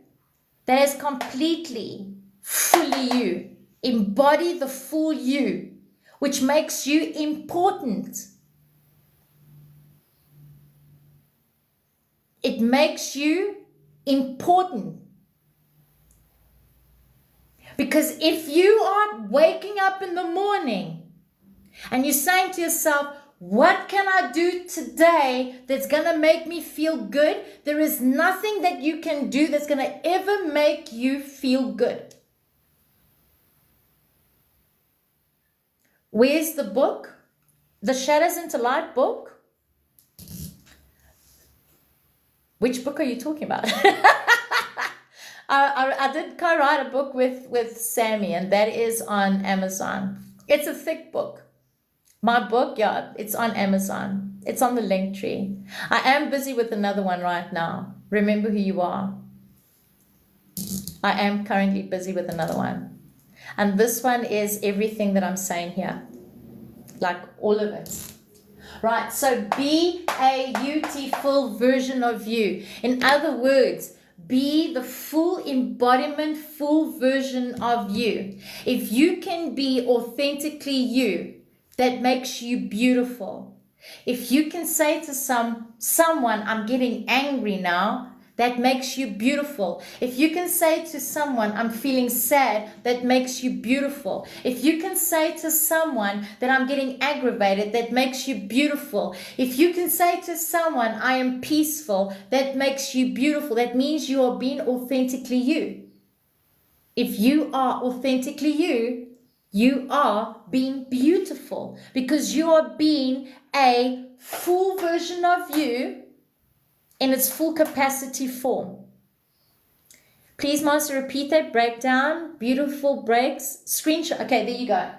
that is completely, fully you. Embody the full you, which makes you important. It makes you important. Because if you are waking up in the morning and you're saying to yourself, what can I do today that's going to make me feel good? There is nothing that you can do that's going to ever make you feel good. Where's the book? The Shadows into Light book? Which book are you talking about? I did co-write a book with Sammy, and that is on Amazon. It's a thick book. My book, yeah, it's on Amazon. It's on the link tree. I am busy with another one right now. Remember who you are. I am currently busy with another one. And this one is everything that I'm saying here. Like all of it. Right, so be a beautiful version of you. In other words, be the full embodiment, full version of you. If you can be authentically you, that makes you beautiful. If you can say to someone, I'm getting angry now, that makes you beautiful. If you can say to someone, I'm feeling sad, that makes you beautiful. If you can say to someone that I'm getting aggravated, that makes you beautiful. If you can say to someone, I am peaceful, that makes you beautiful. That means you are being authentically you. If you are authentically you, you are being beautiful because you are being a full version of you in its full capacity form. Please, Master, repeat that breakdown. Beautiful breaks. Screenshot. Okay, there you go.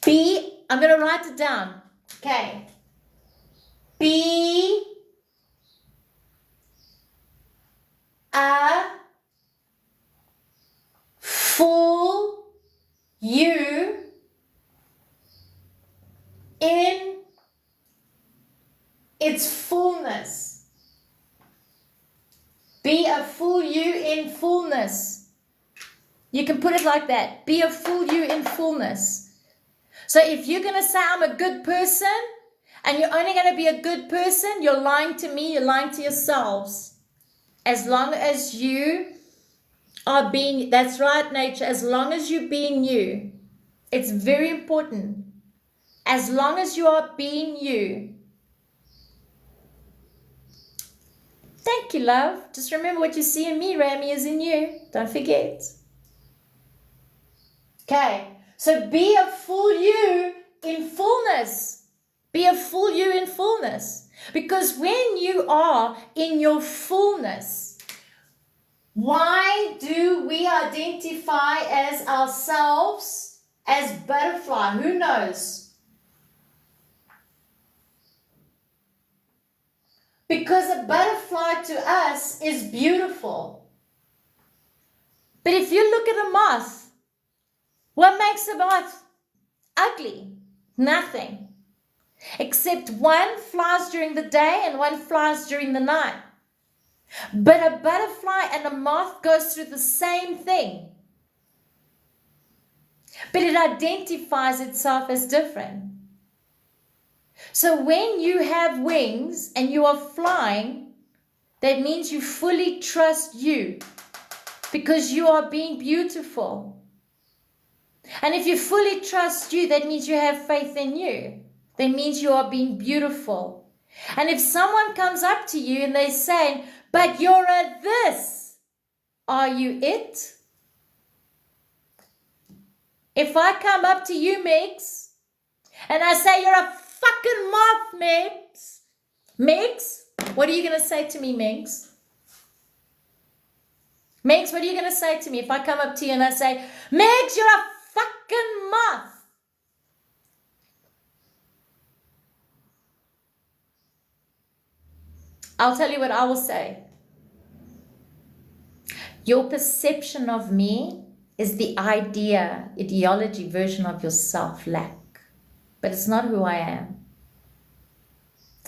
Be, I'm going to write it down. Okay. Be a full you in its fullness. Be a full you in fullness. You can put it like that. Be a full you in fullness. So if you're going to say I'm a good person and you're only going to be a good person, you're lying to me, you're lying to yourselves. As long as you are being, that's right, nature, as long as you're being you, it's very important. As long as you are being you. Thank you, love. Just remember what you see in me, Rami, is in you. Don't forget. Okay, so be a full you in fullness. Be a full you in fullness. Because when you are in your fullness, why do we identify as ourselves as butterfly? Who knows? Because a butterfly to us is beautiful. But if you look at a moth, what makes a moth ugly? Nothing. Except one flies during the day and one flies during the night. But a butterfly and a moth goes through the same thing. But it identifies itself as different. So when you have wings and you are flying, that means you fully trust you because you are being beautiful. And if you fully trust you, that means you have faith in you. That means you are being beautiful. And if someone comes up to you and they say, but you're a this, are you it? If I come up to you, Megs, and I say you're a fucking moth, Megs. Megs, what are you going to say to me, Megs? Megs, what are you going to say to me if I come up to you and I say, Megs, you're a fucking moth? I'll tell you what I will say. Your perception of me is the ideology version of yourself lack. But it's not who I am.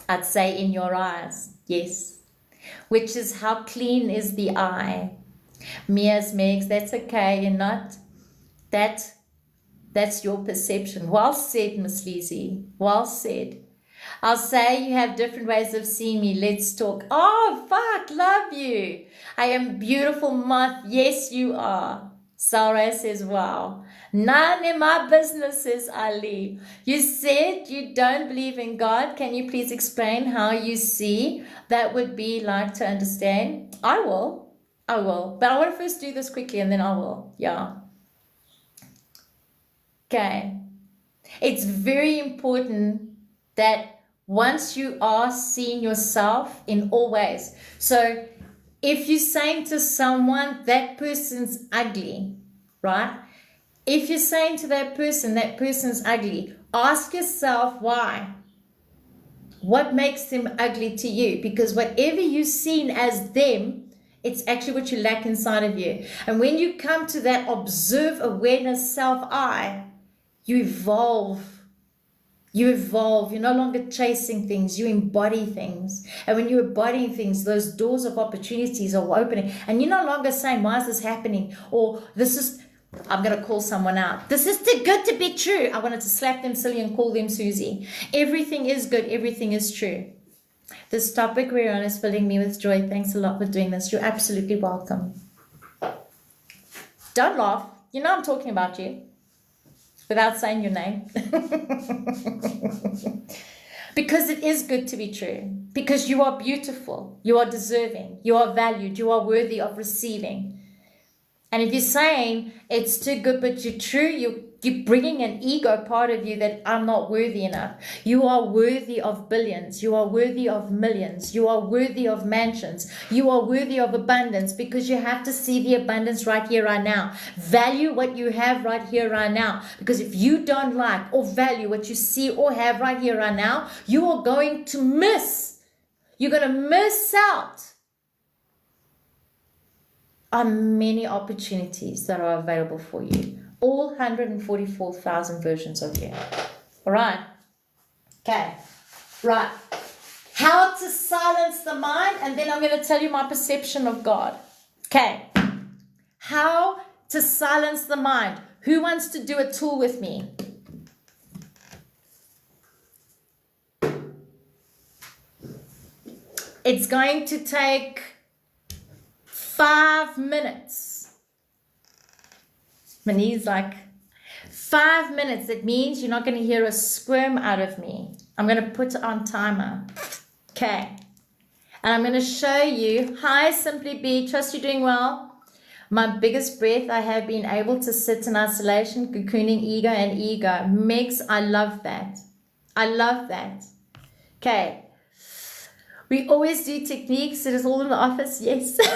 I'd say in your eyes, yes. Which is how clean is the eye. Me as Megs, that's okay. You're not. That's your perception. Well said, Miss Lizzie. Well said. I'll say you have different ways of seeing me. Let's talk. Oh, fuck, love you. I am beautiful moth. Yes, you are. Sarah says, wow. None in my business, says Ali. You said you don't believe in God. Can you please explain how you see that would be like to understand? I will. But I want to first do this quickly and then I will. Yeah. Okay. It's very important that once you are seeing yourself in all ways. So if you're saying to someone, that person's ugly, right? If you're saying to that person's ugly, ask yourself why. What makes them ugly to you? Because whatever you've seen as them, it's actually what you lack inside of you. And when you come to that observe, awareness, self-I, you evolve. You're no longer chasing things, you embody things. And when you're embodying things, those doors of opportunities are opening. And you're no longer saying, why is this happening? Or I'm going to call someone out. This is too good to be true. I wanted to slap them silly and call them Susie. Everything is good. Everything is true. This topic we're on is filling me with joy. Thanks a lot for doing this. You're absolutely welcome. Don't laugh. You know I'm talking about you. Without saying your name. Because it is good to be true. Because you are beautiful. You are deserving. You are valued. You are worthy of receiving. And if you're saying it's too good but you're true, you're bringing an ego part of you that I'm not worthy enough. You are worthy of billions. You are worthy of millions. You are worthy of mansions. You are worthy of abundance, because you have to see the abundance right here, right now. Value what you have right here, right now. Because if you don't like or value what you see or have right here, right now, you are going to miss. You're going to miss out on many opportunities that are available for you. All 144,000 versions of you. All right. Okay. Right. How to silence the mind, and then I'm going to tell you my perception of God. Okay. How to silence the mind. Who wants to do a tool with me? It's going to take 5 minutes. Mani's like, 5 minutes. That means you're not going to hear a squirm out of me. I'm going to put it on timer. Okay. And I'm going to show you. Hi, Simply Be. Trust you're doing well. My biggest breath, I have been able to sit in isolation, cocooning ego and ego. Megs, I love that. I love that. Okay. We always do techniques. It is all in the office. Yes. It's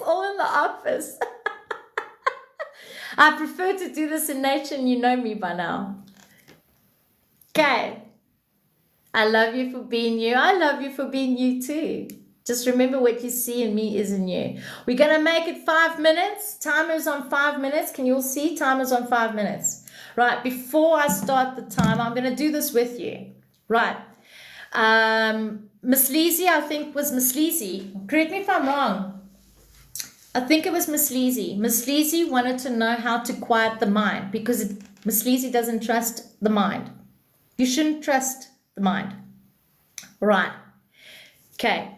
all in the office. I prefer to do this in nature, and you know me by now. Okay. I love you for being you. I love you for being you too. Just remember, what you see in me is in you. We're going to make it 5 minutes. Timer's on 5 minutes. Can you all see? Timer's on 5 minutes. Right. Before I start the timer, I'm going to do this with you. Right. Miss Leezy, I think was Miss Leezy. Correct me if I'm wrong. I think it was Miss Leezy. Miss Leezy wanted to know how to quiet the mind, because Miss Leezy doesn't trust the mind. You shouldn't trust the mind. Right. Okay.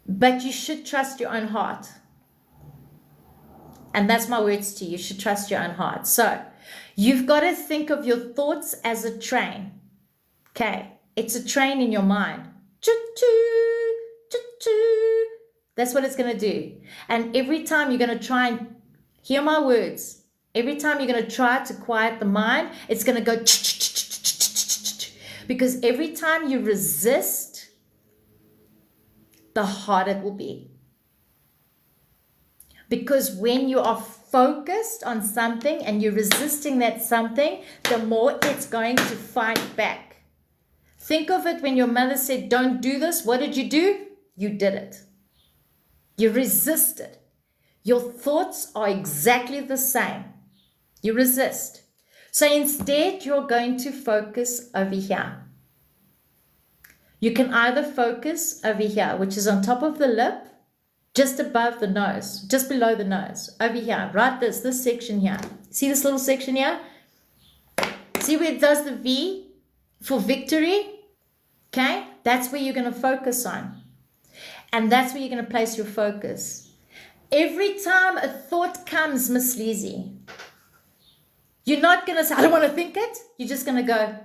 But you should trust your own heart. And that's my words to you. You should trust your own heart. So you've got to think of your thoughts as a train. Okay, it's a train in your mind. Choo-choo, choo-choo. That's what it's going to do. And every time you're going to try and hear my words, every time you're going to try to quiet the mind, it's going to go because every time you resist, the harder it will be. Because when you are focused on something and you're resisting that something, the more it's going to fight back. Think of it when your mother said, don't do this. What did you do? You did it. You resisted. Your thoughts are exactly the same. You resist. So instead, you're going to focus over here. You can either focus over here, which is on top of the lip, just above the nose, just below the nose, over here, right? This section here. See this little section here? See where it does the V for victory? Okay, that's where you're going to focus on. And that's where you're going to place your focus. Every time a thought comes, Miss Leezy, you're not going to say, I don't want to think it. You're just going to go.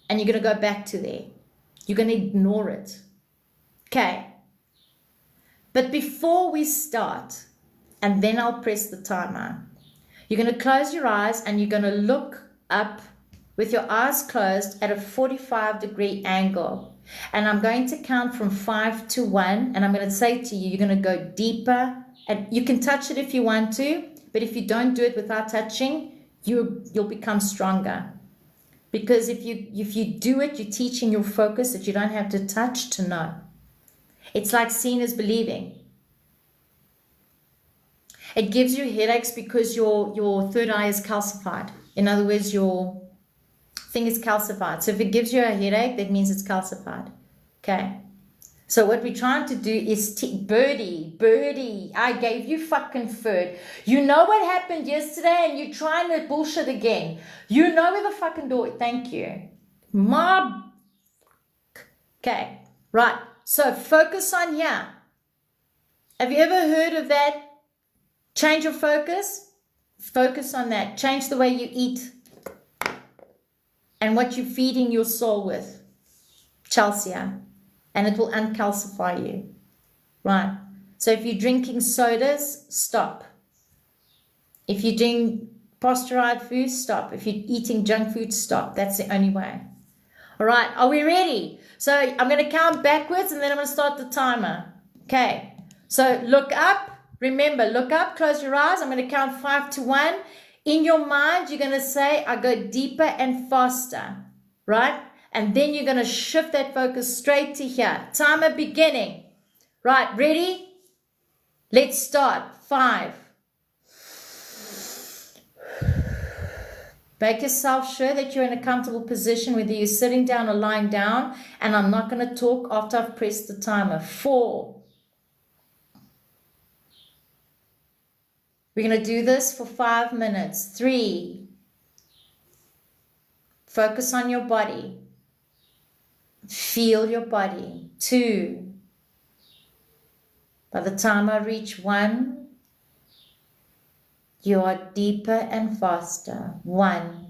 And you're going to go back to there. You're going to ignore it. Okay. But before we start, and then I'll press the timer, you're going to close your eyes and you're going to look up with your eyes closed at a 45-degree angle. And I'm going to count from 5 to 1. And I'm going to say to you, you're going to go deeper. And you can touch it if you want to. But if you don't do it without touching, you'll become stronger. Because if you do it, you're teaching your focus that you don't have to touch to know. It's like seeing is believing. It gives you headaches because your third eye is calcified. In other words, your thing is calcified. So if it gives you a headache, that means it's calcified. Okay. So what we're trying to do is Birdie, I gave you fucking food. You know what happened yesterday and you're trying to bullshit again. You know where the fucking door, thank you. Okay, right. So focus on here. Have you ever heard of that? Change your focus. Focus on that. Change the way you eat and what you're feeding your soul with. Chelsea. And it will uncalcify you. Right. So if you're drinking sodas, stop. If you're doing pasteurized food, stop. If you're eating junk food, stop. That's the only way. All right, are we ready? So I'm going to count backwards and then I'm going to start the timer. Okay, so look up. Remember, look up, close your eyes. I'm going to count 5 to 1. In your mind, you're going to say, I go deeper and faster, right? And then you're going to shift that focus straight to here. Timer beginning. Right, ready? Let's start. 5. Make yourself sure that you're in a comfortable position, whether you're sitting down or lying down. And I'm not going to talk after I've pressed the timer. 4. We're going to do this for 5 minutes. 3. Focus on your body. Feel your body. 2. By the time I reach 1, you are deeper and faster. 1.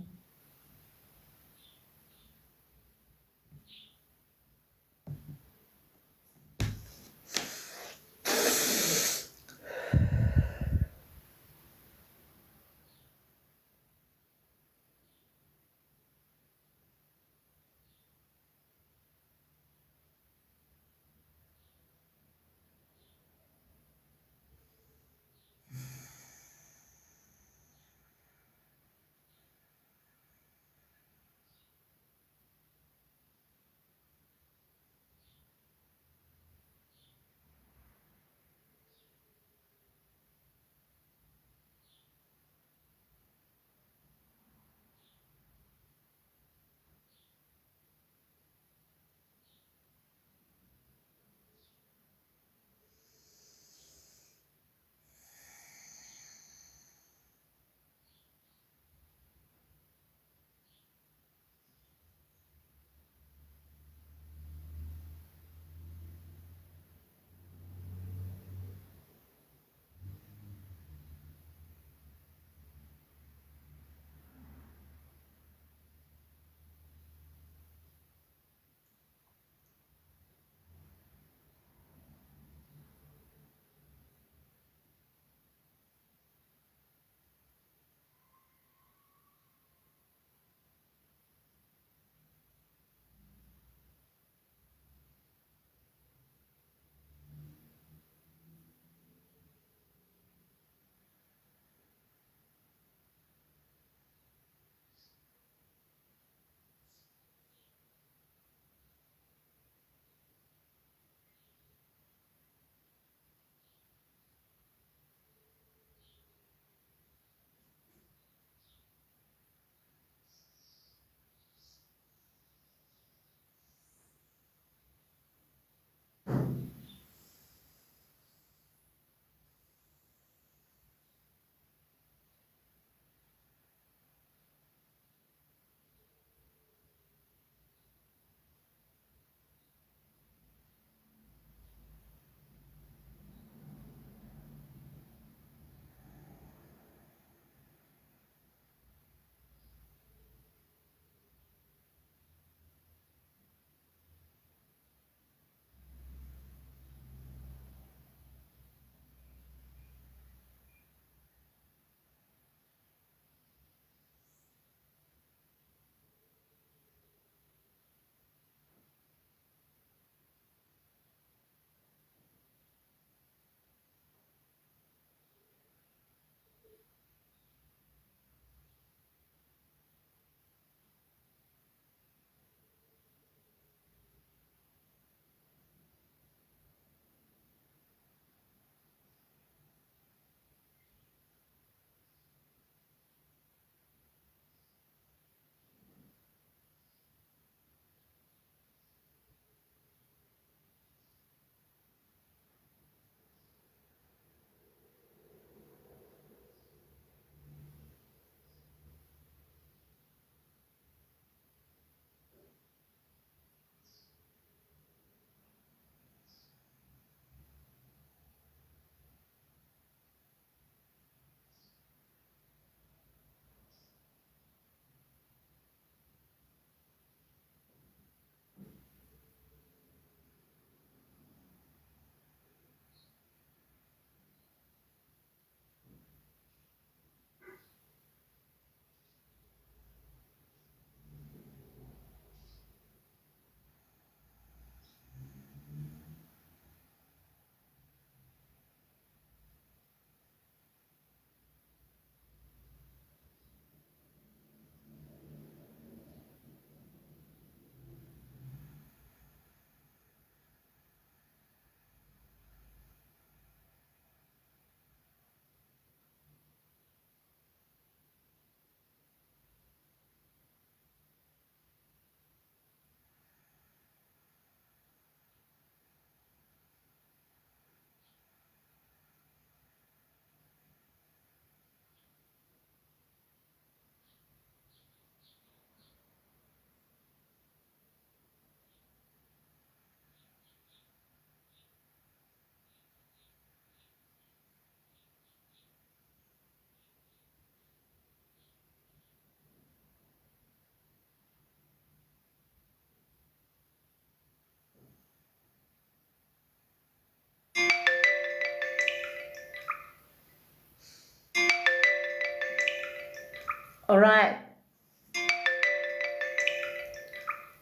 All right.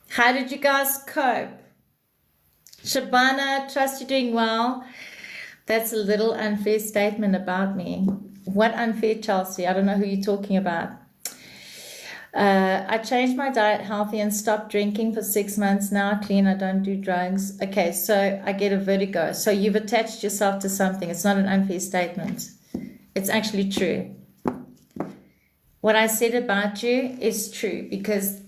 How did you guys cope? Shabana, trust you're doing well. That's a little unfair statement about me. What unfair, Chelsea? I don't know who you're talking about. I changed my diet healthy and stopped drinking for 6 months. Now clean, I don't do drugs. Okay, so I get a vertigo. So you've attached yourself to something. It's not an unfair statement. It's actually true. What I said about you is true, because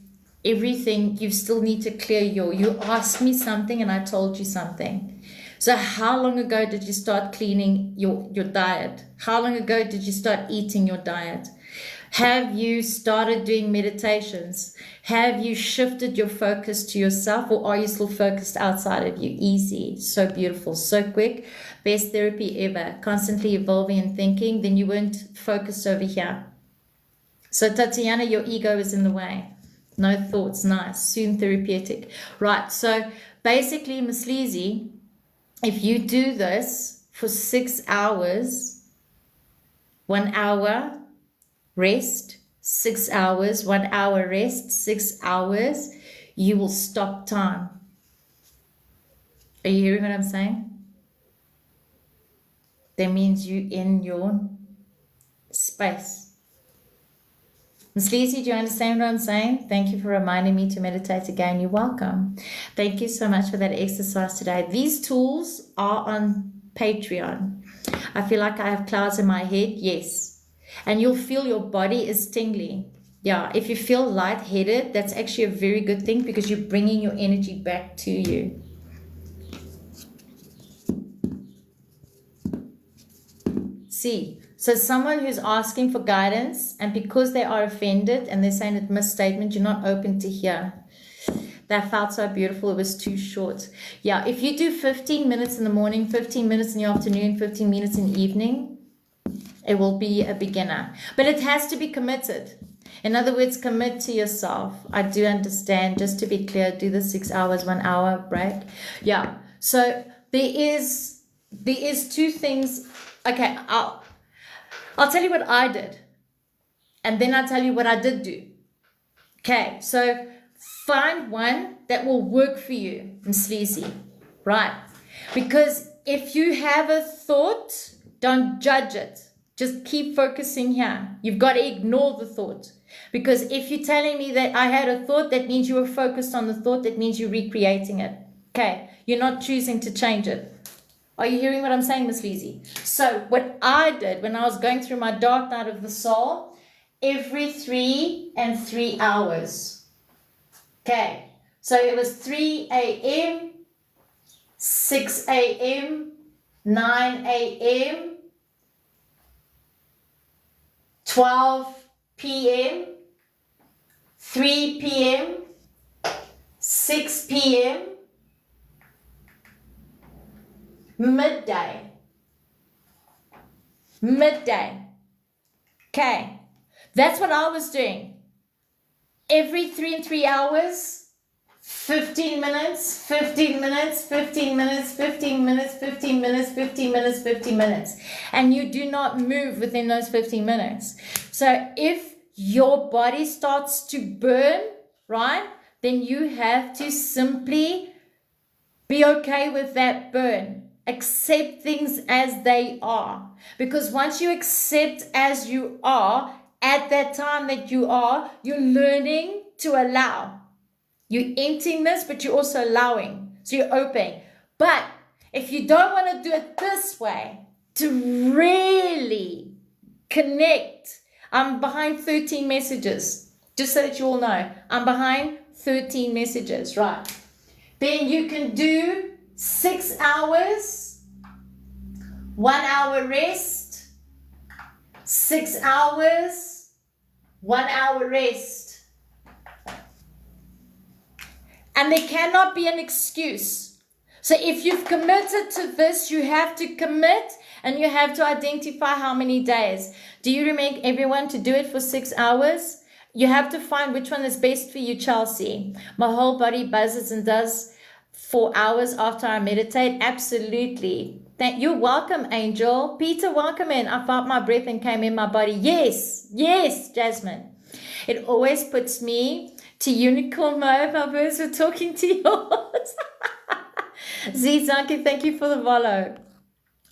everything, you still need to clear you asked me something and I told you something. So how long ago did you start cleaning your diet? How long ago did you start eating your diet? Have you started doing meditations? Have you shifted your focus to yourself, or are you still focused outside of you? Easy, so beautiful, so quick. Best therapy ever. Constantly evolving and thinking, then you weren't focused over here. So Tatiana, your ego is in the way. No thoughts, nice, soon therapeutic. Right, so basically, Miss Lizzie, if you do this for 6 hours, 1 hour, rest, 6 hours, 1 hour rest, 6 hours, you will stop time. Are you hearing what I'm saying? That means you in your space. Ms. Lizzie, do you understand what I'm saying? Thank you for reminding me to meditate again. You're welcome. Thank you so much for that exercise today. These tools are on Patreon. I feel like I have clouds in my head. Yes. And you'll feel your body is tingling. Yeah, if you feel lightheaded, that's actually a very good thing, because you're bringing your energy back to you. See, so someone who's asking for guidance, and because they are offended and they're saying a misstatement, you're not open to hear. That felt so beautiful, it was too short. Yeah, if you do 15 minutes in the morning, 15 minutes in the afternoon, 15 minutes in the evening, it will be a beginner. But it has to be committed. In other words, commit to yourself. I do understand, just to be clear, do the 6 hours, 1 hour break. Yeah, so there is 2 things. Okay, I'll tell you what I did, and then I'll tell you what I did do. Okay, so find one that will work for you, Ms. Lizzie, right? Because if you have a thought, don't judge it. Just keep focusing here. You've got to ignore the thought. Because if you're telling me that I had a thought, that means you were focused on the thought. That means you're recreating it. Okay, you're not choosing to change it. Are you hearing what I'm saying, Miss Lizzie? So what I did when I was going through my dark night of the soul, every 3 and 3 hours. Okay, so it was 3 a.m., 6 a.m., 9 a.m., 12 p.m., 3 p.m., 6 p.m., midday. Okay, that's what I was doing. Every 3 and 3 hours, 15 minutes, 15 minutes, 15 minutes, 15 minutes, 15 minutes, 15 minutes, 15 minutes. And you do not move within those 15 minutes. So if your body starts to burn, right, then you have to simply be okay with that burn. Accept things as they are. Because once you accept as you are, at that time that you are, you're learning to allow. You're emptying this, but you're also allowing. So you're open. But if you don't want to do it this way, to really connect, I'm behind 13 messages. Just so that you all know, I'm behind 13 messages, right? Then you can do 6 hours, 1 hour rest, 6 hours, 1 hour rest. And there cannot be an excuse. So if you've committed to this, you have to commit, and you have to identify how many days. Do you remind everyone to do it for 6 hours? You have to find which one is best for you, Chelsea. My whole body buzzes and does 4 hours after I meditate. Absolutely. You're welcome, Angel. Peter, welcome in. I felt my breath and came in my body. Yes, Jasmine. It always puts me to unicorn mode. My birds were talking to yours. Zizanki, thank you for the follow.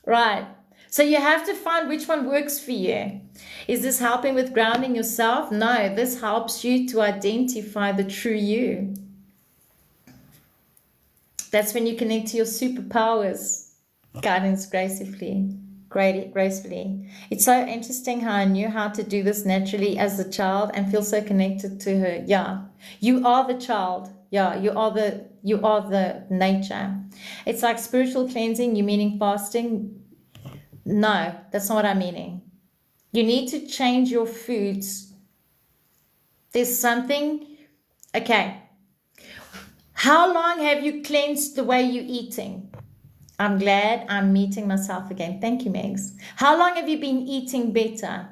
Right. So you have to find which one works for you. Is this helping with grounding yourself? No, this helps you to identify the true you. That's when you connect to your superpowers. Guidance gracefully. Gracefully. It's so interesting how I knew how to do this naturally as a child and feel so connected to her. Yeah. You are the child. Yeah, you are the nature. It's like spiritual cleansing. You meaning fasting? No, that's not what I'm meaning. You need to change your foods. There's something. Okay. How long have you cleansed the way you're eating? I'm glad I'm meeting myself again. Thank you, Megs. How long have you been eating better?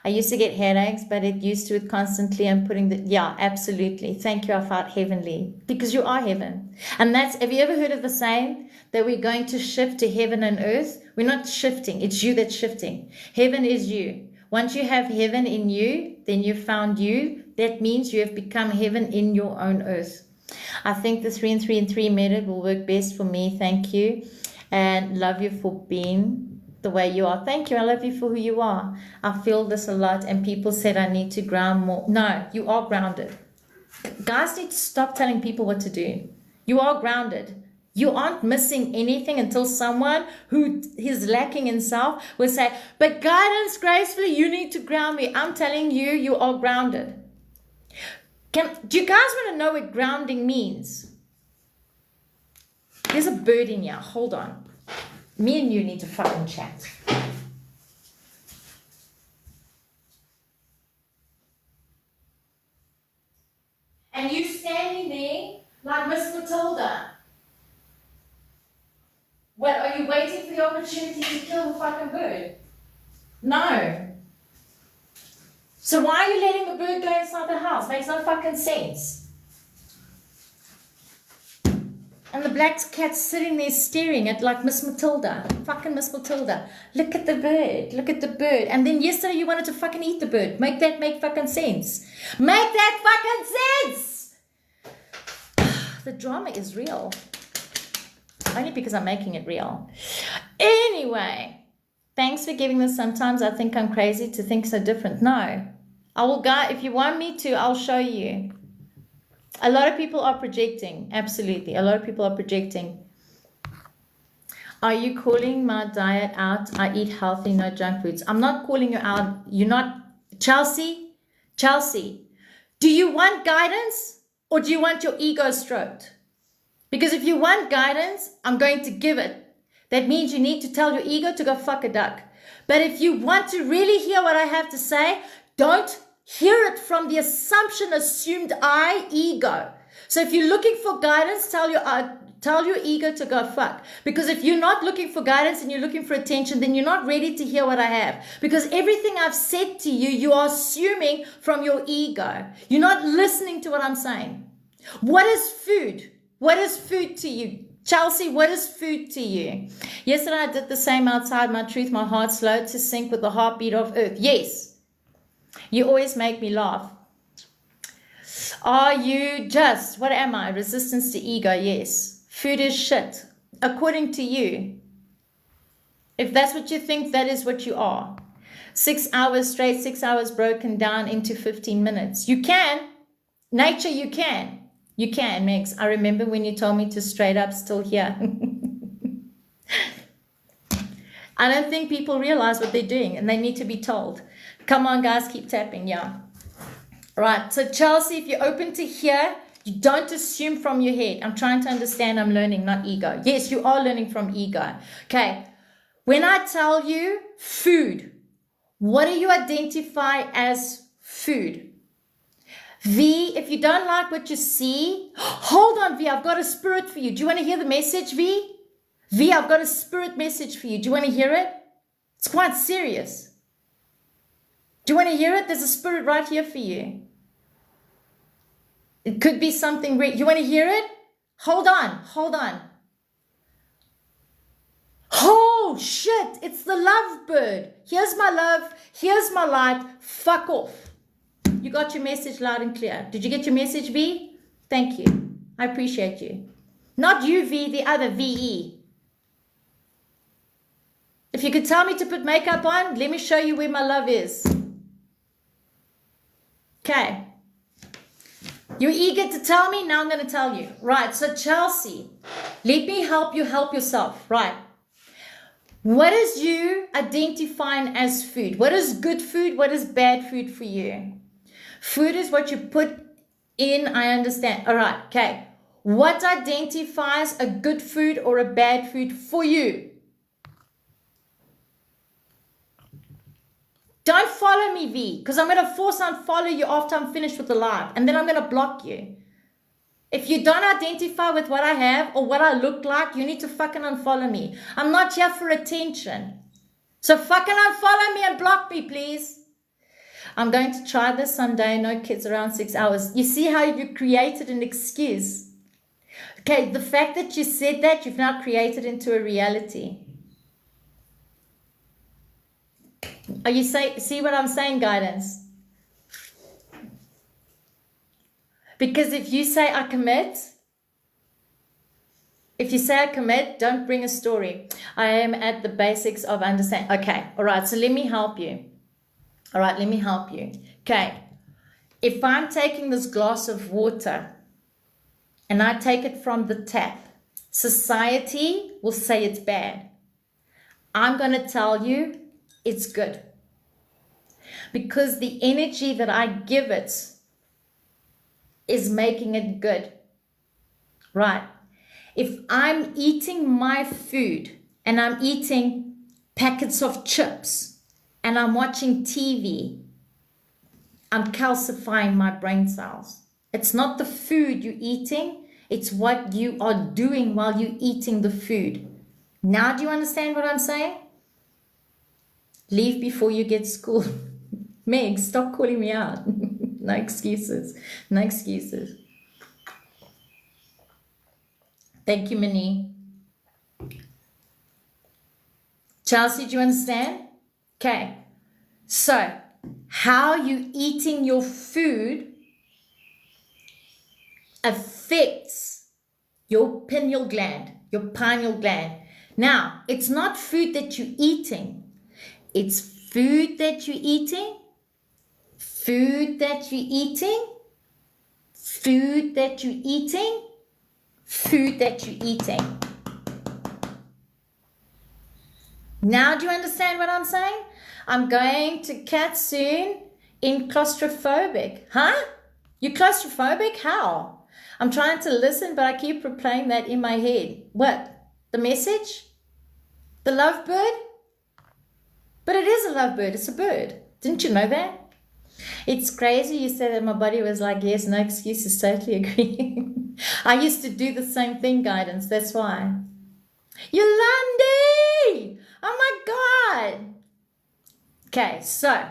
I used to get headaches, but it used to it constantly and yeah, absolutely. Thank you. I felt heavenly because you are heaven. And have you ever heard of the saying that we're going to shift to heaven and earth? We're not shifting. It's you that's shifting. Heaven is you. Once you have heaven in you, then you found you. That means you have become heaven in your own earth. I think the 3 and 3 and 3 method will work best for me. Thank you. And love you for being the way you are. Thank you. I love you for who you are. I feel this a lot, and people said I need to ground more. No, you are grounded. Guys need to stop telling people what to do. You are grounded. You aren't missing anything until someone who is lacking in self will say, but guidance gracefully, you need to ground me. I'm telling you, you are grounded. Do you guys want to know what grounding means? There's a bird in here. Hold on. Me and you need to fucking chat. And you standing there like Miss Matilda. What, are you waiting for the opportunity to kill the fucking bird? No. So why are you letting the bird go inside the house? Makes no fucking sense. And the black cat's sitting there staring at like Miss Matilda. Fucking Miss Matilda. Look at the bird. Look at the bird. And then yesterday you wanted to fucking eat the bird. Make that make fucking sense. Make that fucking sense! The drama is real. Only because I'm making it real. Anyway, thanks for giving this. Sometimes I think I'm crazy to think so different. No. I will go. If you want me to, I'll show you. A lot of people are projecting. Absolutely. A lot of people are projecting. Are you calling my diet out? I eat healthy, no junk foods. I'm not calling you out. You're not. Chelsea, do you want guidance or do you want your ego stroked? Because if you want guidance, I'm going to give it. That means you need to tell your ego to go fuck a duck. But if you want to really hear what I have to say, don't hear it from the assumed ego. So if you're looking for guidance, tell your ego to go fuck. Because if you're not looking for guidance and you're looking for attention, then you're not ready to hear what I have. Because everything I've said to you, you are assuming from your ego. You're not listening to what I'm saying. What is food? What is food to you? Chelsea, what is food to you? Yesterday I did the same outside. My truth, my heart slowed to sync with the heartbeat of earth. Yes. You always make me laugh. Are you just, what am I? Resistance to ego, yes. Food is shit, according to you. If that's what you think, that is what you are. 6 hours straight, 6 hours broken down into 15 minutes. You can. Nature, you can. You can, Megs. I remember when you told me to straight up still here. I don't think people realize what they're doing and they need to be told. Come on, guys, keep tapping. Yeah. Right. So, Chelsea, if you're open to hear, you don't assume from your head. I'm trying to understand. I'm learning, not ego. Yes, you are learning from ego. Okay. When I tell you food, what do you identify as food? V, if you don't like what you see, hold on, V, I've got a spirit for you. Do you want to hear the message, V? V, I've got a spirit message for you. Do you want to hear it? It's quite serious. Do you want to hear it? There's a spirit right here for you. It could be something you want to hear it? Hold on. Oh, shit. It's the lovebird. Here's my love. Here's my light. Fuck off. You got your message loud and clear. Did you get your message, V? Thank you. I appreciate you. Not you, V, the other VE. If you could tell me to put makeup on, let me show you where my love is. Okay. You're eager to tell me? Now I'm going to tell you. Right, so Chelsea, let me help you help yourself. Right. What is you identifying as food? What is good food? What is bad food for you? Food is what you put in, I understand. All right, okay. What identifies a good food or a bad food for you? Don't follow me, V, because I'm going to force unfollow you after I'm finished with the live, and then I'm going to block you. If you don't identify with what I have or what I look like, you need to fucking unfollow me. I'm not here for attention. So fucking unfollow me and block me, please. I'm going to try this someday. No kids around 6 hours. You see how you created an excuse? Okay, the fact that you said that, you've now created into a reality. Are you see what I'm saying, guidance? Because if you say I commit, don't bring a story. I am at the basics of understanding. Okay, all right, so let me help you. Okay, if I'm taking this glass of water and I take it from the tap, society will say it's bad. I'm going to tell you it's good. Because the energy that I give it is making it good. Right. If I'm eating my food and I'm eating packets of chips and I'm watching TV, I'm calcifying my brain cells. It's not the food you're eating, it's what you are doing while you're eating the food. Now do you understand what I'm saying? Leave before you get schooled. Meg, stop calling me out. No excuses. No excuses. Thank you, Minnie. Chelsea, do you understand? Okay. So, how you eating your food affects your pineal gland, your pineal gland. Now, it's not food that you're eating. It's food that you're eating. Food that you're eating, food that you're eating, food that you're eating. Now do you understand what I'm saying? I'm going to cat soon in claustrophobic. Huh? You claustrophobic? How? I'm trying to listen, but I keep replaying that in my head. What? The message? The lovebird? But it is a lovebird. It's a bird. Didn't you know that? It's crazy you said that my body was like, yes, no excuses, totally agree. I used to do the same thing, guidance, that's why. Yolandi! Oh my God! Okay, so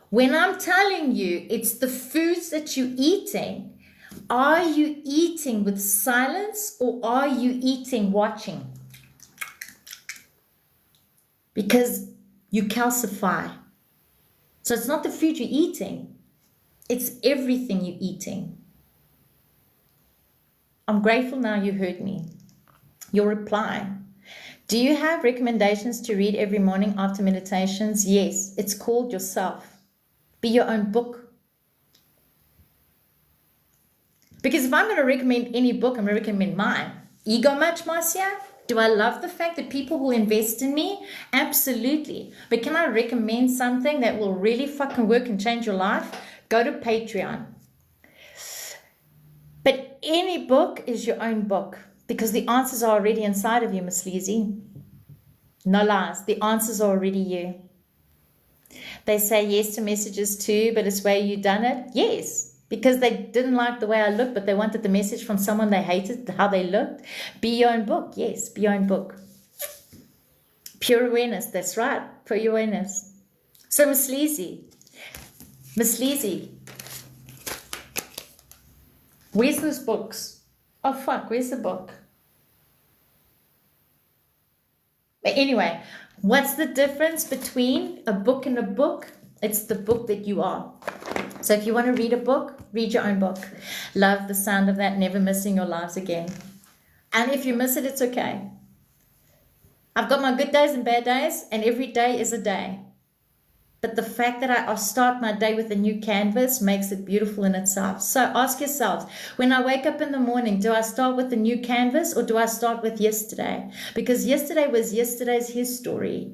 when I'm telling you it's the foods that you're eating, are you eating with silence or are you eating watching? Because you calcify. So it's not the food you're eating. It's everything you're eating. I'm grateful now you heard me. Your reply. Do you have recommendations to read every morning after meditations? Yes. It's called Yourself. Be your own book. Because if I'm going to recommend any book, I'm going to recommend mine. Ego much, Marcia? Do I love the fact that people will invest in me? Absolutely. But can I recommend something that will really fucking work and change your life? Go to Patreon. But any book is your own book because the answers are already inside of you, Miss Lizzie. No lies. The answers are already you. They say yes to messages too, but it's where you done it. Yes. Because they didn't like the way I looked, but they wanted the message from someone they hated, how they looked. Be your own book. Yes, be your own book. Pure awareness. That's right. Pure awareness. So, Miss Lizzie, where's those books? Oh, fuck, where's the book? But anyway, what's the difference between a book and a book? It's the book that you are. So if you want to read a book, read your own book. Love the sound of that, never missing your lives again. And if you miss it, it's okay. I've got my good days and bad days, and every day is a day. But the fact that I start my day with a new canvas makes it beautiful in itself. So ask yourselves, when I wake up in the morning, do I start with a new canvas or do I start with yesterday? Because yesterday was his story.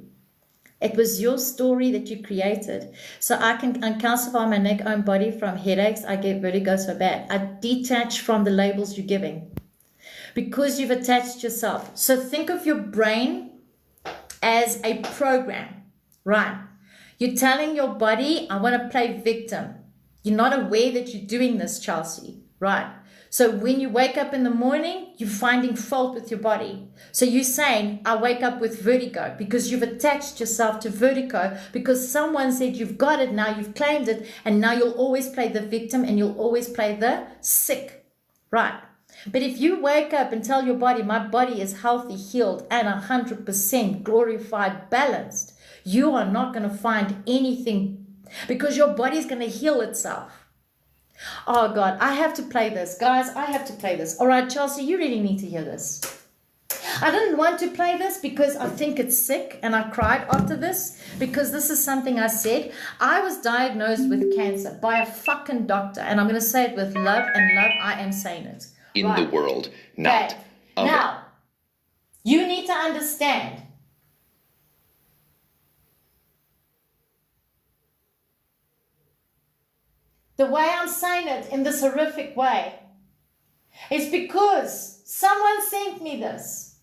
It was your story that you created. So I can calcify my neck, own body from headaches. I get vertigo so bad. I detach from the labels you're giving because you've attached yourself. So think of your brain as a program, right? You're telling your body, I want to play victim. You're not aware that you're doing this, Chelsea, right? So when you wake up in the morning, you're finding fault with your body. So you're saying, I wake up with vertigo because you've attached yourself to vertigo because someone said you've got it now, you've claimed it, and now you'll always play the victim and you'll always play the sick, right? But if you wake up and tell your body, my body is healthy, healed, and 100% glorified, balanced, you are not going to find anything because your body is going to heal itself. Oh God, I have to play this. Guys, I have to play this. All right, Chelsea, you really need to hear this. I didn't want to play this because I think it's sick and I cried after this because this is something I said. I was diagnosed with cancer by a fucking doctor, and I'm going to say it with love, and love, I am saying it. In the world, not of it. Now, you need to understand. The way I'm saying it in this horrific way is because someone sent me this.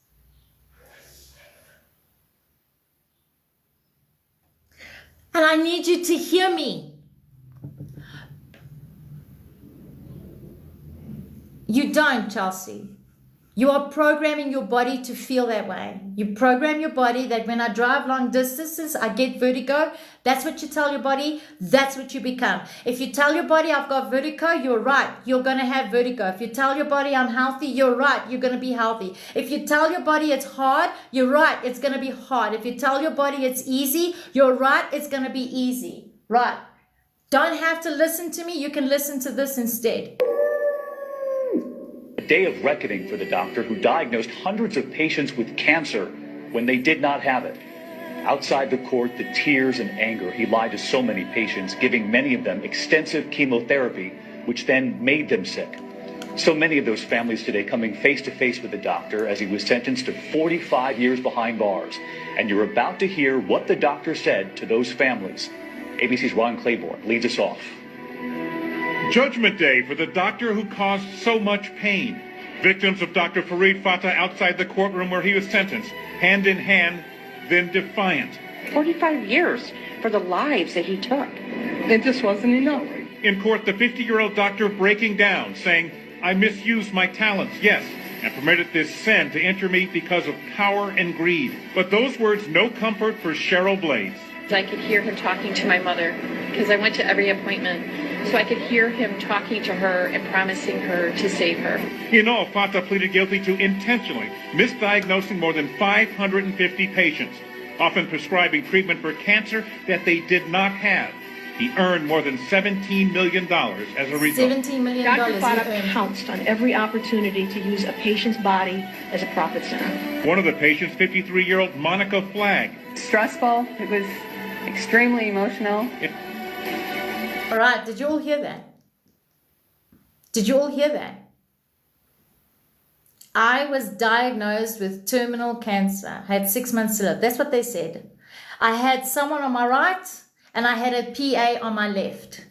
And I need you to hear me. You don't, Chelsea. You are programming your body to feel that way. You program your body that when I drive long distances, I get vertigo. That's what you tell your body. That's what you become. If you tell your body, I've got vertigo, you're right. You're going to have vertigo. If you tell your body, I'm healthy, you're right. You're going to be healthy. If you tell your body it's hard, you're right. It's going to be hard. If you tell your body it's easy, you're right. It's going to be easy. Right. Don't have to listen to me. You can listen to this instead. Day of reckoning for the doctor who diagnosed hundreds of patients with cancer when they did not have it. Outside the court, the tears and anger. He lied to so many patients, giving many of them extensive chemotherapy, which then made them sick. So many of those families today coming face to face with the doctor as he was sentenced to 45 years behind bars. And you're about to hear what the doctor said to those families. ABC's Ron Claiborne leads us off. Judgment Day for the doctor who caused so much pain. Victims of Dr. Farid Fatah outside the courtroom where he was sentenced, hand in hand, then defiant. 45 years for the lives that he took. It just wasn't enough. In court, the 50-year-old doctor breaking down, saying, I misused my talents, yes, and permitted this sin to enter me because of power and greed. But those words no comfort for Cheryl Blades. I could hear him talking to my mother because I went to every appointment. So I could hear him talking to her and promising her to save her. In all, Fatah pleaded guilty to intentionally misdiagnosing more than 550 patients, often prescribing treatment for cancer that they did not have. He earned more than $17 million as a result. $17 million. Dr. Fatah pounced on every opportunity to use a patient's body as a profit center. One of the patients, 53-year-old Monica Flagg. Stressful. It was extremely emotional. All right, did you all hear that? Did you all hear that? I was diagnosed with terminal cancer. I had 6 months to live. That's what they said. I had someone on my right and I had a PA on my left.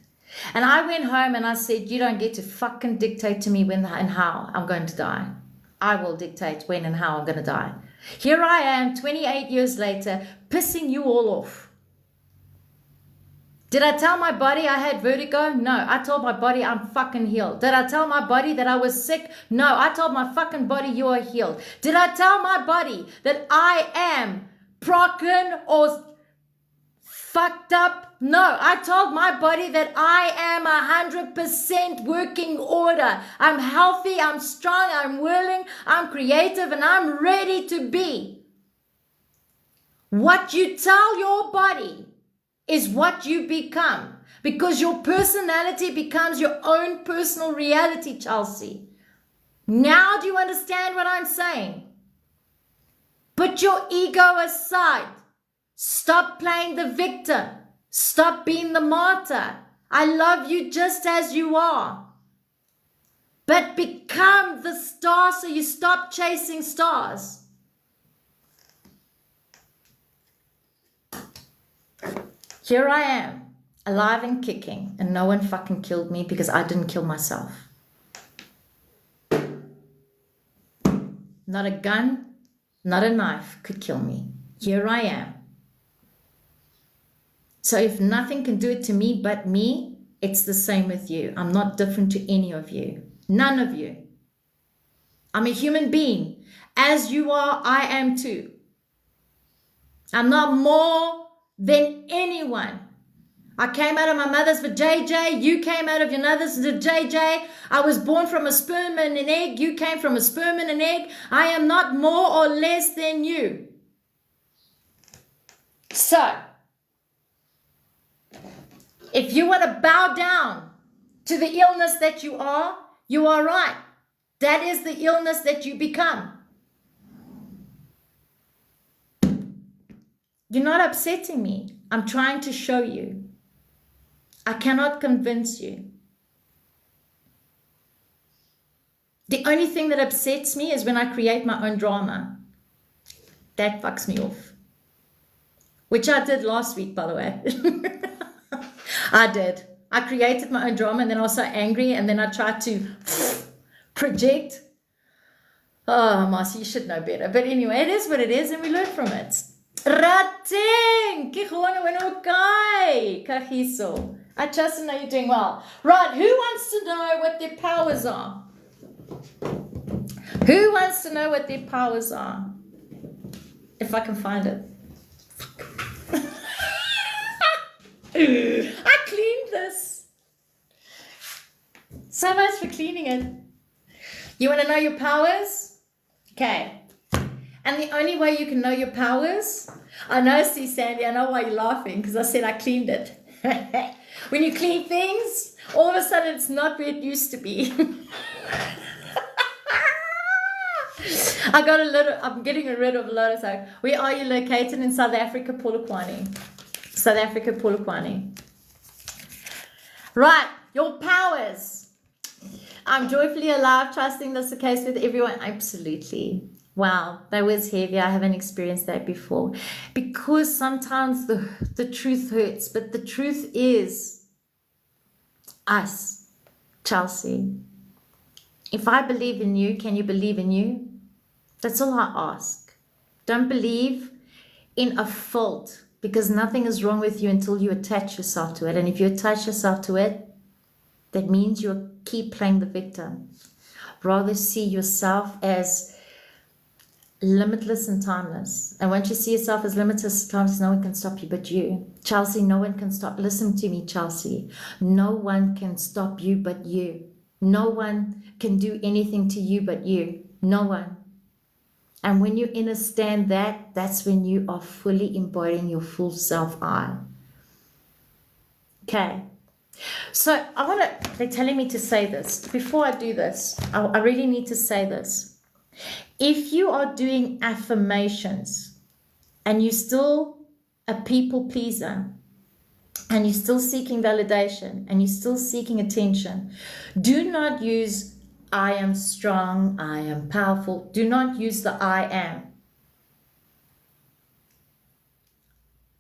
And I went home and I said, you don't get to fucking dictate to me when and how I'm going to die. I will dictate when and how I'm going to die. Here I am, 28 years later, pissing you all off. Did I tell my body I had vertigo? No. I told my body I'm fucking healed. Did I tell my body that I was sick? No. I told my fucking body you are healed. Did I tell my body that I am broken or fucked up? No. I told my body that I am 100% working order. I'm healthy, I'm strong, I'm willing, I'm creative, and I'm ready to be. What you tell your body is what you become. because your personality becomes your own personal reality, Chelsea. Now do you understand what I'm saying? Put your ego aside. Stop playing the victim. Stop being the martyr. I love you just as you are. But become the star so you stop chasing stars. Here I am, alive and kicking, and no one fucking killed me because I didn't kill myself. Not a gun, not a knife could kill me. Here I am. So if nothing can do it to me but me, it's the same with you. I'm not different to any of you. None of you. I'm a human being. As you are, I am too. I'm not more than anyone. I came out of my mother's vajayjay. You came out of your mother's vajayjay. I was born from a sperm and an egg. You came from a sperm and an egg. I am not more or less than you. So, if you want to bow down to the illness that you are right. That is the illness that you become. You're not upsetting me. I'm trying to show you. I cannot convince you. The only thing that upsets me is when I create my own drama. That fucks me off. Which I did last week, by the way. I did. I created my own drama and then I was so angry and then I tried to project. Oh, Marcy, you should know better. But anyway, it is what it is and we learn from it. Rating! Ke gewoon okay. Kagiso. I trust and know you're doing well. Right, who wants to know what their powers are? Who wants to know what their powers are? If I can find it. I cleaned this. So much for cleaning it. You want to know your powers? Okay. And the only way you can know your powers, I know, see, Sandy, I know why you're laughing, because I said I cleaned it. When you clean things, all of a sudden it's not where it used to be. I'm getting rid of a lot of stuff. Where are you located? In South Africa, Polokwane. South Africa, Polokwane. Right, your powers. I'm joyfully alive, trusting that's the case with everyone. Absolutely. Wow, that was heavy. I haven't experienced that before. Because sometimes the truth hurts, but the truth is us, Chelsea. If I believe in you, can you believe in you? That's all I ask. Don't believe in a fault, because nothing is wrong with you until you attach yourself to it. And if you attach yourself to it, that means you keep playing the victim. Rather see yourself as limitless and timeless. And once you see yourself as limitless and timeless, no one can stop you but you. Chelsea, no one can stop. Listen to me, Chelsea. No one can stop you but you. No one can do anything to you but you. No one. And when you understand that, that's when you are fully embodying your full self-I. Okay. So they're telling me to say this. Before I do this, I really need to say this. If you are doing affirmations and you're still a people pleaser and you're still seeking validation and you're still seeking attention, do not use I am strong, I am powerful. Do not use the I am.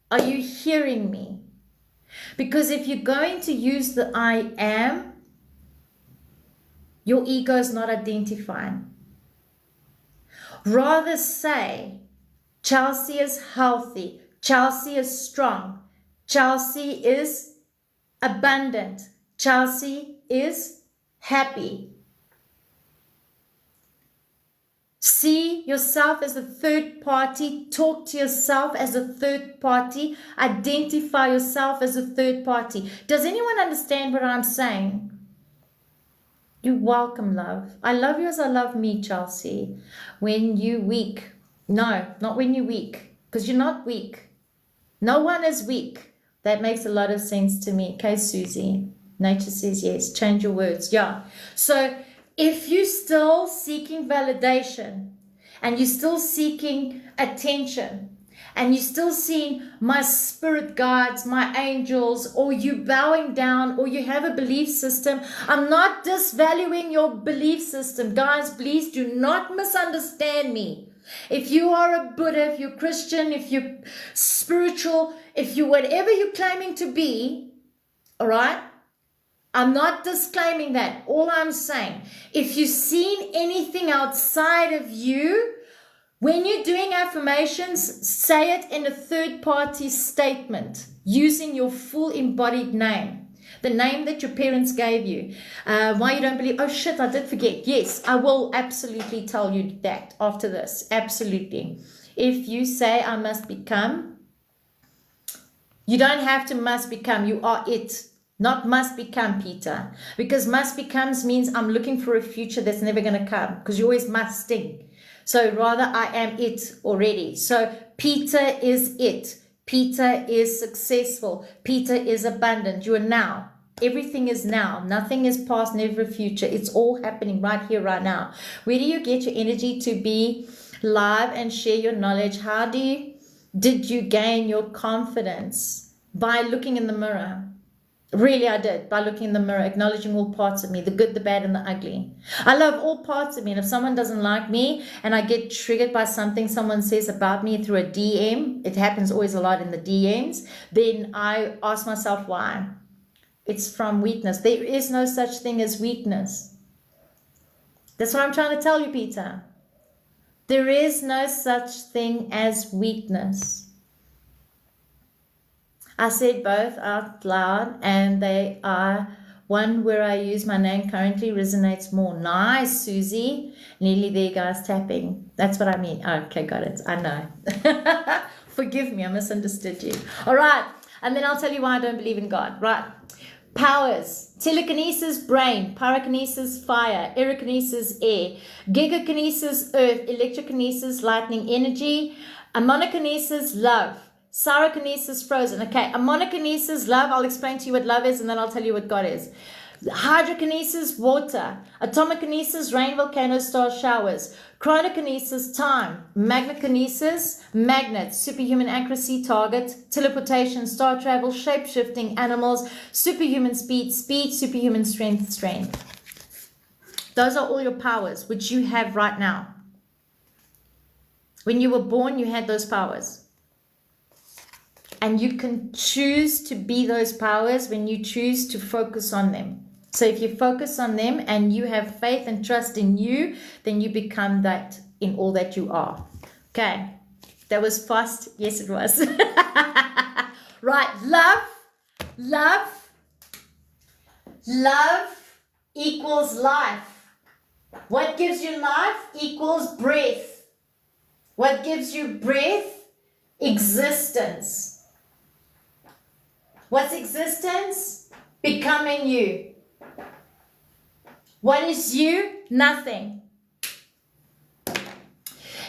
Are you hearing me? Because if you're going to use the I am, your ego is not identifying. Rather say, Chelsea is healthy, Chelsea is strong, Chelsea is abundant, Chelsea is happy. See yourself as a third party. Talk to yourself as a third party. Identify yourself as a third party. Does anyone understand what I'm saying? You're welcome, love. I love you as I love me, Chelsea. When you weak. No, not when you're weak. Because you're not weak. No one is weak. That makes a lot of sense to me. Okay, Susie. Nature says yes. Change your words. Yeah. So if you're still seeking validation and you're still seeking attention and you're still seeing my spirit guides, my angels, or you bowing down, or you have a belief system, I'm not disvaluing your belief system. Guys, please do not misunderstand me. If you are a Buddha, if you're Christian, if you're spiritual, if you're whatever you're claiming to be, all right? I'm not disclaiming that. All I'm saying, if you've seen anything outside of you, when you're doing affirmations, say it in a third-party statement using your full embodied name, the name that your parents gave you. Why you don't believe? Oh shit, I did forget. Yes, I will absolutely tell you that after this. Absolutely. If you say I must become, you don't have to must become. You are it. Not must become, Peter. Because must becomes means I'm looking for a future that's never going to come. Because you always musting. So rather I am it already. So Peter is it. Peter is successful. Peter is abundant. You are now. Everything is now. Nothing is past, never future. It's all happening right here, right now. Where do you get your energy to be live and share your knowledge? How did you gain your confidence? By looking in the mirror. Really, I did. By looking in the mirror, acknowledging all parts of me, the good, the bad, and the ugly. I love all parts of me. And if someone doesn't like me and I get triggered by something someone says about me through a DM, it happens always a lot in the DMs, then I ask myself why. It's from weakness. There is no such thing as weakness. That's what I'm trying to tell you, Peter. There is no such thing as weakness. I said both out loud, and they are one where I use my name currently resonates more. Nice, Susie. Nearly there, guys, tapping. That's what I mean. Oh, okay, got it. I know. Forgive me, I misunderstood you. All right, and then I'll tell you why I don't believe in God. Right. Powers. Telekinesis, brain. Pyrokinesis, fire. Aerokinesis, air. Gigakinesis, earth. Electrokinesis, lightning, energy. Ammonokinesis, love. Pyrokinesis, frozen. Okay, ammonokinesis, love. I'll explain to you what love is, and then I'll tell you what God is. Hydrokinesis, water. Atomokinesis, rain, volcanoes, stars, showers. Chronokinesis, time. Magnekinesis, magnets. Superhuman accuracy, target. Teleportation, star travel, shape-shifting, animals. Superhuman speed, superhuman strength. Those are all your powers, which you have right now. When you were born, you had those powers. And you can choose to be those powers when you choose to focus on them. So if you focus on them and you have faith and trust in you, then you become that in all that you are. Okay, that was fast. Yes, it was. Right, love equals life. What gives you life equals breath. What gives you breath? Existence. What's existence? Becoming you. What is you? Nothing.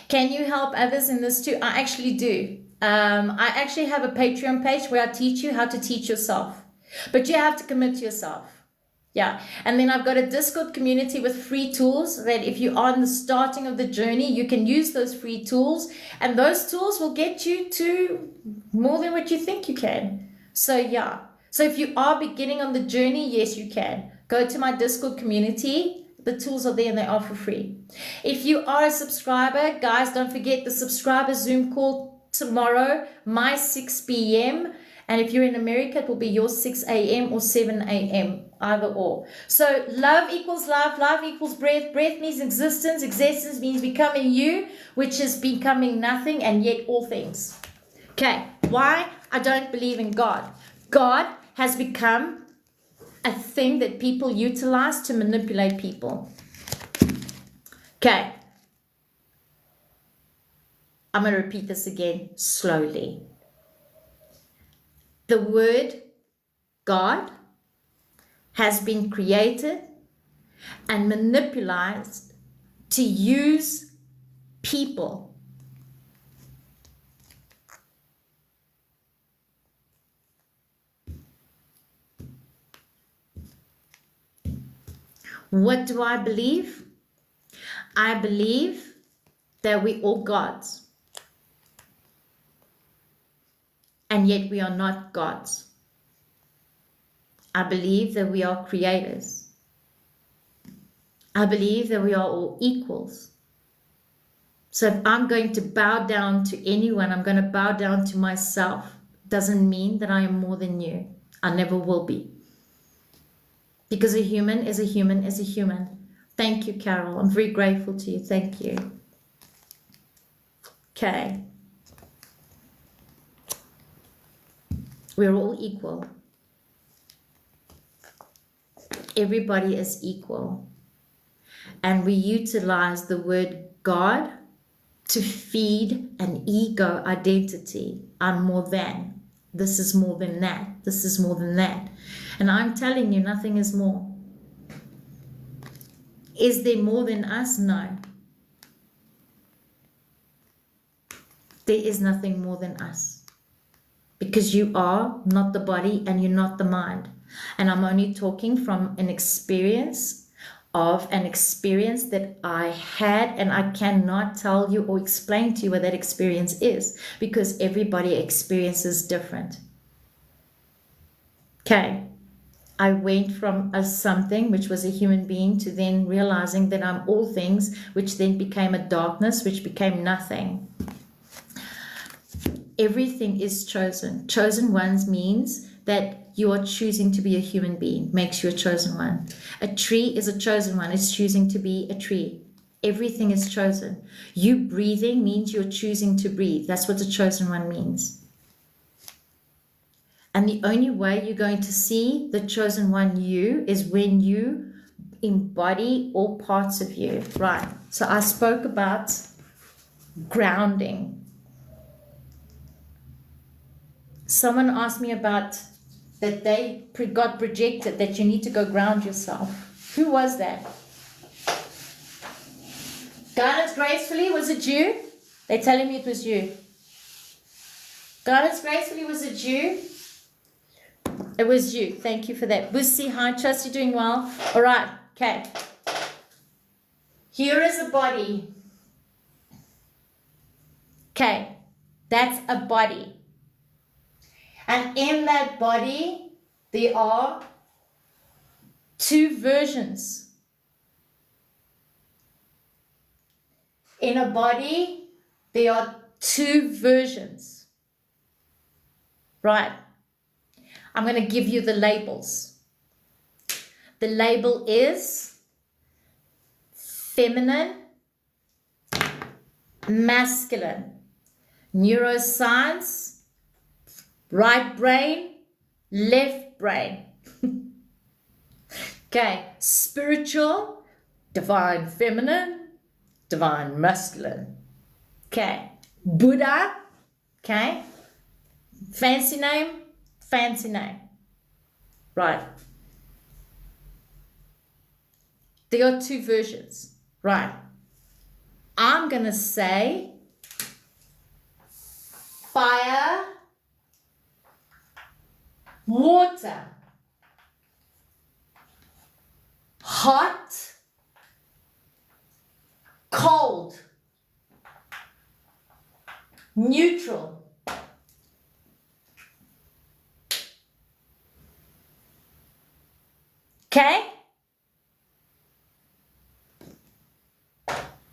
Can you help others in this too? I actually do. I actually have a Patreon page where I teach you how to teach yourself. But you have to commit to yourself. Yeah. And then I've got a Discord community with free tools that if you are in the starting of the journey, you can use those free tools. And those tools will get you to more than what you think you can. So yeah, so if you are beginning on the journey, yes, you can. Go to my Discord community. The tools are there and they are for free. If you are a subscriber, guys, don't forget the subscriber Zoom call tomorrow, my 6 p.m. And if you're in America, it will be your 6 a.m. or 7 a.m., either or. So love equals life, life equals breath. Breath means existence. Existence means becoming you, which is becoming nothing and yet all things. Okay, why? I don't believe in God. God has become a thing that people utilize to manipulate people. Okay. I'm going to repeat this again slowly. The word God has been created and manipulated to use people What do I believe? I believe that we all gods. And yet we are not gods. I believe that we are creators. I believe that we are all equals. So if I'm going to bow down to anyone, I'm going to bow down to myself. Doesn't mean that I am more than you. I never will be. Because a human is a human is a human. Thank you, Carol. I'm very grateful to you. Thank you. Okay. We're all equal. Everybody is equal. And we utilize the word God to feed an ego identity. I'm more than. This is more than that. This is more than that. And I'm telling you, nothing is more. Is there more than us? No. There is nothing more than us. Because you are not the body and you're not the mind. And I'm only talking from an experience that I had, and I cannot tell you or explain to you what that experience is, because everybody experiences different. Okay. I went from something which was a human being to then realizing that I'm all things, which then became a darkness, which became nothing. Everything is chosen. Chosen ones means that you are choosing to be a human being, makes you a chosen one. A tree is a chosen one. It's choosing to be a tree. Everything is chosen. You breathing means you're choosing to breathe. That's what the chosen one means. And the only way you're going to see the chosen one you is when you embody all parts of you. Right. So I spoke about grounding. Someone asked me about that they got projected, that you need to go ground yourself. Who was that? Guidance Gracefully, was it you? They're telling me it was you. Guidance Gracefully, was it you? It was you. Thank you for that. Bussy, hi, trust you're doing well. All right, okay. Here is a body. Okay, that's a body. And in that body, there are two versions. In a body, there are two versions. Right. I'm going to give you the labels. The label is feminine, masculine, neuroscience, right brain, left brain. Okay, spiritual, divine feminine, divine masculine. Okay, Buddha, okay, fancy name, fancy name. Right. There are two versions. Right. I'm going to say fire, water, hot, cold, neutral, okay?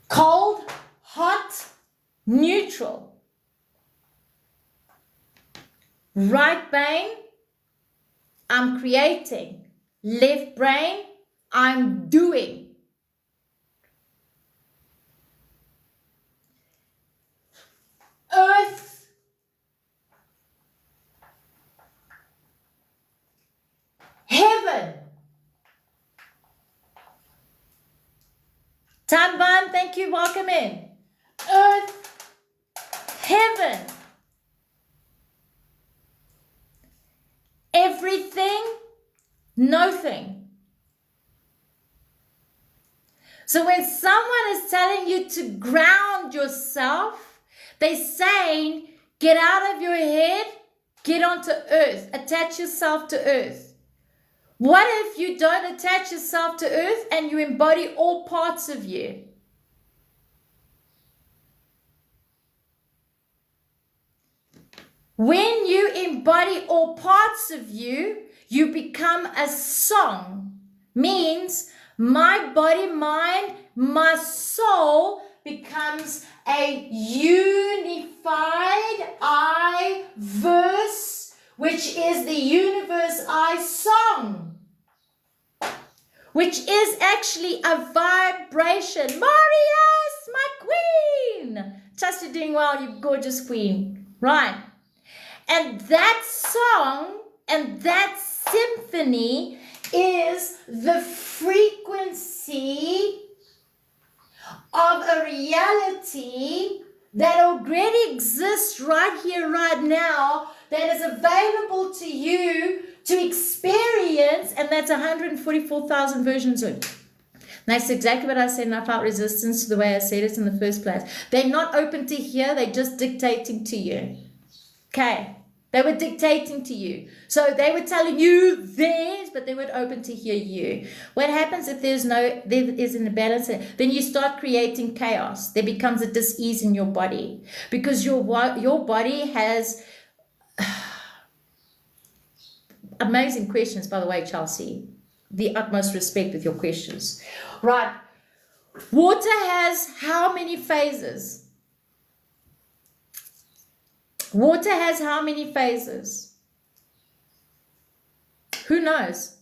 Cold, hot, neutral. Right brain, I'm creating. Left brain, I'm doing. Earth, heaven. Tanban, thank you, welcome in. Earth, heaven. Everything, nothing. So when someone is telling you to ground yourself, they're saying, get out of your head, get onto earth, attach yourself to earth. What if you don't attach yourself to earth and you embody all parts of you? When you embody all parts of you, you become a song. Means my body, mind, my soul becomes a unified I verse, which is the universe I song, which is actually a vibration. Marius, my queen. Trust you're doing well, you gorgeous queen. Right. And that song and that symphony is the frequency of a reality that already exists right here, right now, that is available to you to experience, and that's 144,000 versions of it. That's exactly what I said, and I felt resistance to the way I said it in the first place. They're not open to hear, they're just dictating to you. Okay, they were dictating to you. So they were telling you theirs, but they weren't open to hear you. What happens if there isn't a balance? Then you start creating chaos. There becomes a dis-ease in your body because your body has amazing questions, by the way, Chelsea. The utmost respect with your questions. Right. Water has how many phases? Water has how many phases? Who knows?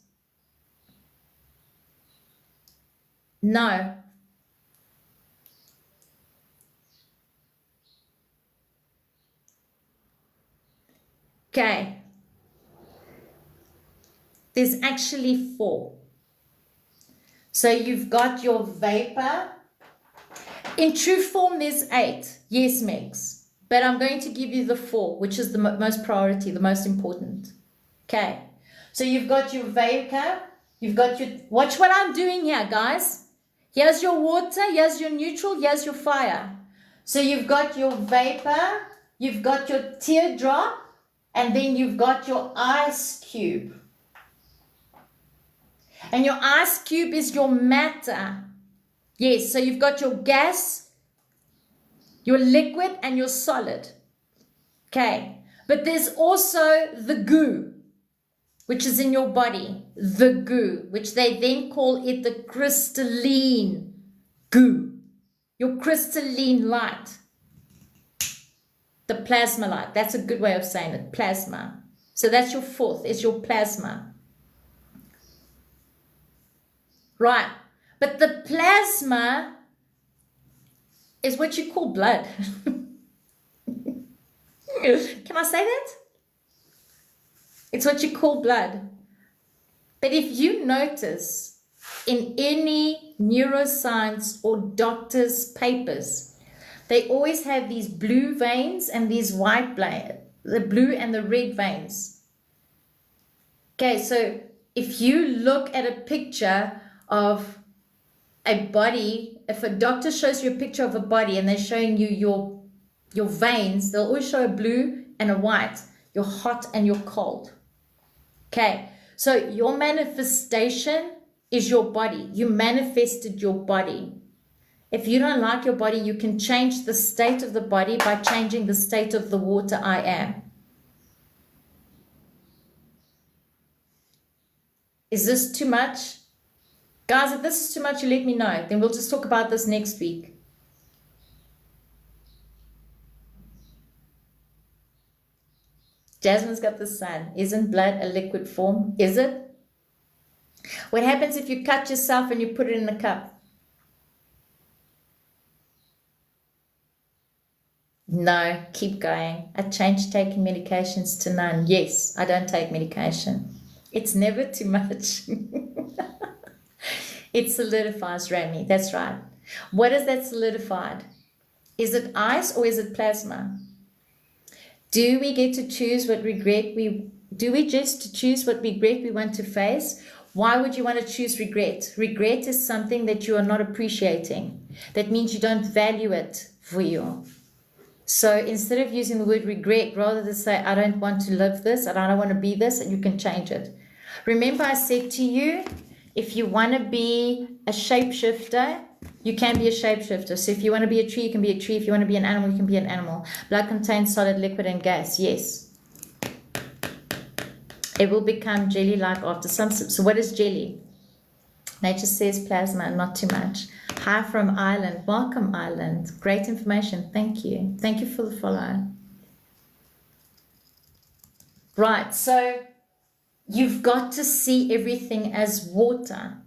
No. Okay. There's actually 4. So you've got your vapor. In true form, there's 8. Yes, Megs. But I'm going to give you the 4, which is the most priority, the most important. Okay. So you've got your vapor. You've got your... Watch what I'm doing here, guys. Here's your water. Here's your neutral. Here's your fire. So you've got your vapor. You've got your teardrop. And then you've got your ice cube. And your ice cube is your matter. Yes, so you've got your gas, your liquid, and your solid. Okay, but there's also the goo, which is in your body. The goo, which they then call it the crystalline goo. Your crystalline light. The plasma light. That's a good way of saying it. Plasma. So that's your 4th. It's your plasma. Right. But the plasma is what you call blood. Can I say that? It's what you call blood. But if you notice in any neuroscience or doctor's papers, they always have these blue veins and these white veins, the blue and the red veins. Okay, so if you look at a picture of a body, if a doctor shows you a picture of a body and they're showing you your veins, they'll always show a blue and a white, your hot and your cold. Okay, so your manifestation is your body. You manifested your body. If you don't like your body, you can change the state of the body by changing the state of the water I am. Is this too much? Guys, if this is too much, you let me know. Then we'll just talk about this next week. Jasmine's got the sun. Isn't blood a liquid form? Is it? What happens if you cut yourself and you put it in a cup? No, keep going. I changed taking medications to none. Yes, I don't take medication. It's never too much. It solidifies, Rami. That's right. What is that solidified? Is it ice or is it plasma? Do we get to choose what regret do we just choose what regret we want to face? Why would you want to choose regret? Regret is something that you are not appreciating. That means you don't value it for you. So instead of using the word regret, rather than say, I don't want to live this, I don't want to be this, and you can change it. Remember I said to you, if you want to be a shapeshifter, you can be a shapeshifter. So if you want to be a tree, you can be a tree. If you want to be an animal, you can be an animal. Blood contains solid, liquid, and gas. Yes. It will become jelly-like after some. So what is jelly? Nature says plasma, not too much. Hi from Ireland. Welcome, Ireland. Great information. Thank you. Thank you for the follow. Right. So you've got to see everything as water.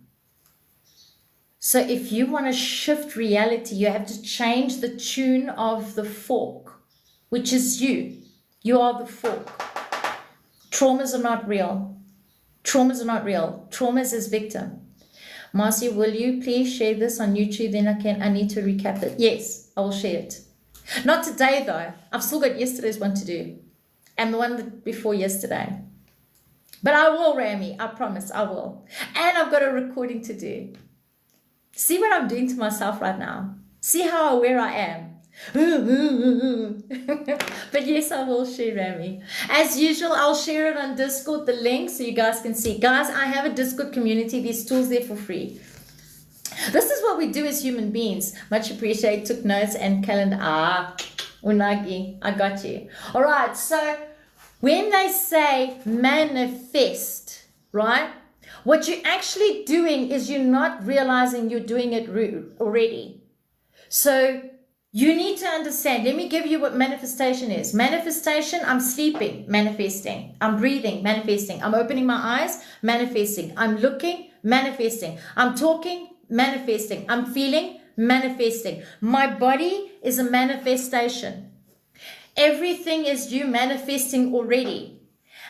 So if you want to shift reality, you have to change the tune of the fork, which is you. You are the fork. Traumas are not real. Traumas are not real. Traumas is victim. Marcy, will you please share this on YouTube? Then I need to recap it. Yes, I will share it. Not today though. I've still got yesterday's one to do. And the one before yesterday. But I will, Rami. I promise I will. And I've got a recording to do. See what I'm doing to myself right now. See how aware I am. But yes, I will share, Rami. As usual, I'll share it on Discord, the link, so you guys can see. Guys, I have a Discord community. There's tools there for free. This is what we do as human beings. Much appreciated. Took notes and calendar. Unagi, I got you. All right, so when they say manifest, right? What you're actually doing is you're not realizing you're doing it already. So you need to understand. Let me give you what manifestation is. Manifestation, I'm sleeping, manifesting. I'm breathing, manifesting. I'm opening my eyes, manifesting. I'm looking, manifesting. I'm talking, manifesting. I'm feeling, manifesting. My body is a manifestation. Everything is you manifesting already.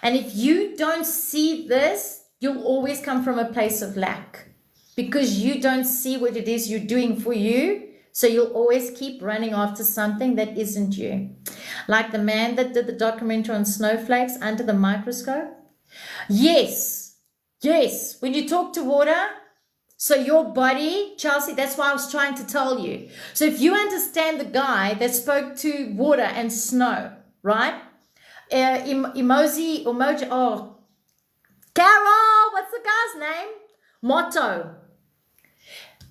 And if you don't see this, you'll always come from a place of lack because you don't see what it is you're doing for you. So you'll always keep running after something that isn't you. Like the man that did the documentary on snowflakes under the microscope. Yes. When you talk to water, so your body, Chelsea, that's why I was trying to tell you. So if you understand the guy that spoke to water and snow, right? Carol, what's the guy's name? Motto.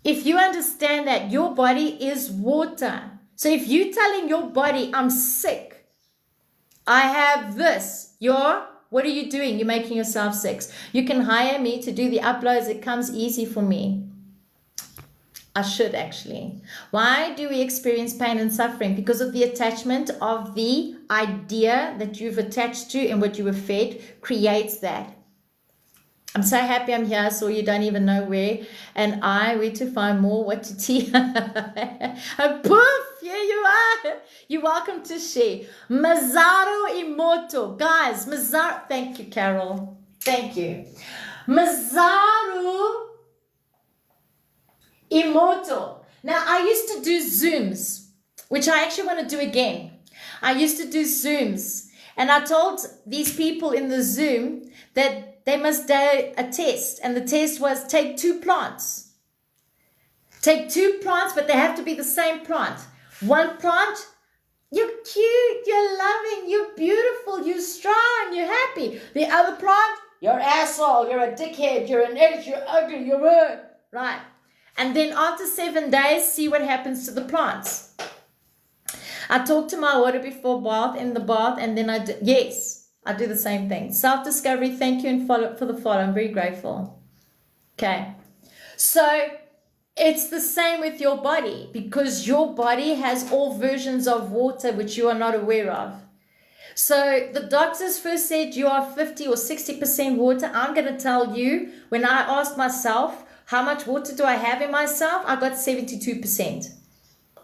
If you understand that your body is water. So if you're telling your body, I'm sick, I have this, what are you doing? You're making yourself sick. You can hire me to do the uploads. It comes easy for me. I should actually. Why do we experience pain and suffering? Because of the attachment of the idea that you've attached to and what you were fed creates that. I'm so happy I'm here, so you don't even know where. And where to find more, what to teach. And poof, here you are. You're welcome to share. Masaru Emoto. Guys, Masaru. Thank you, Carol. Thank you. Masaru Emoto. Now, I used to do Zooms, which I actually want to do again. I used to do Zooms. And I told these people in the Zoom that they must do a test. And the test was take 2 plants. Take 2 plants, but they have to be the same plant. One plant, you're cute, you're loving, you're beautiful, you're strong, you're happy. The other plant, you're an asshole, you're a dickhead, you're an idiot, you're ugly, you're rude. Right. And then after 7 days, see what happens to the plants. I talk to my water before bath, in the bath, and then I do the same thing. Self-discovery, thank you and for the follow. I'm very grateful. Okay. So it's the same with your body because your body has all versions of water which you are not aware of. So the doctors first said you are 50 or 60% water. I'm going to tell you, when I asked myself, how much water do I have in myself? I got 72%.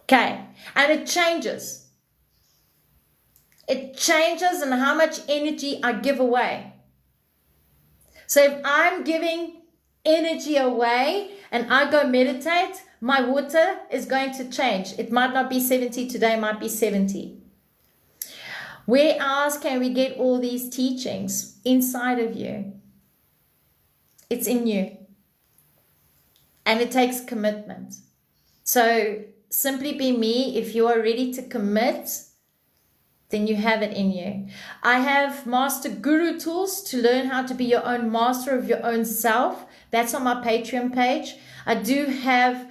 Okay. And it changes. It changes in how much energy I give away. So if I'm giving energy away and I go meditate, my water is going to change. It might not be 70 today, it might be 70. Where else can we get all these teachings? Inside of you. It's in you. And it takes commitment. So simply be me. If you are ready to commit, then you have it in you. I have Master Guru tools to learn how to be your own master of your own self. That's on my Patreon page. I do have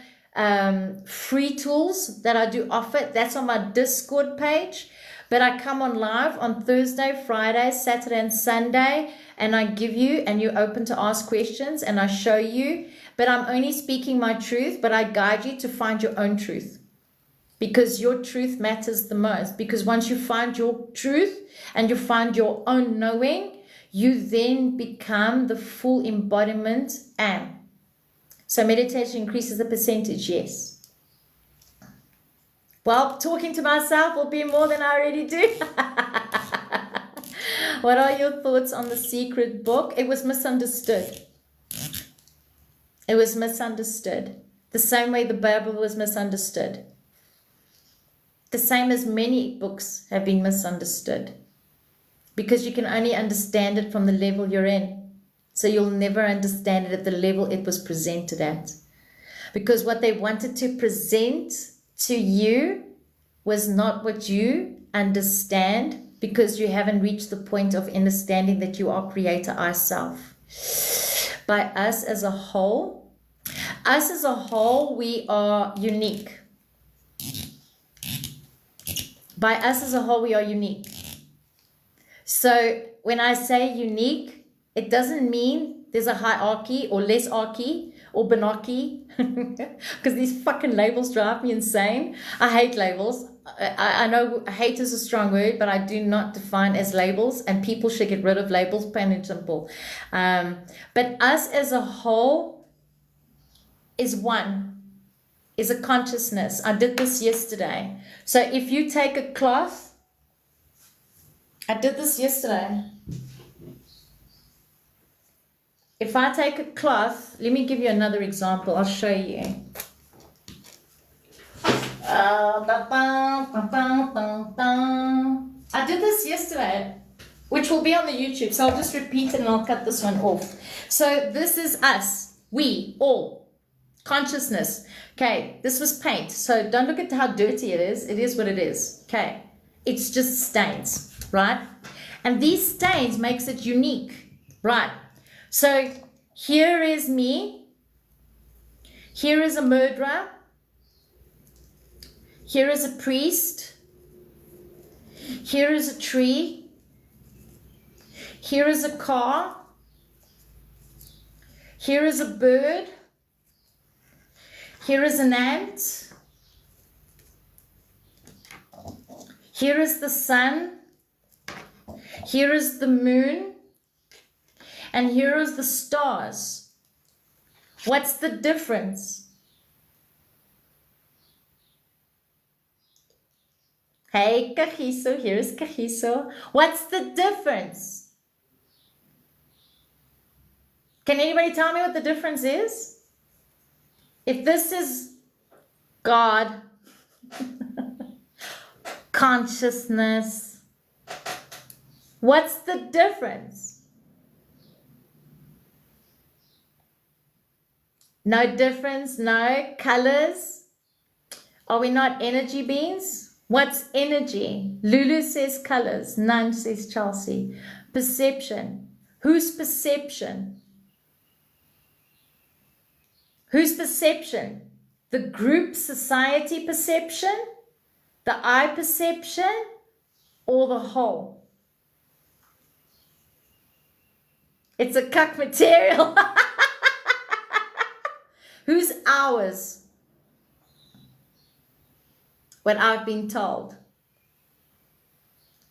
free tools that I do offer. That's on my Discord page. But I come on live on Thursday, Friday, Saturday, and Sunday, and I give you, and you're open to ask questions, and I show you. But I'm only speaking my truth, but I guide you to find your own truth. Because your truth matters the most. Because once you find your truth and you find your own knowing, you then become the full embodiment am. So meditation increases the percentage, yes. Well, talking to myself will be more than I already do. What are your thoughts on The Secret Book? It was misunderstood. It was misunderstood. The same way the Bible was misunderstood. The same as many books have been misunderstood. Because you can only understand it from the level you're in. So you'll never understand it at the level it was presented at. Because what they wanted to present to you was not what you understand, because you haven't reached the point of understanding that you are creator I self. By us as a whole, we are unique. By us as a whole, we are unique. So when I say unique, it doesn't mean there's a hierarchy or less archy or banarchy, because these fucking labels drive me insane. I hate labels. I know hate is a strong word, but I do not define as labels, and people should get rid of labels, plain and simple. But us as a whole is one, is a consciousness. I did this yesterday. So if you take a cloth, I did this yesterday. If I take a cloth, let me give you another example. I'll show you. I did this yesterday, which will be on the YouTube. So I'll just repeat it and I'll cut this one off. So this is us. We, all. Consciousness. Okay, this was paint. So don't look at how dirty it is. It is what it is. Okay, it's just stains, right? And these stains makes it unique, right? So here is me, here is a murderer, here is a priest, here is a tree, here is a car, here is a bird, here is an ant, here is the sun, here is the moon, and here is the stars. What's the difference? Hey, Kagiso, here's Kagiso. What's the difference? Can anybody tell me what the difference is? If this is God, consciousness, what's the difference? No difference, no colors. Are we not energy beings? What's energy? Lulu says colors. None says Chelsea. Perception. Whose perception? Whose perception? The group society perception? The I perception? Or the whole? It's a cuck material. Who's ours? What I've been told.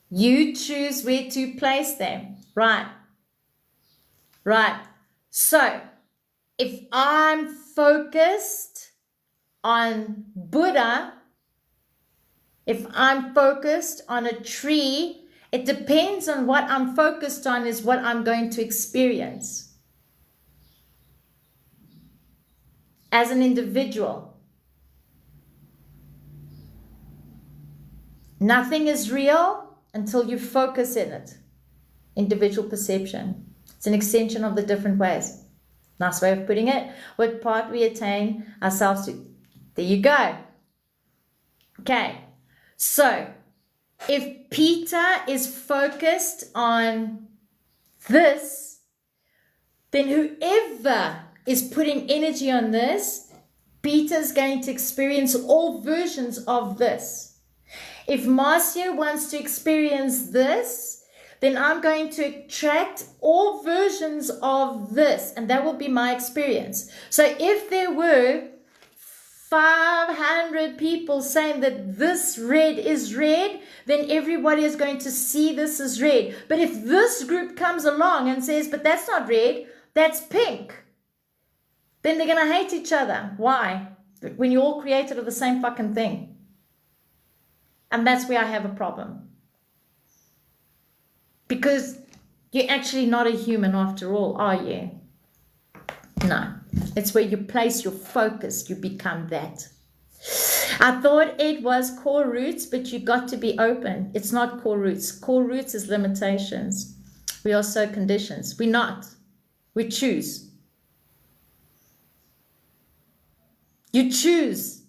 You choose where to place them. Right. Right. So, if I'm focused on Buddha, if I'm focused on a tree, it depends on what I'm focused on is what I'm going to experience. As an individual. Nothing is real until you focus in it. Individual perception. It's an extension of the different ways. Nice way of putting it. What part we attain ourselves to. There you go. Okay. So, If Peter is focused on this, then whoever is putting energy on this, Peter's going to experience all versions of this. If Marcia wants to experience this, then I'm going to attract all versions of this, and that will be my experience. So if there were 500 people saying that this red is red, then everybody is going to see this as red. But if this group comes along and says, but that's not red, that's pink, then they're going to hate each other. Why? When you're all created of the same fucking thing. And that's where I have a problem. Because you're actually not a human after all, are you? No. It's where you place your focus, you become that. I thought it was core roots, but you got to be open. It's not core roots. Core roots is limitations. We are so conditions. We're not. We choose. You choose.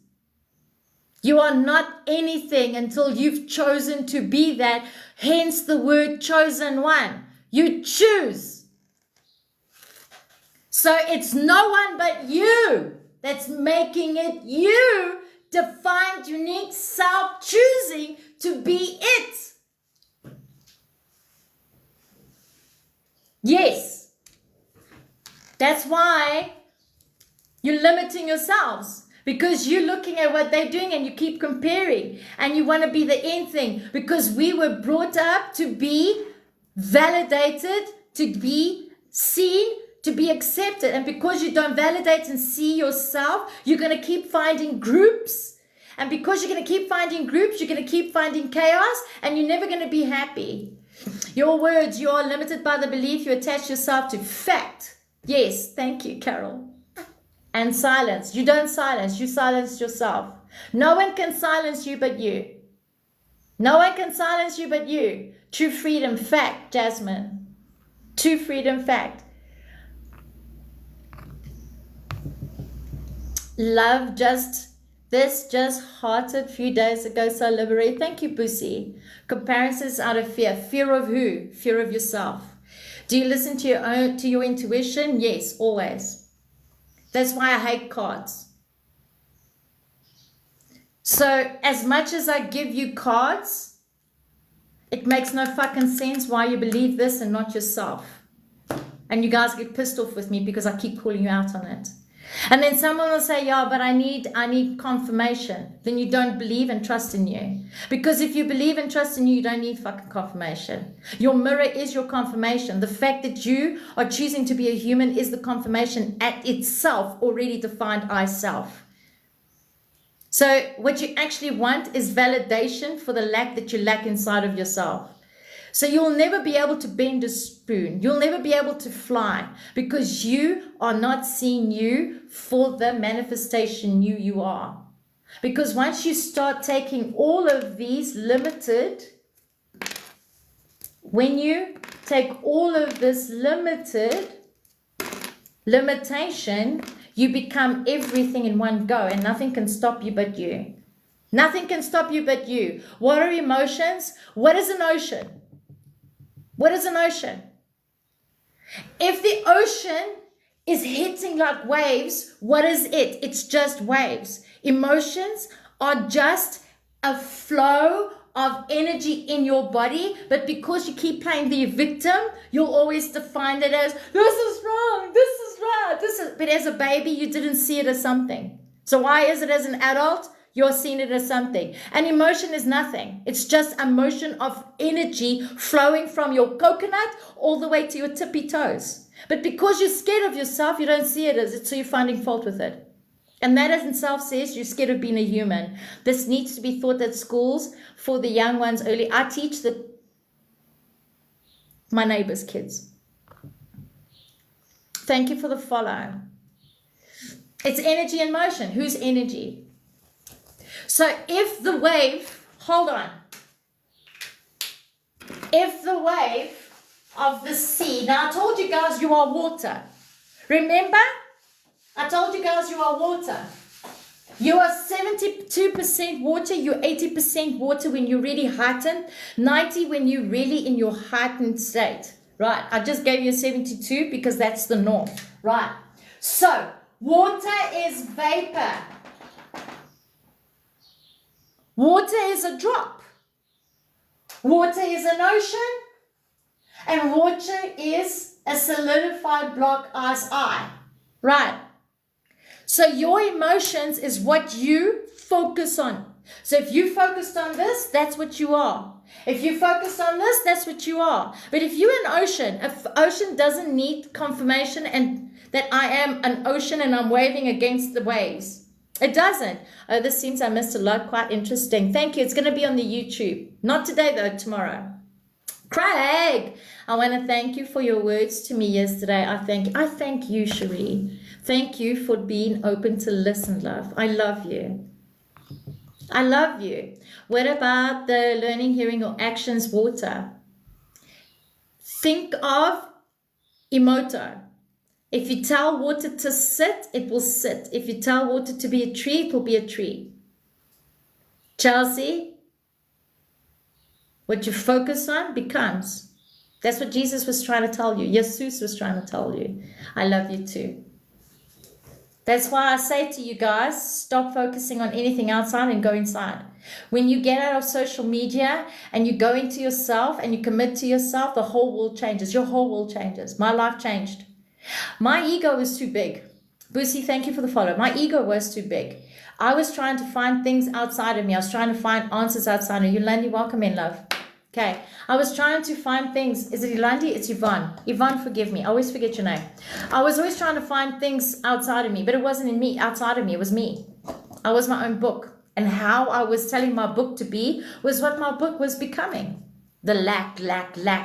You are not anything until you've chosen to be that. Hence the word chosen one. You choose. So it's no one but you that's making it you, defined, unique self, choosing to be it. Yes. That's why you're limiting yourselves. Because you're looking at what they're doing and you keep comparing. And you want to be the end thing. Because we were brought up to be validated, to be seen, to be accepted. And because you don't validate and see yourself, you're going to keep finding groups. And because you're going to keep finding groups, you're going to keep finding chaos. And you're never going to be happy. Your words, you are limited by the belief you attach yourself to. Fact. Yes, thank you, Carol. And silence. You don't silence. You silence yourself. No one can silence you but you. No one can silence you but you. True freedom. Fact, Jasmine. True freedom. Fact. Love just hearted a few days ago. So liberated. Thank you, Busi. Comparisons out of fear. Fear of who? Fear of yourself. Do you listen to your intuition? Yes, always. That's why I hate cards. So as much as I give you cards, it makes no fucking sense why you believe this and not yourself. And you guys get pissed off with me because I keep calling you out on it. And then someone will say, yeah, but I need confirmation. Then you don't believe and trust in you. Because if you believe and trust in you, you don't need fucking confirmation. Your mirror is your confirmation. The fact that you are choosing to be a human is the confirmation at itself, already defined I self. So what you actually want is validation for the lack that you lack inside of yourself. So you'll never be able to bend a spoon. You'll never be able to fly because you are not seeing you for the manifestation you are. Because once you start taking all of these limited, when you take all of this limitation, you become everything in one go and nothing can stop you but you. Nothing can stop you but you. What are emotions? What is an ocean? What is an ocean? If the ocean is hitting like waves, what is it? It's just waves. Emotions are just a flow of energy in your body, but because you keep playing the victim, you'll always define it as, this is wrong, this is right, but as a baby, you didn't see it as something. So why is it as an adult? You're seeing it as something. And emotion is nothing. It's just a motion of energy flowing from your coconut all the way to your tippy toes. But because you're scared of yourself, you don't see it as it, so you're finding fault with it. And that in itself says you're scared of being a human. This needs to be taught at schools for the young ones early. I teach my neighbor's kids. Thank you for the follow. It's energy and motion. Whose energy? So if the wave, hold on. If the wave of the sea, now I told you guys you are water. Remember? I told you guys you are water. You are 72% water, you're 80% water when you're really heightened, 90 when you're really in your heightened state. Right, I just gave you a 72 because that's the norm. Right, so water is vapor. Water is a drop. Water is an ocean. And water is a solidified block as I. Right. So your emotions is what you focus on. So if you focused on this, that's what you are. If you focus on this, that's what you are. But if you're an ocean doesn't need confirmation and that I am an ocean and I'm waving against the waves. It doesn't. Oh, this seems I missed a lot. Quite interesting. Thank you. It's going to be on the YouTube. Not today, though. Tomorrow. Craig, I want to thank you for your words to me yesterday. I thank you, Cherie. Thank you for being open to listen, love. I love you. I love you. What about the learning, hearing, or actions water? Think of emoto. If you tell water to sit, it will sit. If you tell water to be a tree, it will be a tree. Chelsea, what you focus on becomes. That's what Jesus was trying to tell you. Jesus was trying to tell you. I love you too. That's why I say to you guys, stop focusing on anything outside and go inside. When you get out of social media and you go into yourself and you commit to yourself, the whole world changes. Your whole world changes. My life changed. My ego was too big. Boosie, thank you for the follow. My ego was too big. I was trying to find things outside of me. I was trying to find answers outside of you. Yolandi, welcome in, love. Okay. I was trying to find things. Is it Yolandi? It's Yvonne. Yvonne, forgive me. I always forget your name. I was always trying to find things outside of me, but it wasn't in me, outside of me. It was me. I was my own book. And how I was telling my book to be was what my book was becoming. The lack,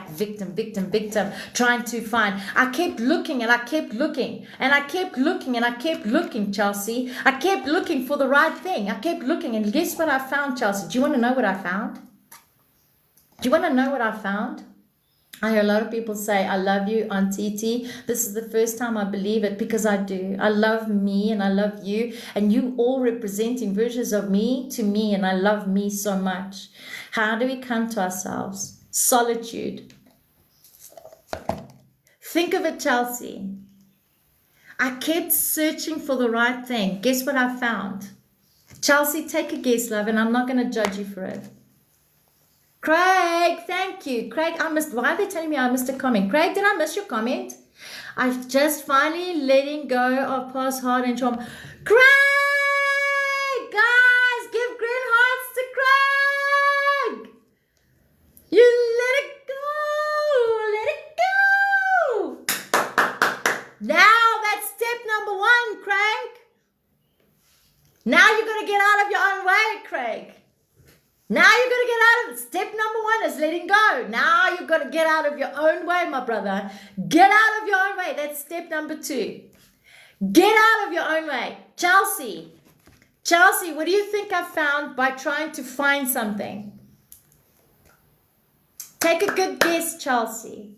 victim, trying to find. I kept looking and I kept looking and I kept looking and I kept looking, Chelsea. I kept looking for the right thing. I kept looking and guess what I found, Chelsea? Do you want to know what I found? Do you want to know what I found? I hear a lot of people say, I love you, Auntie T. This is the first time I believe it because I do. I love me and I love you. And you all representing versions of me to me. And I love me so much. How do we come to ourselves? Solitude. Think of it, Chelsea. I kept searching for the right thing. Guess what I found? Chelsea, take a guess, love, and I'm not going to judge you for it. Craig, thank you. Craig, why are they telling me I missed a comment? Craig, did I miss your comment? I've just finally letting go of past heart and trauma. Craig, guys, give green hearts to Craig. You let it go. Now that's step number 1, Craig. Now you're going to get out of your own way, Craig. Now you're going to get out of it. Step number 1 is letting go. Now you've got to get out of your own way, my brother. Get out of your own way. That's step number 2. Get out of your own way. Chelsea, what do you think I found by trying to find something? Take a good guess, Chelsea.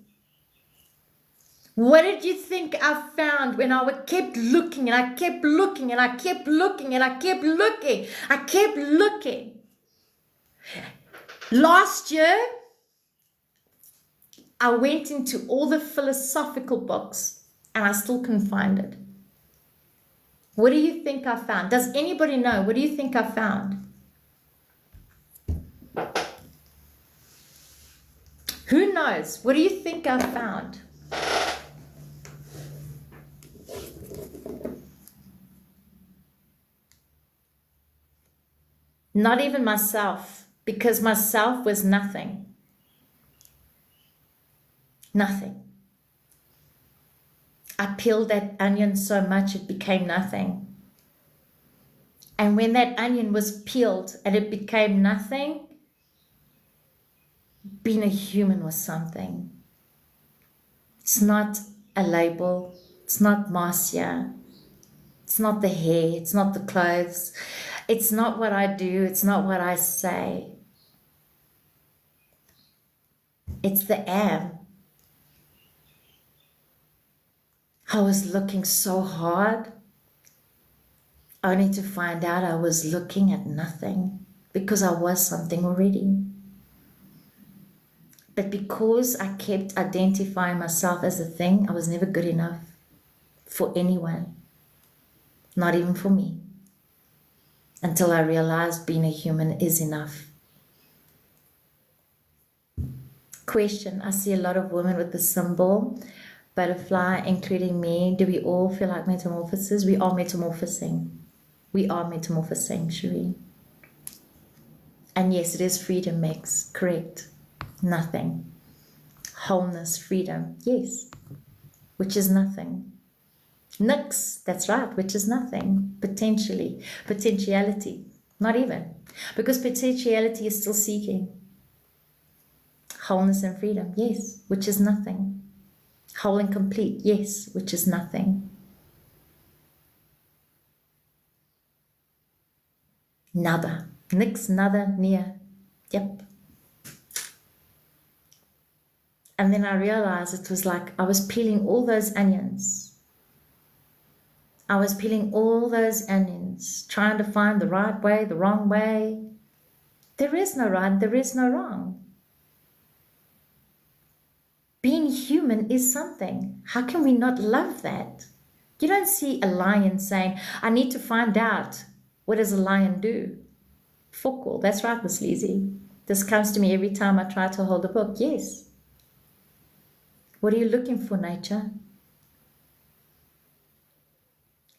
What did you think I found when I kept looking and I kept looking and I kept looking and I kept looking? I kept looking. Last year, I went into all the philosophical books and I still couldn't find it. What do you think I found? Does anybody know? What do you think I found? Who knows? What do you think I found? Not even myself. Because myself was nothing. Nothing. I peeled that onion so much it became nothing. And when that onion was peeled and it became nothing, being a human was something. It's not a label. It's not Marcia. It's not the hair. It's not the clothes. It's not what I do. It's not what I say. It's the am. I was looking so hard. only to find out I was looking at nothing because I was something already. But because I kept identifying myself as a thing, I was never good enough for anyone, not even for me, until I realized being a human is enough. Question, I see a lot of women with the symbol butterfly, including me. Do we all feel like metamorphosis? We are metamorphosing. We are metamorphosing, Cherie. And yes, it is freedom mix, correct. Nothing. Wholeness, freedom, yes, which is nothing. Nix, that's right, which is nothing, potentially. Potentiality, not even. Because potentiality is still seeking. Wholeness and freedom, yes, which is nothing. Whole and complete, yes, which is nothing. Nada. Nix, nada, near. Yep. And then I realized it was like I was peeling all those onions. I was peeling all those onions, trying to find the right way, the wrong way. There is no right, there is no wrong. Being human is something. How can we not love that? You don't see a lion saying, I need to find out, what does a lion do? Fuck all. That's right, Miss Lizzie. This comes to me every time I try to hold a book. Yes. What are you looking for, nature?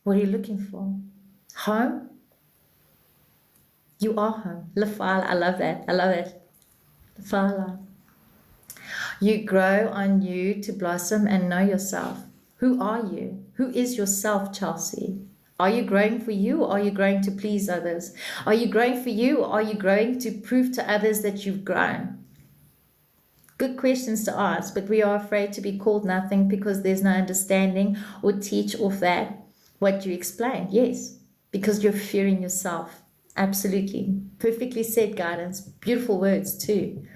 What are you looking for? Home? You are home. Lafala, I love that. I love it. Lafala. You grow on you to blossom and know yourself. Who are you? Who is yourself, Chelsea? Are you growing for you, or are you growing to please others? Are you growing for you, or are you growing to prove to others that you've grown? Good questions to ask, but we are afraid to be called nothing because there's no understanding or teach off that what you explained. Yes, because you're fearing yourself. Absolutely. Perfectly said, Guidance. Beautiful words too.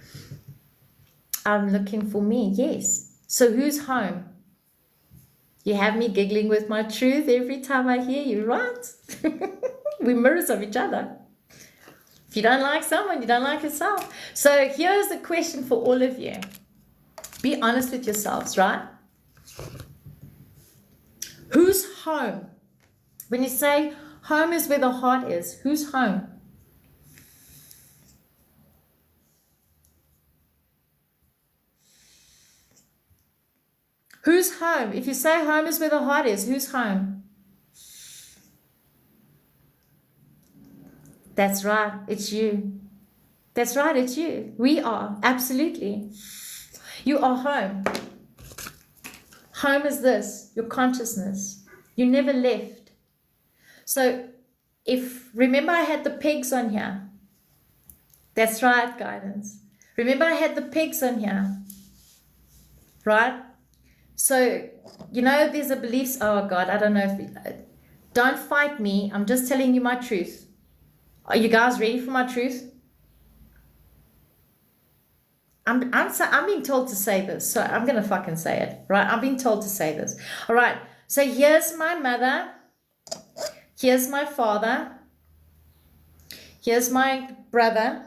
I'm looking for me. Yes. So who's home? You have me giggling with my truth every time I hear you, right? We're mirrors of each other. If you don't like someone, you don't like yourself. So here's the question for all of you. Be honest with yourselves, right? Who's home? When you say home is where the heart is, who's home? Who's home? If you say home is where the heart is, who's home? That's right, it's you. That's right, it's you. We are, absolutely. You are home. Home is this, your consciousness. You never left. So, remember I had the pegs on here. That's right, Guidance. Remember I had the pegs on here. Right? So, there's a belief, oh God, I don't know don't fight me. I'm just telling you my truth. Are you guys ready for my truth? I'm being told to say this, so I'm going to fucking say it, right? I'm being told to say this. All right, so here's my mother. Here's my father. Here's my brother.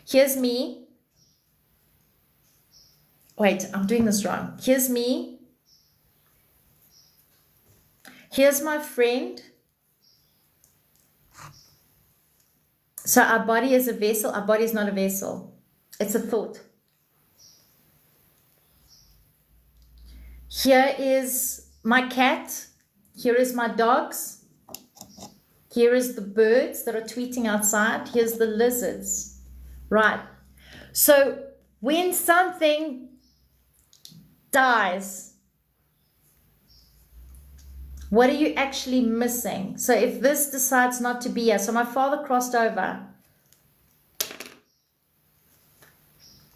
Here's me. Wait, I'm doing this wrong. Here's me. Here's my friend. So our body is a vessel. Our body is not a vessel. It's a thought. Here is my cat. Here is my dogs. Here is the birds that are tweeting outside. Here's the lizards. Right. So when something dies, what are you actually missing? So if this decides not to be here, so my father crossed over.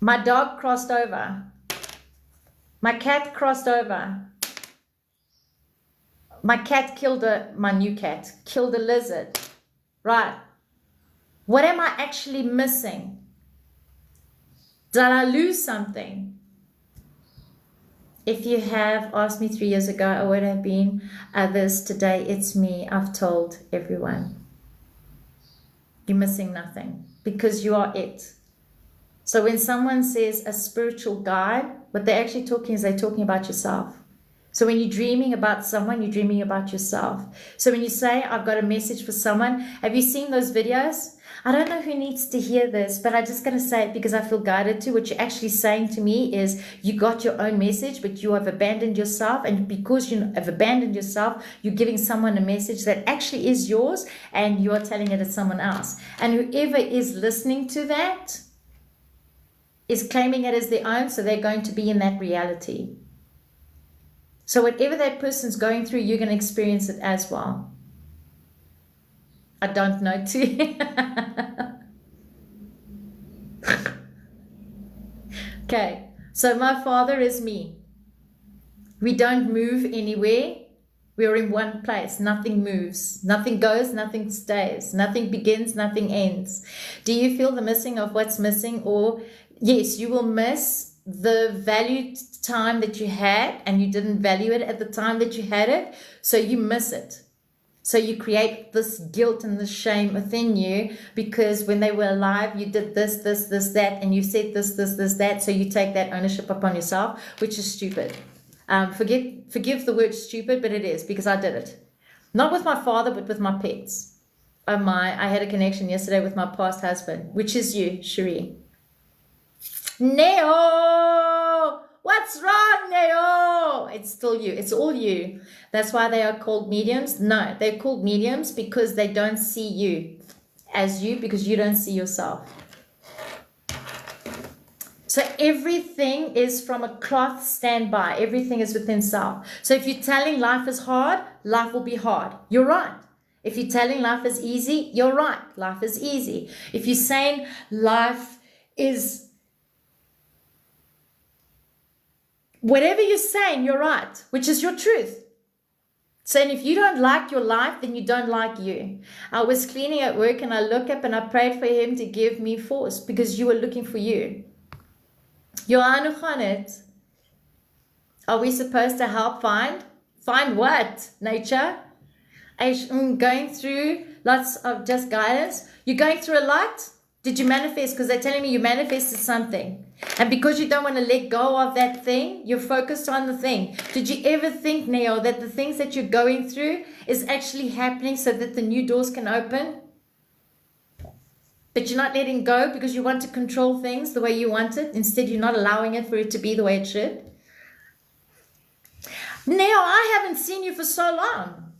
My dog crossed over. My cat crossed over. My cat my new cat killed a lizard. Right. What am I actually missing? Did I lose something? If you have asked me 3 years ago, I would have been others. Today, it's me. I've told everyone. You're missing nothing because you are it. So when someone says a spiritual guide, what they're actually talking is they're talking about yourself. So when you're dreaming about someone, you're dreaming about yourself. So when you say, I've got a message for someone, have you seen those videos? I don't know who needs to hear this, but I'm just going to say it because I feel guided to. What you're actually saying to me is you got your own message, but you have abandoned yourself. And because you have abandoned yourself, you're giving someone a message that actually is yours and you are telling it to someone else. And whoever is listening to that is claiming it as their own, so they're going to be in that reality. So whatever that person's going through, you're going to experience it as well. I don't know too. Okay, so my father is me. We don't move anywhere. We're in one place. Nothing moves. Nothing goes, nothing stays. Nothing begins, nothing ends. Do you feel the missing of what's missing? Or yes, you will miss the valued time that you had and you didn't value it at the time that you had it. So you miss it. So you create this guilt and this shame within you because when they were alive, you did this, that, and you said this, that. So you take that ownership upon yourself, which is stupid. Forgive the word stupid, but it is because I did it. Not with my father, but with my pets. I had a connection yesterday with my past husband, which is you, Cherie. Neo! What's wrong, Neo? It's still you. It's all you. That's why they are called mediums. No, they're called mediums because they don't see you as you because you don't see yourself. So everything is from a cloth standby. Everything is within self. So if you're telling life is hard, life will be hard. You're right. If you're telling life is easy, you're right. Life is easy. If you're saying life is... whatever you're saying, you're right, which is your truth. Saying if you don't like your life, then you don't like you. I was cleaning at work and I look up and I prayed for him to give me force because you were looking for you. Are we supposed to help find? Find what? Nature? Going through lots of just guidance. You're going through a lot? Did you manifest? Because they're telling me you manifested something. And because you don't want to let go of that thing, you're focused on the thing. Did you ever think, Neo, that the things that you're going through is actually happening so that the new doors can open? But you're not letting go because you want to control things the way you want it. Instead, you're not allowing it for it to be the way it should. Neo, I haven't seen you for so long.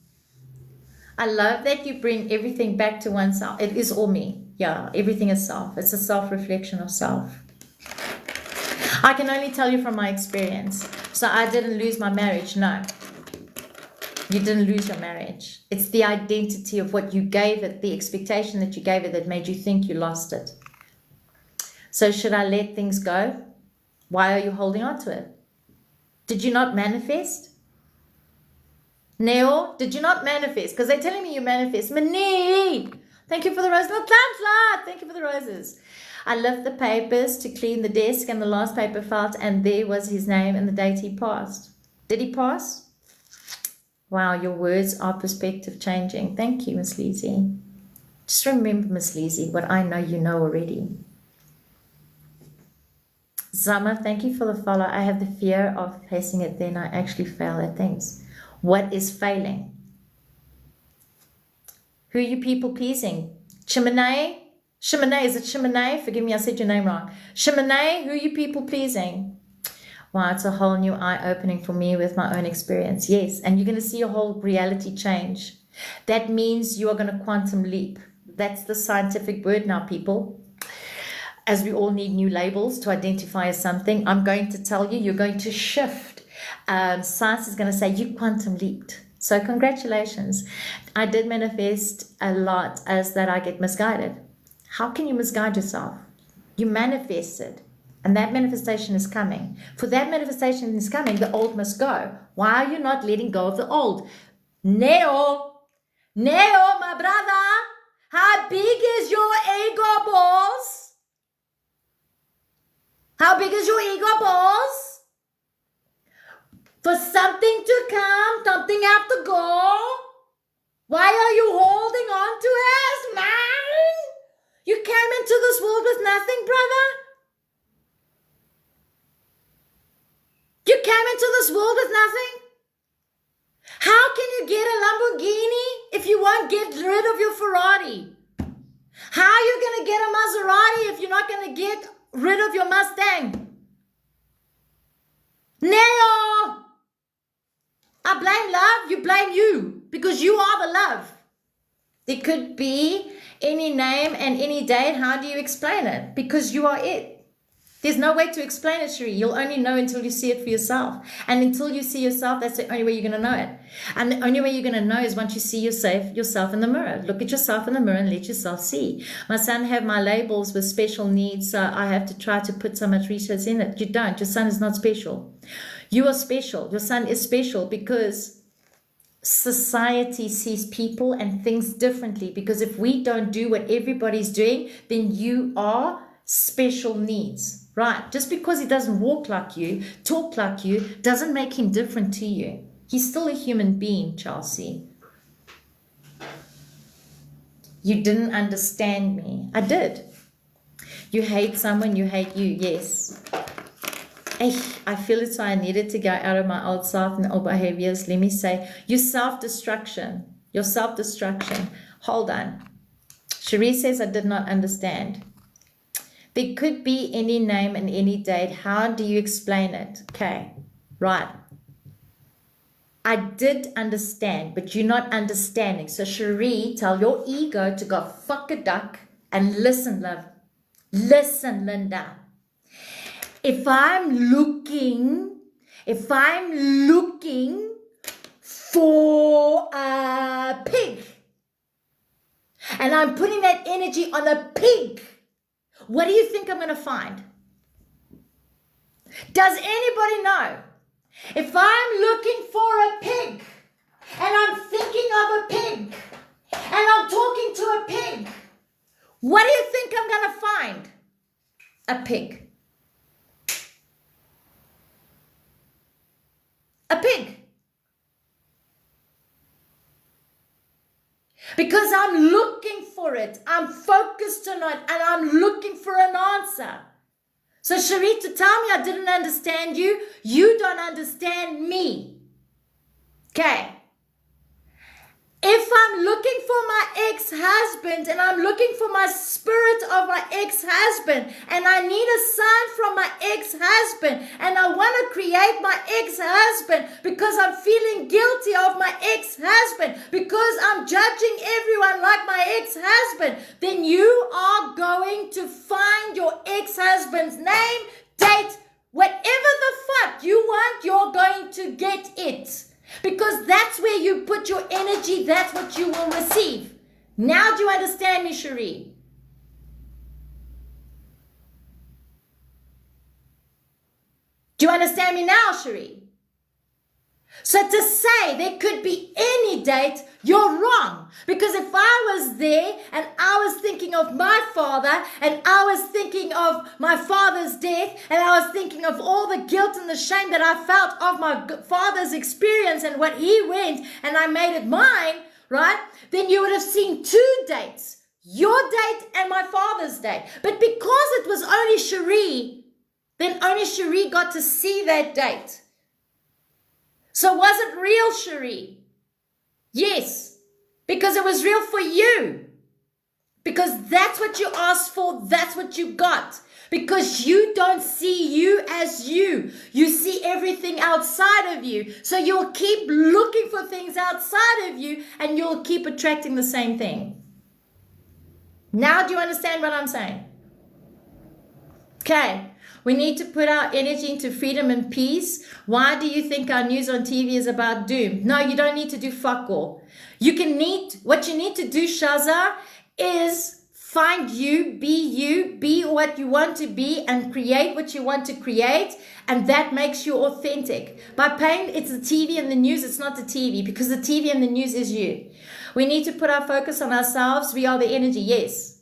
I love that you bring everything back to oneself. It is all me. Yeah, everything is self. It's a self-reflection of self. I can only tell you from my experience. So I didn't lose my marriage. No. You didn't lose your marriage. It's the identity of what you gave it, the expectation that you gave it that made you think you lost it. So should I let things go? Why are you holding on to it? Did you not manifest? Neo, did you not manifest? Because they're telling me you manifest. Mani! Thank you for the roses. Thank you for the roses. I left the papers to clean the desk and the last paper fell and there was his name and the date he passed. Did he pass? Wow, your words are perspective changing. Thank you, Miss Lizzie. Just remember, Miss Lizzie, what I know you know already. Zama, thank you for the follow. I have the fear of facing it, then I actually fail at things. What is failing? Who are you people pleasing? Chimene? Chimene, is it Chimene? Forgive me, I said your name wrong. Chimene, who are you people pleasing? Wow, it's a whole new eye-opening for me with my own experience. Yes, and you're going to see your whole reality change. That means you are going to quantum leap. That's the scientific word now, people. As we all need new labels to identify as something, I'm going to tell you, you're going to shift. Science is going to say you quantum leaped. So congratulations. I did manifest a lot as that I get misguided. How can you misguide yourself? You manifested. And that manifestation is coming. For that manifestation is coming, the old must go. Why are you not letting go of the old? Neo, my brother, how big is your ego, boss? How big is your ego, boss? with nothing, brother? You came into this world with nothing? How can you get a Lamborghini if you won't get rid of your Ferrari? How are you going to get a Maserati if you're not going to get rid of your Mustang? Neo! I blame love, you blame you, because you are the love. It could be any name and any date. How do you explain it? Because you are it. There's no way to explain it, Cherie. You'll only know until you see it for yourself. And until you see yourself, that's the only way you're going to know it. And the only way you're going to know is once you see yourself in the mirror. Look at yourself in the mirror and let yourself see. My son have my labels with special needs, so I have to try to put so much research in it. You don't. Your son is not special. You are special. Your son is special because society sees people and things differently. Because if we don't do what everybody's doing, then you are special needs. Right, just because he doesn't walk like you, talk like you, doesn't make him different to you. He's still a human being, Chelsea. You didn't understand me. I did. You hate someone, you hate you, yes. I feel it, so I needed to go out of my old self and old behaviors. Let me say, your self-destruction. Hold on. Cherie says, I did not understand. There could be any name and any date. How do you explain it? Okay, right. I did understand, but you're not understanding. So Cherie, tell your ego to go fuck a duck and listen, love. Listen, Linda. If I'm looking for a pig, and I'm putting that energy on a pig, what do you think I'm going to find? Does anybody know? If I'm looking for a pig, and I'm thinking of a pig, and I'm talking to a pig, what do you think I'm going to find? A pig. A pig. Because I'm looking for it. I'm focused on it and I'm looking for an answer. So Cherie, to tell me I didn't understand you, you don't understand me. Okay. If I'm looking for my ex-husband and I'm looking for my spirit of my ex-husband and I need a sign from my ex-husband and I want to create my ex-husband because I'm feeling guilty of my ex-husband because I'm judging everyone like my ex-husband, then you are going to find your ex-husband's name, date, whatever the fuck you want, you're going to get it. Because that's where you put your energy, that's what you will receive. Now do you understand me, Cherie? Do you understand me now, Cherie? So to say there could be any date, you're wrong. Because if I was there and I was thinking of my father and I was thinking of my father's death and I was thinking of all the guilt and the shame that I felt of my father's experience and what he went and I made it mine, right? Then you would have seen two dates, your date and my father's date. But because it was only Cherie, then only Cherie got to see that date. So was it real, Cherie? Yes, because it was real for you. Because that's what you asked for, that's what you got. Because you don't see you as you. You see everything outside of you. So you'll keep looking for things outside of you and you'll keep attracting the same thing. Now do you understand what I'm saying? Okay. We need to put our energy into freedom and peace. Why do you think our news on TV is about doom? No, you don't need to do fuck all. What you need to do, Shazza, is find you, be what you want to be, and create what you want to create, and that makes you authentic. By paying, it's the TV and the news, it's not the TV, because the TV and the news is you. We need to put our focus on ourselves. We are the energy, yes.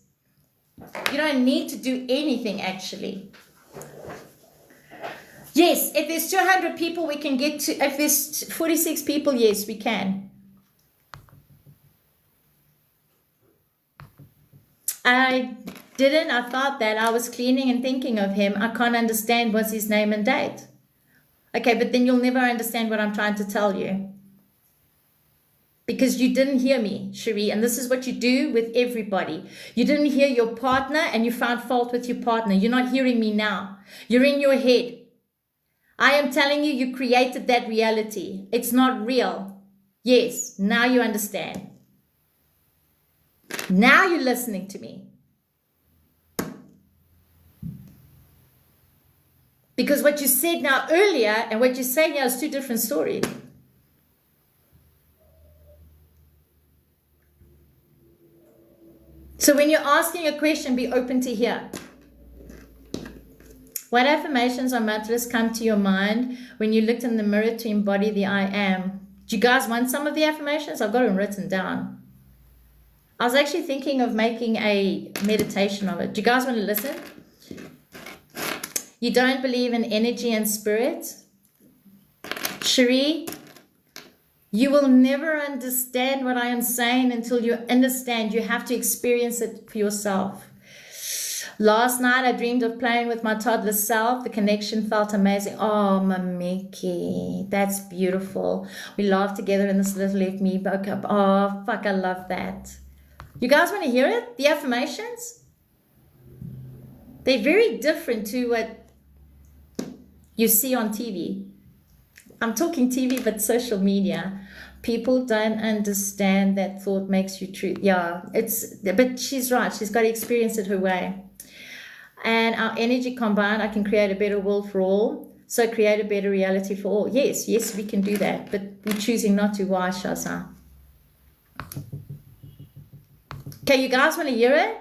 You don't need to do anything, actually. Yes, if there's 200 people, we can get to, if there's 46 people, yes, we can. didn't, I thought that I was cleaning and thinking of him. I can't understand what's his name and date. Okay, but then you'll never understand what I'm trying to tell you. Because you didn't hear me, Cherie, and this is what you do with everybody. You didn't hear your partner and you found fault with your partner. You're not hearing me now. You're in your head. I am telling you, you created that reality. It's not real. Yes, now you understand. Now you're listening to me. Because what you said now earlier and what you say now is two different stories. So when you're asking a question, be open to hear. What affirmations or mantras come to your mind when you looked in the mirror to embody the I am? Do you guys want some of the affirmations? I've got them written down. I was actually thinking of making a meditation of it. Do you guys want to listen? You don't believe in energy and spirit? Cherie, you will never understand what I am saying until you understand. You have to experience it for yourself. Last night, I dreamed of playing with my toddler self. The connection felt amazing. Oh, Mamiki, that's beautiful. We laughed together and this little left me woke up. Oh, fuck, I love that. You guys want to hear it? The affirmations? They're very different to what you see on TV. I'm talking TV, but social media. People don't understand that thought makes you true. Yeah, but she's right. She's got to experience it her way. And our energy combined, I can create a better world for all. So create a better reality for all. Yes, we can do that. But we're choosing not to. Why, Shaza? Okay, you guys want to hear it?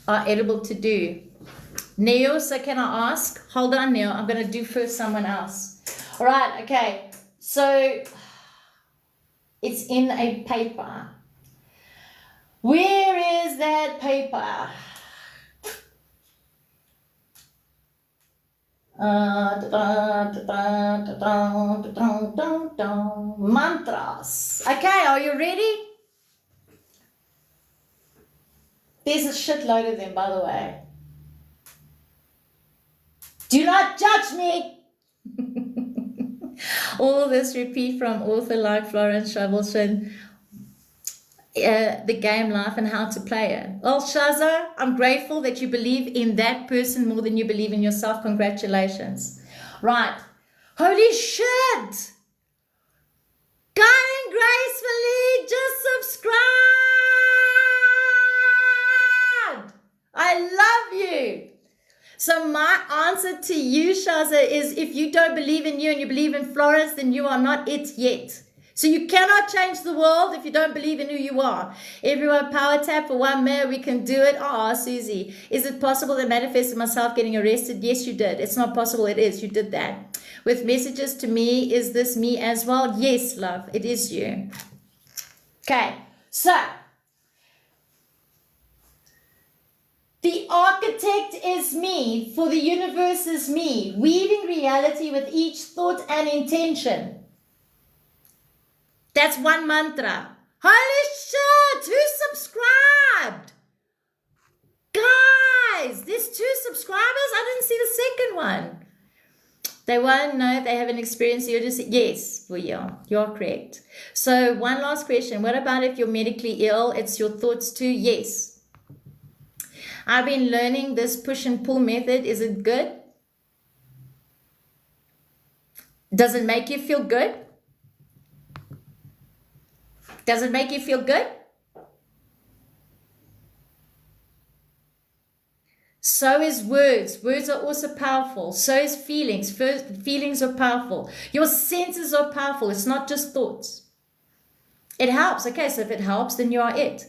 Are edible to do. Neo, so can I ask? Hold on, Neo. I'm going to do first someone else. All right, okay. So it's in a paper. Where is that paper? Mantras. Okay, are you ready? There's a shitload of them, by the way. Do not judge me. All this repeat from author like Florence Scovel-Shinn, The Game Life and How to Play It. Well, Shaza, I'm grateful that you believe in that person more than you believe in yourself. Congratulations. Right. Holy shit. Going gracefully, just subscribe. I love you. So my answer to you, Shaza, is if you don't believe in you and you believe in Florence, then you are not it yet. So you cannot change the world if you don't believe in who you are. Everyone power tap for 1 minute. We can do it. Oh, Susie, is it possible that I manifested myself getting arrested? Yes, you did. It's not possible. It is. You did that. With messages to me, is this me as well? Yes, love. It is you. Okay. So the architect is me, for the universe is me, weaving reality with each thought and intention. That's one mantra. Holy shit, who subscribed? Guys, there's 2 subscribers. I didn't see the second one. They won't know, they haven't experienced it. You're just, yes, well, yeah, you're correct. So one last question. What about if you're medically ill? It's your thoughts too? Yes. I've been learning this push and pull method. Is it good? Does it make you feel good? Does it make you feel good? So is words. Words are also powerful. So is feelings. Feelings are powerful. Your senses are powerful. It's not just thoughts. It helps. Okay, so if it helps, then you are it.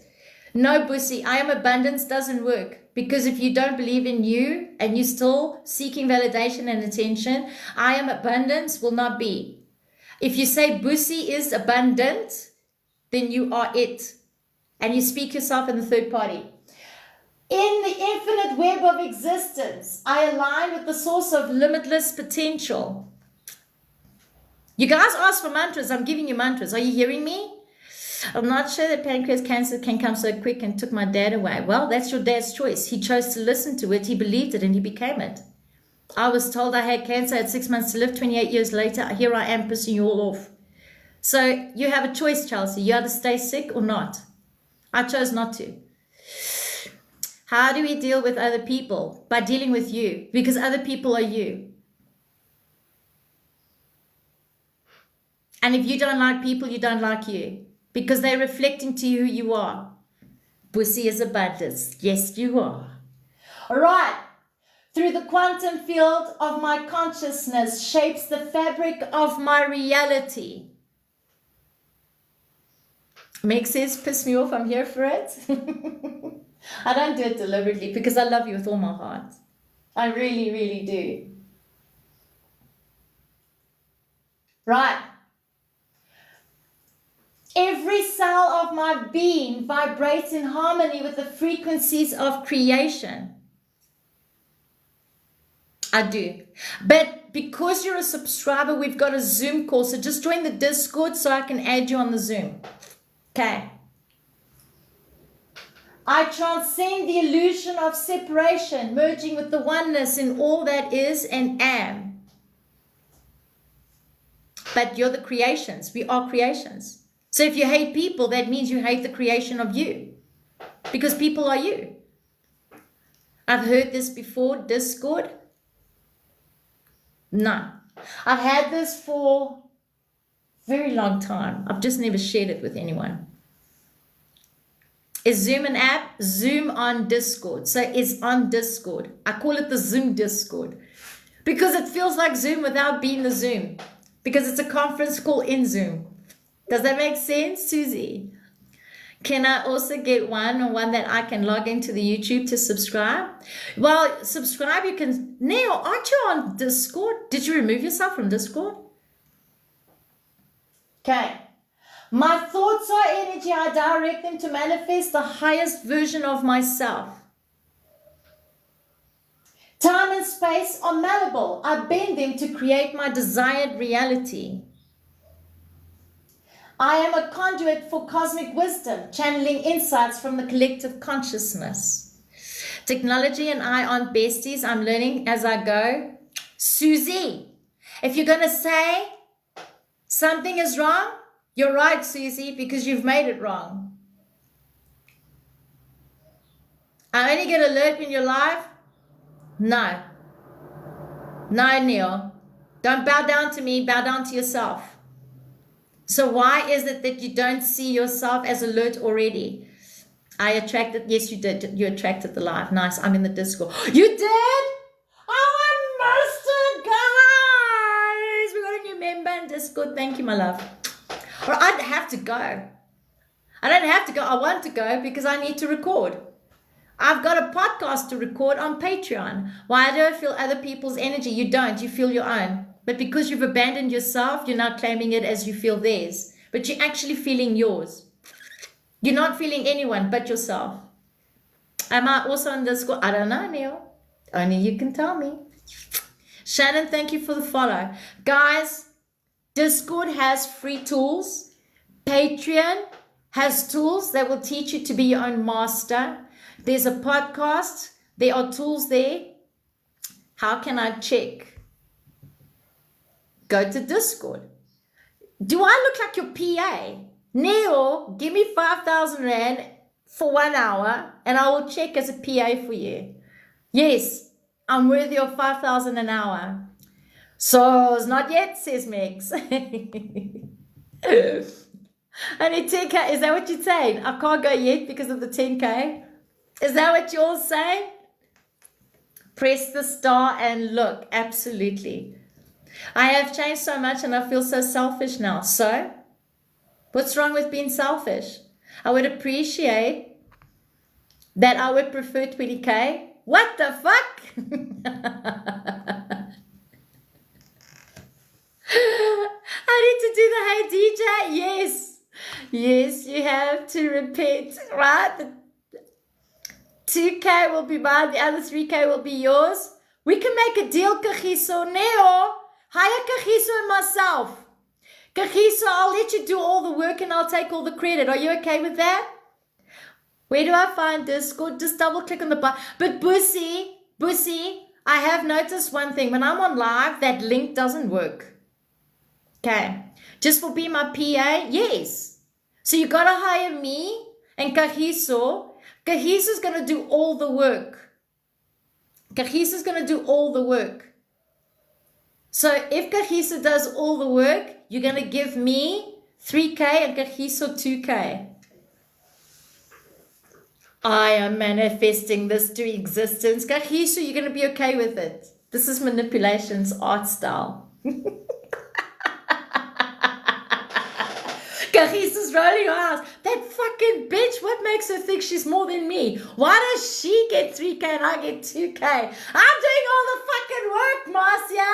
No, Bussy, I am abundance doesn't work. Because if you don't believe in you and you're still seeking validation and attention, I am abundance will not be. If you say Bussy is abundant, then you are it. And you speak yourself in the third party. In the infinite web of existence, I align with the source of limitless potential. You guys ask for mantras. I'm giving you mantras. Are you hearing me? I'm not sure that pancreas cancer can come so quick and took my dad away. Well, that's your dad's choice. He chose to listen to it. He believed it and he became it. I was told I had cancer at 6 months to live. 28 years later, here I am pissing you all off. So you have a choice, Chelsea. You either stay sick or not. I chose not to. How do we deal with other people? By dealing with you, because other people are you. And if you don't like people, you don't like you, because they're reflecting to you who you are. Pussy is abundance. Yes, you are. All right. Through the quantum field of my consciousness shapes the fabric of my reality. Makes sense? Piss me off. I'm here for it. I don't do it deliberately because I love you with all my heart. I really, really do. Right. Every cell of my being vibrates in harmony with the frequencies of creation. I do. But because you're a subscriber, we've got a Zoom call. So just join the Discord so I can add you on the Zoom. Okay. I transcend the illusion of separation, merging with the oneness in all that is and am. But you're the creations. We are creations. So if you hate people, that means you hate the creation of you. Because people are you. I've heard this before, Discord. No. I've had this for a very long time. I've just never shared it with anyone. Is Zoom an app? Zoom on Discord. So it's on Discord. I call it the Zoom Discord. Because it feels like Zoom without being the Zoom. Because it's a conference call in Zoom. Does that make sense, Susie? Can I also get one that I can log into the YouTube to subscribe? Well, subscribe, you can. Neil, aren't you on Discord? Did you remove yourself from Discord? Okay. My thoughts are energy. I direct them to manifest the highest version of myself. Time and space are malleable. I bend them to create my desired reality. I am a conduit for cosmic wisdom, channeling insights from the collective consciousness. Technology and I aren't besties. I'm learning as I go. Susie, if you're going to say something is wrong, you're right, Susie, because you've made it wrong. I only get alert when you're live? No. No, Neil. Don't bow down to me, bow down to yourself. So why is it that you don't see yourself as alert already? I attracted, yes, you did. You attracted the live. Nice, I'm in the Discord. You did? Oh, I missed it, guys. We got a new member in Discord. Thank you, my love. Or I'd have to go. I don't have to go. I want to go because I need to record. I've got a podcast to record on Patreon. Why do I feel other people's energy? You don't. You feel your own. But because you've abandoned yourself, you're now claiming it as you feel theirs. But you're actually feeling yours. You're not feeling anyone but yourself. Am I also on Discord? I don't know, Neil. Only you can tell me. Shannon, thank you for the follow. Guys, Discord has free tools. Patreon has tools that will teach you to be your own master. There's a podcast. There are tools there. How can I check? Go to Discord. Do I look like your PA? Neil, give me 5,000 Rand for 1 hour and I will check as a PA for you. Yes, I'm worthy of 5,000 an hour. So it's not yet, says Megs. I need 10K. Is that what you're saying? I can't go yet because of the 10K. Is that what you're all saying? Press the star and look. Absolutely. I have changed so much and I feel so selfish now. So, what's wrong with being selfish? I would appreciate that. I would prefer 20K. What the fuck? I need to do the hey DJ. Yes. Yes, you have to repent, right? The 2K will be mine. The other 3K will be yours. We can make a deal, Kagiso. Neo. Hire Kagiso and myself. Kagiso, I'll let you do all the work and I'll take all the credit. Are you okay with that? Where do I find Discord? Just double click on the button. But Bussy, I have noticed one thing. When I'm on live, that link doesn't work. Okay. Just for being my PA? Yes. So you got to hire me and Kagiso. Kagiso's going to do all the work. Kagiso's going to do all the work. So if Kagiso does all the work, you're going to give me 3K and Kagiso 2K. I am manifesting this to existence. Kagiso, you're going to be okay with it. This is manipulation's art style. Kagiso's rolling her eyes. That fucking bitch, what makes her think she's more than me? Why does she get 3K and I get 2K? I'm doing all the fucking work, Marcia.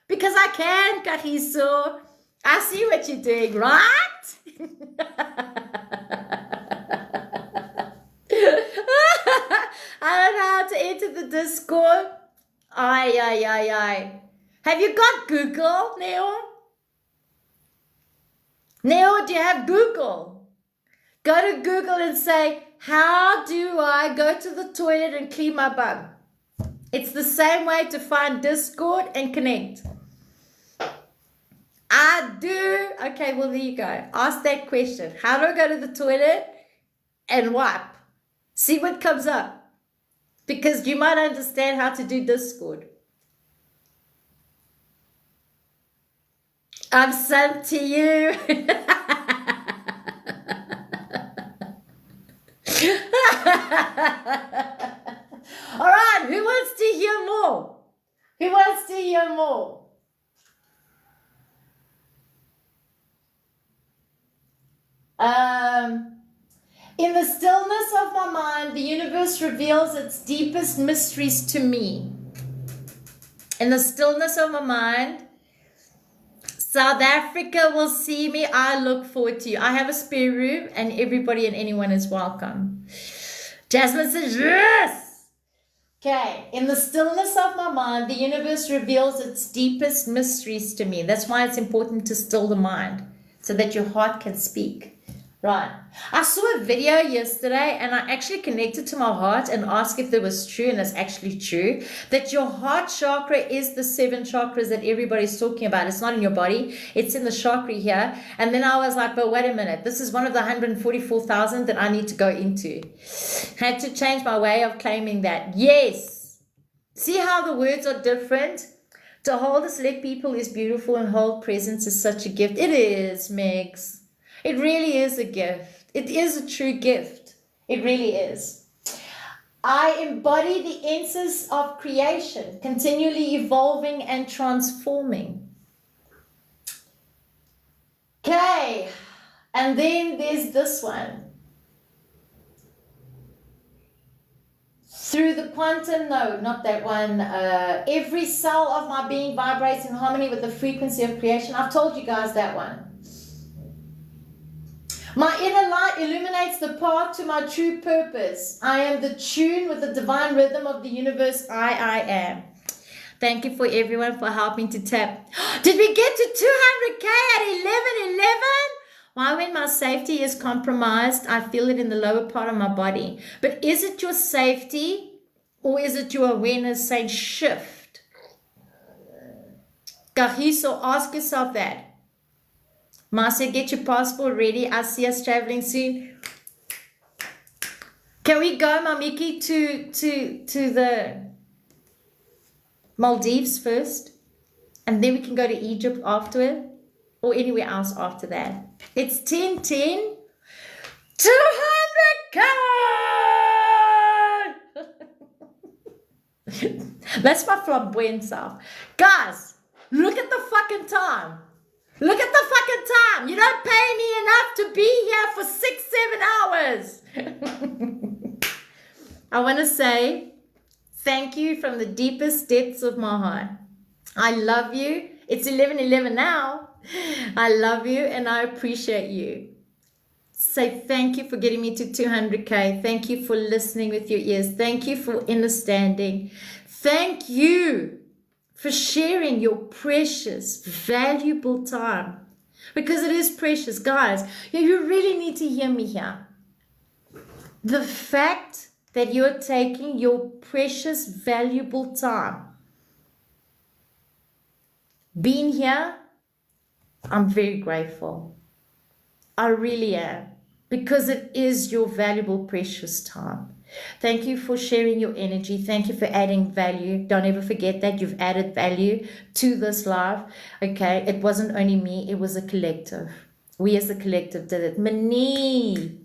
Because I can, Kagiso. I see what you're doing, right? I don't know how to enter the Discord. Aye. Have you got Google, Neo? Neo, do you have Google? Go to Google and say, how do I go to the toilet and clean my bum? It's the same way to find Discord and connect. I do. Okay, well, there you go. Ask that question. How do I go to the toilet and wipe? See what comes up. Because you might understand how to do Discord. I'm sent to you. All right, who wants to hear more? Who wants to hear more? In the stillness of my mind, the universe reveals its deepest mysteries to me. In the stillness of my mind, South Africa will see me. I look forward to you. I have a spare room and everybody and anyone is welcome. Jasmine says, yes. Okay. In the stillness of my mind, the universe reveals its deepest mysteries to me. That's why it's important to still the mind so that your heart can speak. Right. I saw a video yesterday and I actually connected to my heart and asked if it was true, and it's actually true, that your heart chakra is the 7 chakras that everybody's talking about. It's not in your body. It's in the chakra here. And then I was like, but wait a minute. This is one of the 144,000 that I need to go into. Had to change my way of claiming that. Yes. See how the words are different? To hold and select people is beautiful, and hold presence is such a gift. It is, Megs. It really is a gift. It is a true gift. It really is. I embody the essence of creation, continually evolving and transforming. Okay. And then there's this one. Through the quantum, no, not that one. Every cell of my being vibrates in harmony with the frequency of creation. I've told you guys that one. My inner light illuminates the path to my true purpose. I am the tune with the divine rhythm of the universe. I am. Thank you for everyone for helping to tap. Did we get to 200K at 11:11? Why, when my safety is compromised, I feel it in the lower part of my body. But is it your safety or is it your awareness saying shift? Kagiso, ask yourself that. Marcia, get your passport ready. I see us traveling soon. Can we go, Mamiki, to the Maldives first? And then we can go to Egypt afterward? Or anywhere else after that? It's 10:10. 200K! That's my flamboyant self. Guys, look at the fucking time. Look at the fucking time. You don't pay me enough to be here for 6-7 hours. I want to say thank you from the deepest depths of my heart. I love you. It's 11:11 now. I love you and I appreciate you. Say thank you for getting me to 200K. Thank you for listening with your ears. Thank you for understanding. Thank you for sharing your precious, valuable time because it is precious. Guys, you really need to hear me here. The fact that you're taking your precious, valuable time being here, I'm very grateful. I really am, because it is your valuable, precious time. Thank you for sharing your energy. Thank you for adding value. Don't ever forget that you've added value to this live. Okay, it wasn't only me, it was a collective. We as a collective did it. Mani,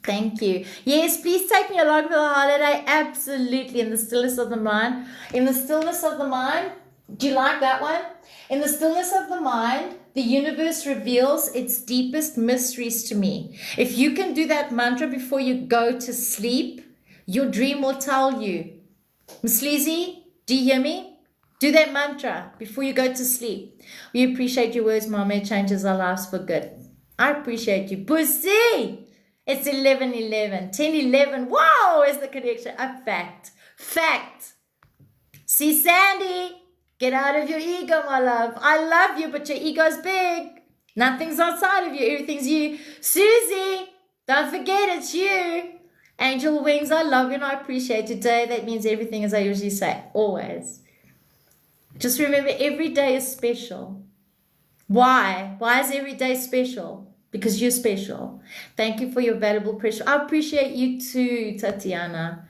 thank you. Yes, please take me along for the holiday. Absolutely. In the stillness of the mind. In the stillness of the mind. Do you like that one? In the stillness of the mind, the universe reveals its deepest mysteries to me. If you can do that mantra before you go to sleep, your dream will tell you. Miss Lizzie, do you hear me? Do that mantra before you go to sleep. We appreciate your words, Mama. It changes our lives for good. I appreciate you. Bussy! It's 11:11. 10:11. Wow, is the connection. A fact. Fact. See, Sandy. Get out of your ego, my love. I love you, but your ego's big. Nothing's outside of you. Everything's you. Susie, don't forget it's you. Angel Wings, I love you and I appreciate you. Today, that means everything, as I usually say, always. Just remember, every day is special. Why? Why is every day special? Because you're special. Thank you for your valuable pressure. I appreciate you too, Tatiana.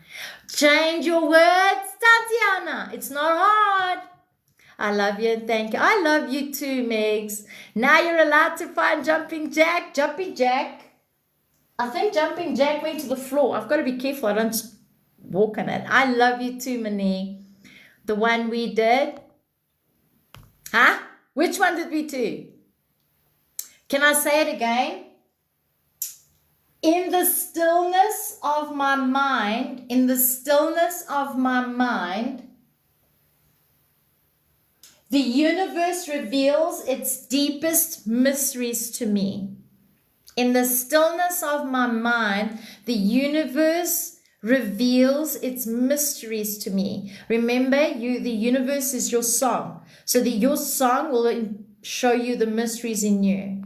Change your words, Tatiana. It's not hard. I love you and thank you. I love you too, Megs. Now you're allowed to find Jumping Jack. Jumping Jack. I think Jumping Jack went to the floor. I've got to be careful I don't walk on it. I love you too, Mani. The one we did. Huh? Which one did we do? Can I say it again? In the stillness of my mind, in the stillness of my mind, the universe reveals its deepest mysteries to me. In the stillness of my mind, the universe reveals its mysteries to me. Remember, the universe is your song. So your song will show you the mysteries in you.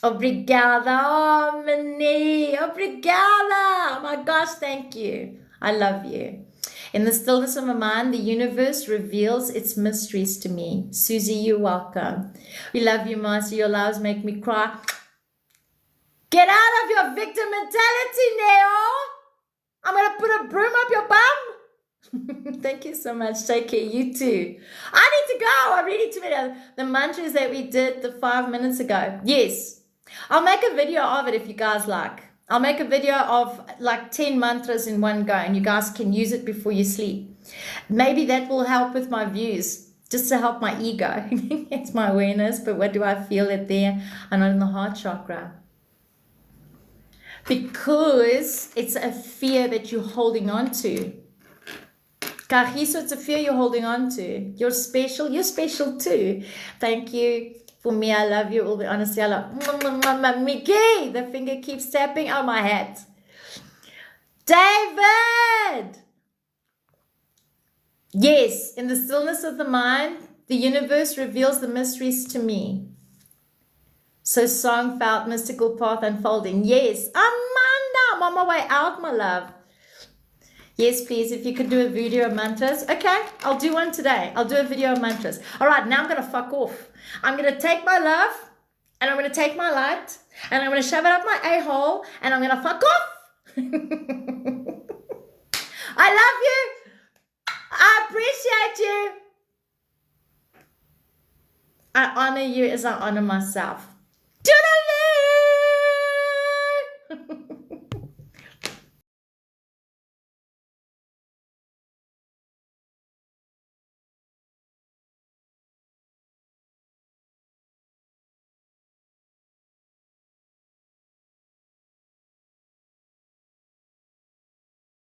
Obrigada, oh, Mani. Obrigada. Oh my gosh, thank you. I love you. In the stillness of my mind, the universe reveals its mysteries to me. Susie, you're welcome. We love you, Marcy. Your loves make me cry. Get out of your victim mentality, Neo. I'm going to put a broom up your bum. Thank you so much. Take care. You too. I need to go. I really need to. The mantras that we did the 5 minutes ago. Yes. I'll make a video of it if you guys like. I'll make a video of like 10 mantras in one go and you guys can use it before you sleep. Maybe that will help with my views, just to help my ego. It's my awareness, but what do I feel it there? I'm not in the heart chakra. Because it's a fear that you're holding on to. Kagiso, it's a fear you're holding on to. You're special too. Thank you. For me, I love you. All the honesty, I love Mickey. The finger keeps tapping on my hat. David. Yes, in the stillness of the mind, the universe reveals the mysteries to me. So song felt mystical path unfolding. Yes, Amanda, I'm on my way out, my love. Yes, please, if you could do a video of mantras. Okay, I'll do one today. I'll do a video of mantras. All right, now I'm going to fuck off. I'm going to take my love, and I'm going to take my light, and I'm going to shove it up my a-hole, and I'm going to fuck off. I love you. I appreciate you. I honor you as I honor myself. Toodaloo!